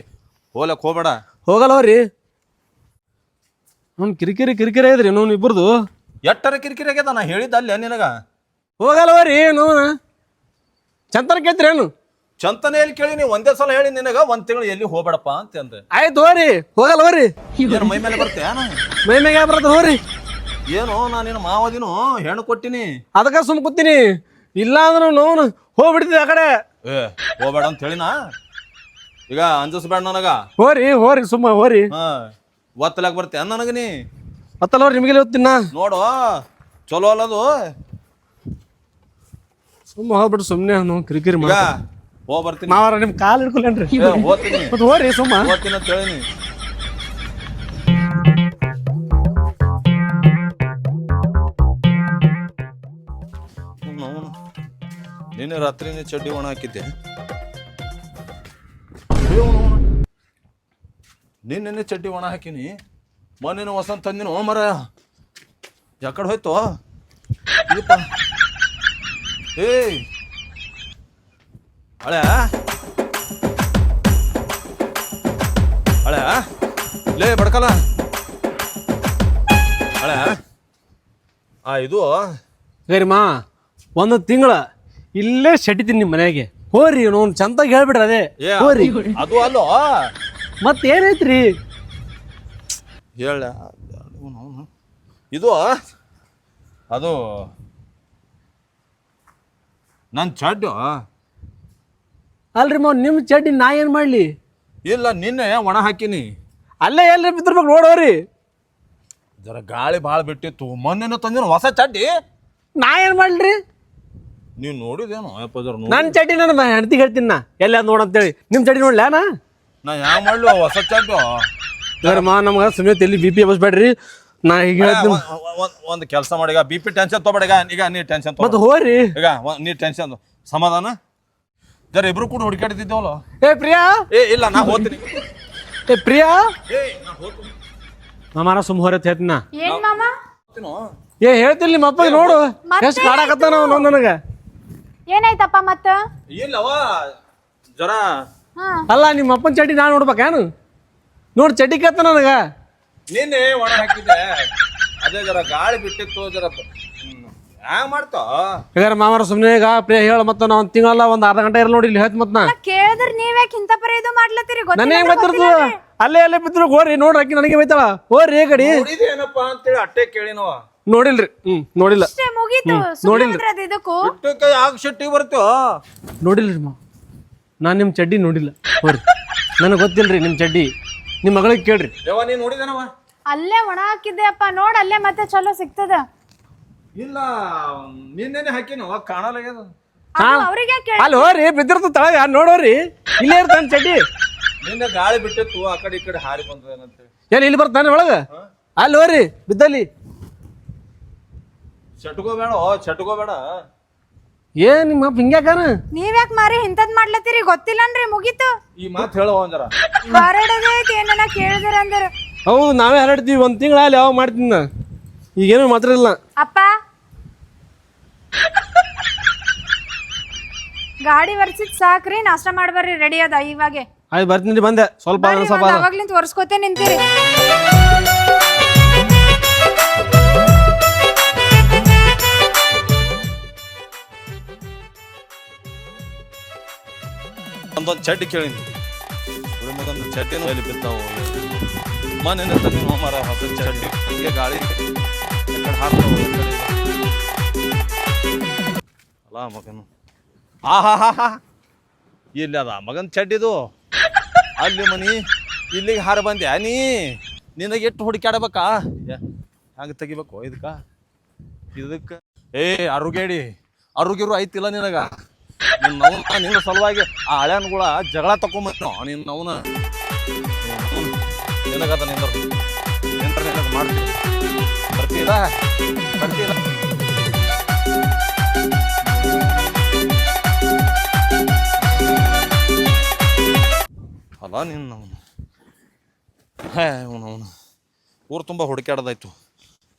ಹೋಲಕ್ ಹೋಗ್ಬೇಡ. ಹೋಗಲ್ಲ ಹೋರಿ. ಅವ್ನು ಕಿರಿಕಿರಿ ಇದ್ರಿ ನೋವು ಇಬ್ಬರದು. ಎಟ್ಟರ ಕಿರಿಕಿರಿ ಆಗ್ಯದ, ನಾ ಹೇಳಿದ್ದ ಅಲ್ಲೇ ನಿನಗ. ಹೋಗಲ್ಲ ಹೋರಿ ನೋವು ಚಂತನ ಕೇಳ್ತೀರಿ ಏನು? ಚಂತನೇ ಎಲ್ಲಿ ಕೇಳಿ, ನೀವು ಒಂದೇ ಸಲ ಹೇಳಿ ನಿನಗ 1 ತಿಂಗಳು ಎಲ್ಲಿ ಹೋಗ್ಬೇಡಪ್ಪ ಅಂತ ಅಂದೆ. ಆಯ್ತು ಹೋರಿ ಹೋಗಲ್ಲ ಹೋರಿ. ಏನು ಮೈ ಮೇಲೆ ಬರ್ತೇ ಮೈ ಮ್ಯಾಗ ಬರ್ತದ ಹೋರಿ. ಏನು ನಾ ನಿನ್ನ ಮಾವದಿನು ಹೆಣ್ಣು ಕೊಟ್ಟಿನಿ, ಅದಕ್ಕೆ ಸುಮ್ ಕೂತೀನಿ. ಇಲ್ಲ ಅಂದ್ರೆ ನೋವು ಹೋಗ್ಬಿಡ್ತಿದ್ದೆ ಆ ಕಡೆ. ಹೋಗ್ಬೇಡ ಅಂತ ಹೇಳಿನಾ. ಈಗ ಅಂಜಿಸ್ಬೇಡ ನನಗ. ಹೋರಿ ಸುಮ್ಮ ಹೋರಿ. ಒತ್ತಲಾಗ ಬರ್ತೆ ನನಗ ನೀ. ಮತ್ತಲ್ಲ ಹೋರಿ ನಿಮಗೆ ಓದ್ತೀನ ನೋಡು, ಚಲೋ ಅಲ್ಲದು. ಸುಮ್ಮ ಹೋಗ್ಬಿಟ್ಟು ಸುಮ್ಮನೆ ಕಿರಿಕಿರಿ ಈಗ ಹೋಗ್ ಬರ್ತೀನಿ. ಮಾವಾರ ನಿಮ್ ಕಾಲ್ ಹಿಡ್ಕೊಲ್ಲೇನ್ರಿ? ಹೋಗ್ತೀನಿ ಮತ್ತೆ ಹೋರಿ ಸುಮ್ಮ ಹೋಗ್ತೀನಿ ಅಂತ ಹೇಳಿನಿ. ನಿನ್ನೆ ರಾತ್ರಿನೇ ಚಡ್ಡಿ ಒಣ ಹಾಕಿದ್ದೆ. ನಿನ್ನೆ ಚಡ್ಡಿ ಒಣ ಹಾಕಿನಿ, ಮೊನ್ನೆ ವಸಂತ ತಂದಿನ ಮರ ಯಾಕಡೆ ಹೋಯ್ತು? ಏಯ್ ಹಳೆ ಲೇ ಬಡ್ಕಲ್ಲ ಹಳೆ ಇದು ಗರಿ ಮಾ ಒಂದು ತಿಂಗಳ ಇಲ್ಲೇ ಶೆಟ್ಟಿತೀನಿ ನಿಮ್ಮ ಮನೆಗೆ. ಹೋರಿ ನೋನ್ ಚಂದಾಗಿ ಹೇಳ್ಬಿಡ್ರಿ. ಅದೇ ಹೋರಿ. ಅದು ಅಲ್ಲೋ ಮತ್ತೆ ಏನೈತ್ರಿ ಹೇಳ. ಇದು ಅದು ನನ್ನ ಚಡ್ಡು ಅಲ್ರಿ ಮಾವ್, ನಿಮ್ಮ ಚಡ್ಡಿ ನಾ ಏನ್ ಮಾಡ್ಲಿ? ಇಲ್ಲ ನಿನ್ನೆ ಒಣ ಹಾಕಿನಿ. ಅಲ್ಲೇ ಎಲ್ರಿ ಬಿದ್ದಿರ್ಬೇಕು ನೋಡೋರಿ. ಜರ ಗಾಳಿ ಭಾಳ ಬಿಟ್ಟಿತ್ತು. ಮೊನ್ನೆ ತಂದಿನ ಹೊಸ ಚಡ್ಡಿ. ನಾ ಏನ್ ಮಾಡ್ಲಿ? ನೀವು ನೋಡಿದೇನು ಅಪ್ಪ? ಜರ ನನ್ನ ಚಡ್ಡಿ ನನ್ನ ಹೆಂಡತಿಗೆ ಹೇಳ್ತೀನಿ ನಾ ಎಲ್ಲ ನೋಡಂತೇಳಿ. ನಿಮ್ಮ ಚಡ್ಡಿ ನೋಡ್ಲಾ ನಾ ಯಾವ ಮಾಡ್ಲು ಹೊಸ ಚಡ್ಡು? ಮಾ ನಮ್ಗೆ ಸುಮ್ಮನೆ ತಲೆ BP ಬಸ್ಬೇಡ್ರಿ. ನಾ ಈಗ ಹೇಳ್ತೀನಿ. ಒಂದು ಕೆಲಸ ಮಾಡಿ, ಈಗ BP ಟೆನ್ಷನ್ ತೊಗೊಬೇಡ. ಈಗ ನೀ ಟೆನ್ಷನ್ ಮತ್ತೆ ಹೋರಿ. ಈಗ ನೀ ಟೆನ್ಷನ್ ಸಮಾಧಾನ. ಜರ ಇಬ್ರು ಕೂಡ ಹುಡುಕಾಡ್ತಿದ್ದೇವಲ್ಲ. ಪ್ರಿಯಾ ಇಲ್ಲ ನಾ ಹೋಗ್ತೀನಿ. ಪ್ರಿಯಾ ಮಾಮಾರ ಸುಮ್ ಹೊರತ್ ಹೇಳ್ತೀನಿ ನಾ. ಏನ್ ಮಾಮ? ಹೇಳ್ತಿಲ್ಲ ನಿಮ್ಮ ಅಪ್ಪಗೆ. ನೋಡು ಎಷ್ಟು ಕಾಡಾಕತ್ತ ನಾವು ನನಗ. ಏನಾಯ್ತಪ್ಪ ಮತ್ತ? ಇಲ್ಲವ ಜರ ಅಲ್ಲ ನಿಮ್ಮ ಅಪ್ಪನ ಚಡ್ಡಿ ನಾ ನೋಡ್ಬೇಕೇನು? ನೋಡಿ ಚಡ್ಡಿ ಕತ್ತ ನನಗ. ನಿನ್ನೆ ಒಣ ಹಾಕಿದ್ದೆ, ಅದೇ ಜರ ಗಾಳಿ ಬಿಟ್ಟಿತ್ತು. ಜರ ಹ್ಯಾಂಗ ಮಾಡ್ತಾ ಈಗ ಮಾಮಾರ ಸುಮ್ಮನೆ ಈಗ ಪ್ರಿಯ ಹೇಳ. ಮತ್ತೆ ನಾ 1 ತಿಂಗಳಲ್ಲ 1 ಅರ್ಧ ಗಂಟೆ ಇರಲಿ ನೋಡಿ ಇಲ್ಲಿ ಹೇಳ್ತ. ಮತ್ ನಾ ಕೇಳಿದ್ರ ನೀವ್ಯಾಕೆ ಇಂತ ಪರಿ ಇದು ಮಾಡ್ಲತ್ತೀರಿ? ನನಗೆ ಗೊತ್ತಿರ್ತದ. ಅಲ್ಲೇ ಬಿದ್ರು ಹೋರಿ ನೋಡ್ರಿ. ಆಕಿ ನನಗೆ ಬೈತಾಳ. ಹೋರಿ ಗಡಿ ಏನಪ್ಪ ಅಂತೇಳಿ ಅಟ್ಟೆ ಕೇಳಿನವ. ನೋಡಿಲ್ರಿ. ನೋಡಿಲ್ಲ. ಮುಗೀತು. ಇದಕ್ಕೂ ಯಾಕೆ ಶೆಟ್ಟಿ ಬರ್ತೇವ? ನೋಡಿಲ್ರಿ ಮಾ, ನಾನ್ ನಿಮ್ ಚಡ್ಡಿ ನೋಡಿಲ್ಲ. ಹೋರಿ ನನಗೆ ಗೊತ್ತಿಲ್ರಿ ನಿಮ್ ಚಡ್ಡಿ. ನಿಮ್ ಮಗಳಿಗೆ ಕೇಳ್ರಿ. ನೀ ನೋಡಿದೇನವ? ಅಲ್ಲೇ ಒಣ ಹಾಕಿದ್ದೆ ಅಪ್ಪ. ನೋಡ್ ಅಲ್ಲೇ ಮತ್ತೆ ಚಲೋ ಸಿಗ್ತದ. ಇಲ್ಲ ನಿನ್ನೆ ಹಾಕಿನವ ಕಾಣಲ್ಲ. ಅವ್ರಿಗೆ ಅಲ್ಲಿ ಹೋರಿ ಬಿದ್ದಿರ್ತ ತಳಗ ನೋಡೋರಿ. ಇಲ್ಲೇ ಇರ್ತಾನ ಚಡ್ಡಿ. ನಿನ್ನೆ ಗಾಳಿ ಬಿಟ್ಟಿತ್ತು, ಆ ಕಡೆ ಈ ಕಡೆ ಹಾರಿ ಬಂದದೇನಂತ. ಏನ್ ಇಲ್ಲಿ ಬರ್ತಾನೆ ಒಳಗ? ಅಲ್ಲಿ ಹೋರಿ ಬಿದ್ದಲ್ಲಿ. ಚಟ್ಕೋಬೇಡ. ಏನ್ ನಿಮ್ಮ ಹಿಂಗ್ಯಾಕಾನ? ನೀವ್ಯಾಕ್ ಮಾರಿ ಇಂತದ್ ಮಾಡ್ಲತ್ತೀರಿ? ಗೊತ್ತಿಲ್ಲನ್ರಿ? ಮುಗೀತು. ಈ ಮಾತು ಹೇಳೋ ಜರ. ಬಾರಾಡೋದೈತಿ ಏನನ ಕೇಳಿದ್ರ ಅಂದ್ರ. ಹೌದು ನಾವೇ ಹರಡ್ತೀವಿ. 1 ತಿಂಗಳ ಅಲ್ಲಿ ಯಾವ ಮಾಡ್ತೀನಿ ನಾ. ಈಗೇನು ಮಾತ್ರ ಇಲ್ಲ. ಅಪ್ಪ ಗಾಡಿ ವರ್ಸಿದ್ ಸಾಕ್ರಿ. ನಾಷ್ಟ ಮಾಡ್ಬರ್ರಿ. ರೆಡಿ ಅದ ಇವಾಗೆ. ಆಯ್ತು ಬರ್ತೀನಿ. ಬಂದೆ ಸ್ವಲ್ಪ ಅವಾಗ್ಲಿಂತ ಒರ್ಸ್ಕೋತೇ ನಿಂತೀರಿ. ಒಂದೊಂದು ಚಡ್ಡಿ ಕೇಳಿನಿ. ಮಗಂದು ಚಡ್ಡಿನೂ ಎಲ್ಲಿ ಬಿದ್ದಾವು. ಮನೆ ತಂದಿನ ಮರ ಹೊಸ ಚಡ್ಡಿ. ಹಂಗೆ ಗಾಳಿ ಹಾರ್ತಾವ ಅಲ್ಲ ಮಗನು. ಇಲ್ಲಿ ಅದ ಮಗನ್ ಚಡ್ಡಿದು. ಅಲ್ಲಿ ಮನಿ ಇಲ್ಲಿಗೆ ಹಾರ ಬಂದ್ಯಾ ನೀ? ನಿನಗೆ ಎಷ್ಟು ಹುಡುಕಾಡಬೇಕಾ? ಹಂಗೆ ತೆಗಿಬೇಕು ಇದಕ್ಕೆ. ಅರುಗೇರು ಐತಿಲ್ಲ ನಿನಗ? ನಿನ್ನ ಸಲುವಾಗಿ ಆ ಹಳೆಯನ್ಗಳ ಜಗಳ ತಕೊಂಬ ನಿನ್ನವನ. ನಿನಗದ ನಿನಗೆ ಮಾಡ್ತೀವಿ. ಬರ್ತೀರಾ? ಅಲ್ಲ ನಿನ್ನವನು. ಊರು ತುಂಬ ಹುಡುಕ್ಯಾಡ್ದಾಯ್ತು.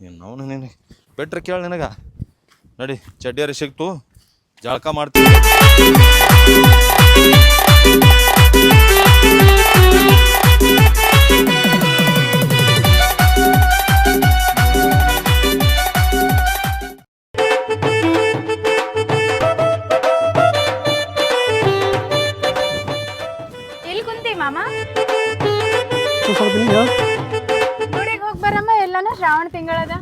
ನೀನು ಬೆಟ್ರೆ ಕೇಳಿ ನಿನಗೆ ನಡಿ, ಚಡ್ಡಿಯರಿ ಸಿಕ್ತು, ಜಳಕ ಮಾಡ್ತೀವಿ. ಎಲ್ಲಿ ಕುಂತಿ ಮಾಮ? ಸ್ವಲ್ಪ ನೀನು ಗುಡಿಗೆ ಹೋಗಿ ಬರಮ್ಮ ಎಲ್ಲನ, ಶ್ರಾವಣ ತಿಂಗಳದ.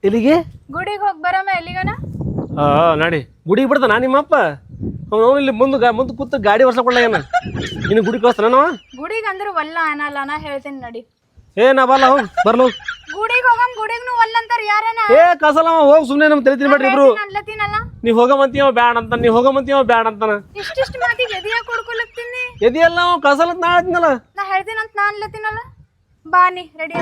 ಎಲ್ಲಿಗೆ? ಗುಡಿಗೆ ಹೋಗಿ ಬರಮ್ಮ ಎಲ್ಲಿಗನ. ನಡಿ ಗುಡಿಗೆ ಬಿಡ್ತಾನ ನಿಮ್ಮಪ್ಪ. ಅವನು ಇಲ್ಲಿ ಮುಂದೆ ಕೂತು ಗಾಡಿ ವರ್ಷಕೊಂಡಾಗೇನ ಇನ್ನು ಗುಡಿ ಕಳಿಸ್ತಾನ ನಾವ? ಗುಡಿಗೆ ಅಂದ್ರೆ ವಲ್ಲ ಅನ್ನಲ್ಲ, ನಾ ಹೇಳ್ತೀನಿ ನಡಿ. ನಾ ಬಲ್ಲ ಹೋಗ್ ಬರ್ಲು. ಗುಡಿಗೆ ಹೋಗಮ್, ಗುಡಿಗ್ನು ವಲ್ಲ ಅಂತಾರ ಯಾರನ. ಕಸಲ ಹೋಗ್ ಸುಮ್ನೆ ನಮ್ ತಲೆ ತಿನ್ಬೇಡ್ರಿ ಇಬ್ರು. ಅನ್ಲತೀನಲ್ಲ, ನೀವ್ ಹೋಗಮಂತೀವ ಬ್ಯಾಡ ಅಂತ, ನೀವ್ ಹೋಗಮಂತೀವ ಬ್ಯಾಡ ಅಂತಾನ. ಇಷ್ಟಿಷ್ಟು ಮಾತಿಗೆ ಎದಿಯಾಗ ಕೊಡ್ಕೊಳಕ್ತೀನಿ. ಎದಿಯಲ್ಲ ಕಸಲ ನಾ ಹೇಳ್ತೀನಲ್ಲ. ನಾ ಹೇಳ್ತೀನಂತ ನಾ ಅನ್ಲತೀನಲ್ಲ. ಬಾ ನೀ ರೆಡಿ.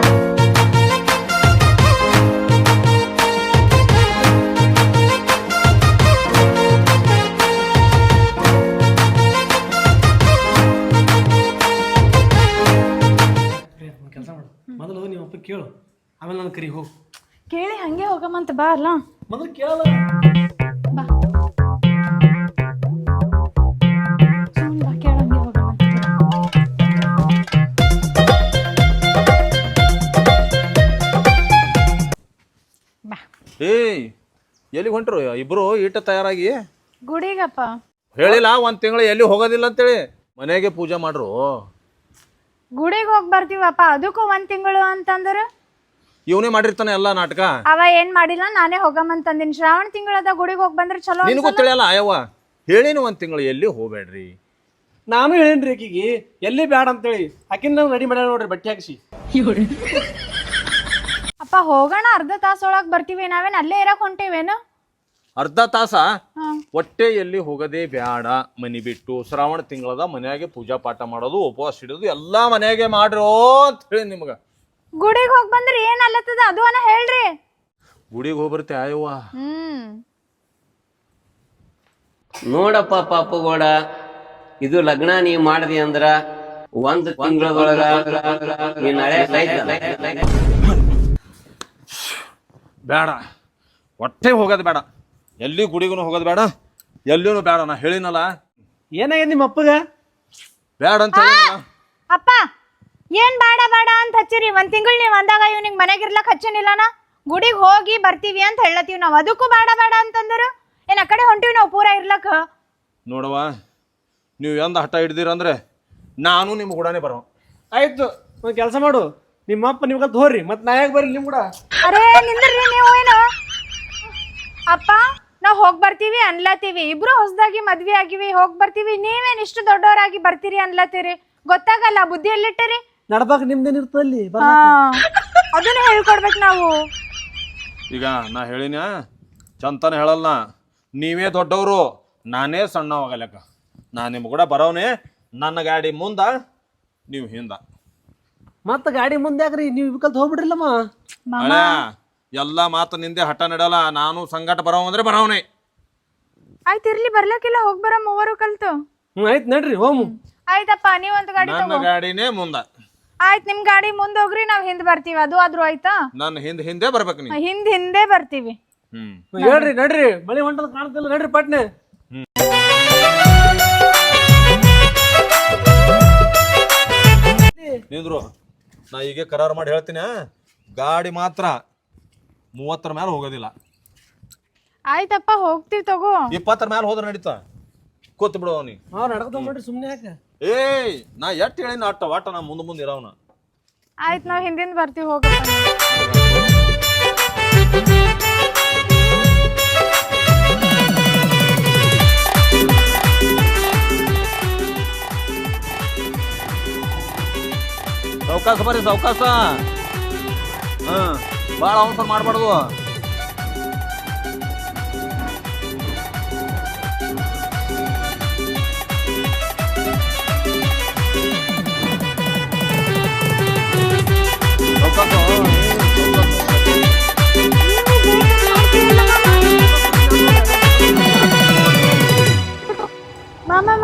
ಕೆಲಸ ಮಾಡು, ಮೊದಲು ನಿಮ್ಮ ಅಪ್ಪ ಕೇಳು, ಆಮೇಲೆ ನಾನು ಕರಿ ಹೋಗು. ಕೇಳಿ ಹಂಗೆ ಹೋಗಮಂತ ಬಾ ಅಲ್ಲ. ಮೊದಲು ಕೇಳಲ್ಲ. ಬಾ ಸುಮ್ಮನೆ ಬಾ, ಕೇಳಂಗೆ ಹೋಗಮಂತ. ಬಾ. ಎಲ್ಲಿಗೆ ಹೊಂಟ್ರು ಇಬ್ರು ಈಟ ತಯಾರಾಗಿ? ಗುಡಿಗಪ್ಪ. ಹೇಳಿಲ್ಲ 1 ತಿಂಗಳು ಎಲ್ಲಿ ಹೋಗೋದಿಲ್ಲ ಅಂತೇಳಿ, ಮನೆಗೆ ಪೂಜೆ ಮಾಡ್ರು. ಗುಡಿಗೆ ಹೋಗಿ ಬರ್ತೀವಪ್ಪ, ಅದಕ್ಕೂ 1 ತಿಂಗಳು ಅಂತಂದ್ರ ಇವನೇ ಮಾಡಿರ್ತಾನೆ ಎಲ್ಲ ನಾಟಕ. ಅವ ಏನ್ ಮಾಡಿಲ್ಲ, ನಾನೇ ಹೋಗಮಂತಂದಿನಿ. ಶ್ರಾವಣ ತಿಂಗಳದ ಗುಡಿಗೆ ಹೋಗಿ ಬಂದ್ರೆ ಚಲೋ. ನಿನಗೂ ತಿಳಿಯಲ್ಲ ಅಯ್ಯವ್ವ, ಹೇಳಿನ 1 ತಿಂಗಳು ಎಲ್ಲಿ ಹೋಗ್ಬೇಡ್ರಿ. ನಾನು ಹೇಳೇನ್ರಿ ಆಕಿಗೆ ಎಲ್ಲಿ ಬ್ಯಾಡ ಅಂತೇಳಿ. ಆಕಿನ ರೆಡಿ ಮಾಡ್ಯಾಳ ನೋಡ್ರಿ ಬಟ್ಟೆ ಹಾಕ್ಸಿ. ಅಪ್ಪ ಹೋಗೋಣ, ಅರ್ಧ ತಾಸೊಳಗ್ ಬರ್ತೀವಿ. ನಾವೇನ್ ಅಲ್ಲೇ ಇರಕ್ ಹೊಂಟೇವೇನು? ಅರ್ಧ ತಾಸ ಒಟ್ಟೆ ಎಲ್ಲಿ ಹೋಗದೆ ಬ್ಯಾಡ. ಮನಿ ಬಿಟ್ಟು ಶ್ರಾವಣ ತಿಂಗಳದ ಮನ್ಯಾಗೆ ಪೂಜಾ ಪಾಠ ಮಾಡೋದು, ಉಪವಾಸ ಇಡೋದು ಎಲ್ಲಾ ಮನ್ಯಾಗೆ ಮಾಡ್ರೋ ಅಂತ ಹೇಳಿ ನಿಮ್ಗ. ಗುಡಿಗೆ ಹೋಗಿ ಬಂದ್ರೆ ಏನ್ ಅಲ್ಲತ್ತದ ಅದು ಅನ್ನ ಹೇಳ್ರಿ. ಗುಡಿಗೆ ಹೋಗ್ಬರ್ತೆ ಆಯವ್ವ. ನೋಡಪ್ಪ ಪಾಪುಗೌಡ, ಇದು ಲಗ್ನ ನೀವ್ ಮಾಡ್ದಿ ಅಂದ್ರ 1 ತಿಂಗಳದೊಳಗ ನೀನ್ ಹಳೆ ಬೇಡ, ಒಟ್ಟೆ ಹೋಗೋದು ಬೇಡ, ಎಲ್ಲಿ ಗುಡಿಗೂ ಹೋಗೋದು ಬೇಡ, ಎಲ್ಲಿನೂ ಬೇಡ. ನಾ ಹೇಳಿನಲ್ಲ. ಏನಾಗ್ಯದ ನಿಮ್ಮ ಅಪ್ಪಗ? ಬೇಡ ಅಂತ ಹೇಳಿನಲ್ಲ. ಅಪ್ಪ ಏನ್ ಬೇಡ ಬೇಡ ಅಂತ ಹಚ್ಚಿರಿ. 1 ತಿಂಗಳು ನೀವ್ ಅಂದಾಗ ಇವ್ನಿಗೆ ಮನೆಗಿರ್ಲಕ್ ಹಚ್ಚನಿಲ್ಲನ. ಗುಡಿಗೆ ಹೋಗಿ ಬರ್ತೀವಿ ಅಂತ ಹೇಳತ್ತೀವಿ ನಾವ್, ಅದಕ್ಕೂ ಬೇಡ ಬೇಡ ಅಂತಂದ್ರು. ಏನ್ ಆ ಕಡೆ ಹೊಂಟಿವಿ ನಾವು ಪೂರ ಇರ್ಲಕ್ಕ? ನೋಡವ್ವ, ನೀವು ಎಂದ ಹಠ ಹಿಡ್ದಿರಂದ್ರೆ ನಾನು ನಿಮ್ಮ ಕೂಡನೇ ಬರೋ. ಆಯ್ತು, ಒಂದು ಕೆಲಸ ಮಾಡು, ನಿಮ್ಮ ಅಪ್ಪ ನಿಮ್ಗೆ ಹೋರ್ರಿ, ಮತ್ತೆ ನಾ ಯಾಕೆ ಬರ್ರಿ ನಿಮ್ ಕೂಡ? ಅರೇ ನಿಂದ್ರಿ ನೀವು. ಏನು ಅಪ್ಪ, ನಾವ್ ಹೋಗ್ ಬರ್ತೀವಿ ಅನ್ಲತ್ತೀವಿ. ಇಬ್ರು ಹೊಸದಾಗಿ ಮದ್ವೆ ಆಗಿವಿ, ಹೋಗ್ ಬರ್ತೀವಿ. ನೀವೇನ್ ಇಷ್ಟು ದೊಡ್ಡವರಾಗಿ ಬರ್ತೀರಿ ಅನ್ಲತ್ತೀರಿ? ಗೊತ್ತಾಗಲ್ಲ, ಬುದ್ಧಿ ಎಲ್ಲಿಟ್ಟಿರಿ? ನಡ್ಬಾಕ ನಿಮ್ದೇನ್ ಇರ್ತಲ್ಲಿ, ಅದನ್ನ ಹೇಳ್ಕೊಡ್ಬೇಕು ನಾವು. ಈಗ ನಾ ಹೇಳಿನ ಚಂತನ ಹೇಳಲ್ಲ. ನೀವೇ ದೊಡ್ಡವರು, ನಾನೇ ಸಣ್ಣವಾಗಲಕ್ಕ. ನಾ ನಿಮ್ಮ ಕೂಡ ಬರೋನೆ. ನನ್ನ ಗಾಡಿ ಮುಂದ, ನೀವು ಹಿಂದ. ಮತ್ತೆ ಗಾಡಿ ಮುಂದೆ ಯಾಕ್ರಿ, ನೀವು ಕಲ್ತ್ ಹೋಗ್ಬಿಡ್ರಿಲ್ಲಮ್ಮ. ಎಲ್ಲ ಮಾತು ನಿಂದೆ ಹಠ ನಡಲ್ಲ. ನಾನು ಸಂಗಟ ಬರೋ ಅಂದ್ರೆ ಬರೋನೆ. ಆಯ್ತು ಇರ್ಲಿ, ಬರ್ಲಕ್ಕಿಲ್ಲ, ಹೋಗ್ ಬರ ಮೂವರು ಕಲ್ತು. ಆಯ್ತು ನಡ್ರಿ ಹೋಮು. ಆಯ್ತಪ್ಪ, ನೀವೊಂದು ಗಾಡಿ ನನ್ನ ಗಾಡಿನೇ ಮುಂದ. ಆಯ್ತು, ನಿಮ್ ಗಾಡಿ ಮುಂದ್ ಹೋಗ್ರಿ, ನಾವ್ ಹಿಂದ್ ಬರ್ತೀವಿ. ಅದು ಆದ್ರೂ ಆಯ್ತಾ? ನನ್ನ ಹಿಂದೆ ಬರ್ಬೇಕು ನೀವು. ಹಿಂದೆ ಬರ್ತೀವಿ. ಹೇಳ್ರಿ ನಡ್ರಿ, ಮಳೆ ಹೊಂಟದ ಕಾಣ್ತಿಲ್ಲ, ನಡ್ರಿ ಪಟ್ನೆ. ನಿಂದ್ರು, ನಾ ಈಗ ಕರಾರು ಮಾಡಿ ಹೇಳ್ತೀನಿ, ಗಾಡಿ ಮಾತ್ರ 30 ಮೇಲೆ ಹೋಗೋದಿಲ್ಲ. ಆಯ್ತಪ್ಪ, ಹೋಗ್ತೀವಿ ತಗೋ. 20 ಮೇಲೆ ಹೋದ್ರೆ ನಡೀತಾ, ಕೂತ್ ಬಿಡು ಅವನಿ. ನಡ್ಕೊಂಡ್ ಮಾಡ್ರಿ ಸುಮ್ನೆ ಯಾಕೆ? ನಾ ಎಟ್ ಹೇಳಿನ ಒಟ್ಟ ನಾ ಮುಂದೆ ಇರೋವನ. ಆಯ್ತು, ನಾವ್ ಹಿಂದಿಂದ ಬರ್ತೀವಿ, ಹೋಗಪ್ಪ. ಸಾವಕಾಶ ಬರ್ರಿ, ಸಾವಕಾಶ. ಭಾಳ ಅವಸರ ಮಾಡಬಾರ್ದು.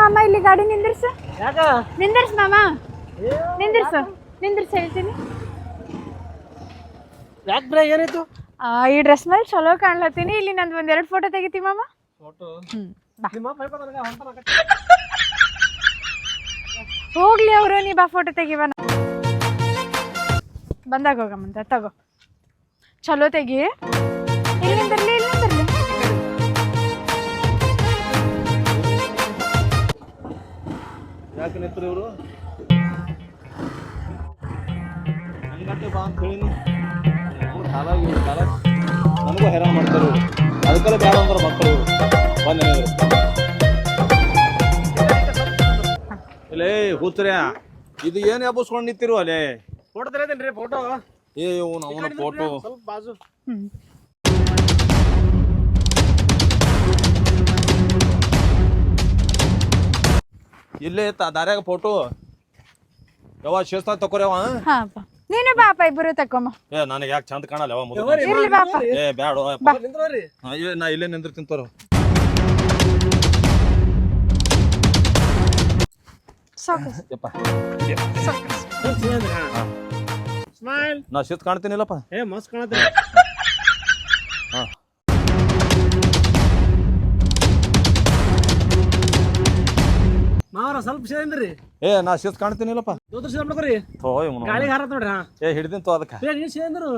ಮಾಮ ಇಲ್ಲಿ ಗಾಡಿ ನಿಂದಿರ್ಸ. ಯಾಕ? ನಿಂದಿರ್ಸ್ ಮಾಮ, ನಿಂದಿರ್ಸ ಹೇಳ್ತೀನಿ. ಯಾಕೆ ಬ್ರಾ ಏನಾಯ್ತು? ಈ ಡ್ರೆಸ್ ಮೇಲೆ ಚಲೋ ಕಾಣ್ಲತ್ತೀನಿ. ಇಲ್ಲಿ ನಂದು ಒಂದೆರಡು ಫೋಟೋ ತೆಗಿತಿ ಮಾಮ. ಫೋಟೋ ಬಾ. ನಿಮ್ಮ ಅಪ್ಪ ಹೇಳ್ಕೊತಾನ, ಹೊಂಟಾನ. ಹೋಗ್ಲಿ ಅವರು, ನೀ ಬಾ ಫೋಟೋ ತೆಗಿವ. ಬಂದಾಗ ಹೋಗಮ್ಮಂತ ತಗೋ. ಚಲೋ ತೆಗಿ. ಇಲ್ಲಿಂದರ್ಲಿ ಇಲ್ಲಿಂದರ್ಲಿ. ಯಾಕೆ ನಿಂತ್ರು ಇವರು ಹಂಗಂತೆ ಬಾ ಅಂತ ಹೇಳಿನಿ. ಕಾಲ ನನಗೂ ಹೈರಾಣ ಮಾಡ್ತಾರೆ ಇವ್ರು. ಅದಕ್ಕೆಲ್ಲ ಬೇಡ ಅಂದ್ರೆ ಮಕ್ಕಳು ಬಂದ ಇಲ್ಲೇ ಕೂತ್ರ್ಯಾ ಇದು ಏನು ಎಬ್ಬಸ್ಕೊಂಡು ನಿಂತಿರು ಅಲ್ಲೇ. ಫೋಟೋ ತೆಗಿತೇನ್ರಿ ಫೋಟೋ. ಏ ಅವನ ಫೋಟೋ ಸ್ವಲ್ಪ ಬಾಜು. ಇಲ್ಲೇ ದಾರ್ಯಾಗ ಫೋಟೋ ಯಾವ ಶಿಸ್ತಾ ತಕೋರ್ಯವ. ಹಾ ಬಾ, ನೀನು ಬಾಪ, ಇಬ್ಬರು ತಕೊಮ್ಮ. ಏ ನನಗೆ ಯಾಕೆ ಚಂದ ಕಾಣಲ್ಲ ಯಾವ ಇರ್ಲಿ ಬಾಪ. ಏ ಬ್ಯಾಡ ನಿಂದ್ರೋರಿ. ನಾ ಇಲ್ಲೇ ನಿಂದಿರ್ತೀನಿ ತೋರು. ಸಾಕು ಯಪ್ಪ ಸ್ಮೈಲ್. ನಾ ಶಿಸ್ತು ಕಾಣ್ತೀನಿಲ್ಲಪ್ಪ. ಏ ಮಸ್ತ್ ಕಾಣತ್ತೆ. ಹಾ ಮಾವರ ಸ್ವಲ್ಪ ಸೇಂದ್ರಿ. ಏ ನಾ ಶಿಸ್ತು ಕಾಣ್ತೀನಿಲ್ಲಪ್ಪ. ದೋತ್ರ ಸೇದ್ ಮಾಡ್ಕೊರಿ. ಹೋಯ್ ಗಾಳಿ ಹಾರತ್ ನೋಡ್ರಿ. ಹಾ ಏ ಹಿಡ್ದಿನ್ ತೋ ಅದಕ್ಕೆ. ಏ ನೀನ್ ಸೇಂದ್ರು.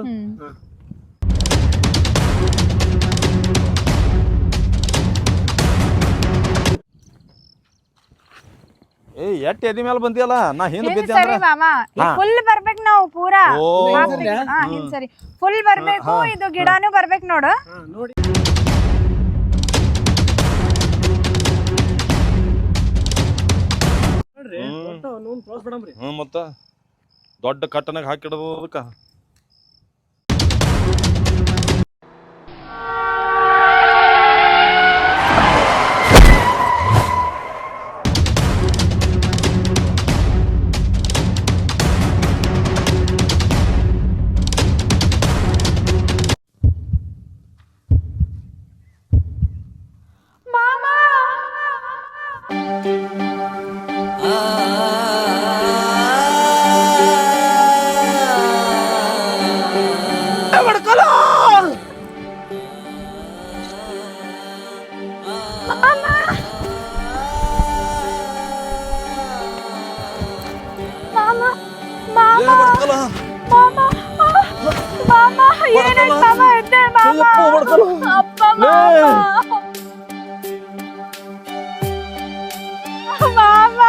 ಏ ಎಟ್ ಎದಿ ಮೇಲೆ ಬಂದಿಯಲ್ಲ, ನಾ ಹಿಂದ್ ಬಿದ್ದೆ ಸರಿ ಮಾಮ, ಫುಲ್ ಬರ್ಬೇಕು ನಾವು ಪೂರಾ. ಓ. ಹಾ ಹಿಂದ್ ಸರಿ ಫುಲ್ ಬರ್ಬೇಕು. ಇದು ಗಿಡಾನು ಬರ್ಬೇಕು ನೋಡು. ನೋಡಿ ನೋಡ್ರಿ ಫೋಟೋ ನೋನ್ ಕ್ಲೋಸ್ ಬಿಡಮ್ರಿ. ಮತ್ತ ದೊಡ್ಡ ಕಟ್ಟನಾಗ ಹಾಕಿಡೋದು ಅದಕ್ಕೆ.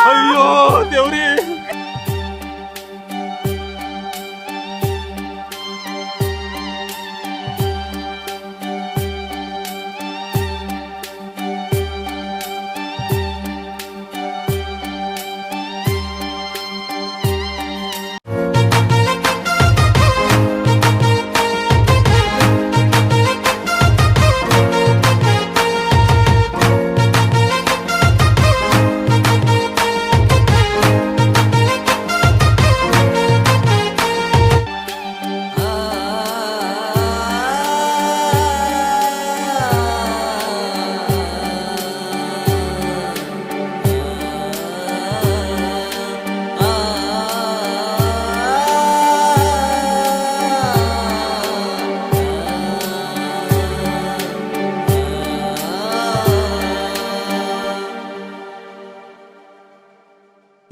ಅಯ್ಯೋ ದೇವ್ರಿ.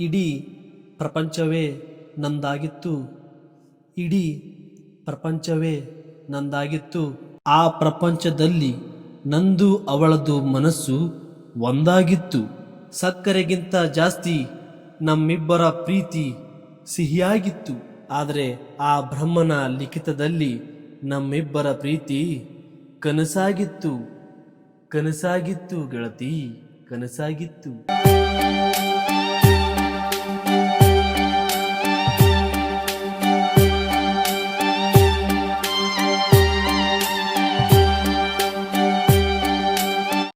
ಇಡೀ ಪ್ರಪಂಚವೇ ನಂದಾಗಿತ್ತು. ಇಡೀ ಪ್ರಪಂಚವೇ ನಂದಾಗಿತ್ತು. ಆ ಪ್ರಪಂಚದಲ್ಲಿ ನಂದು ಅವಳದು ಮನಸ್ಸು ಒಂದಾಗಿತ್ತು. ಸಕ್ಕರೆಗಿಂತ ಜಾಸ್ತಿ ನಮ್ಮಿಬ್ಬರ ಪ್ರೀತಿ ಸಿಹಿಯಾಗಿತ್ತು. ಆದರೆ ಆ ಬ್ರಹ್ಮನ ಲಿಖಿತದಲ್ಲಿ ನಮ್ಮಿಬ್ಬರ ಪ್ರೀತಿ ಕನಸಾಗಿತ್ತು. ಕನಸಾಗಿತ್ತು ಗೆಳತಿ, ಕನಸಾಗಿತ್ತು.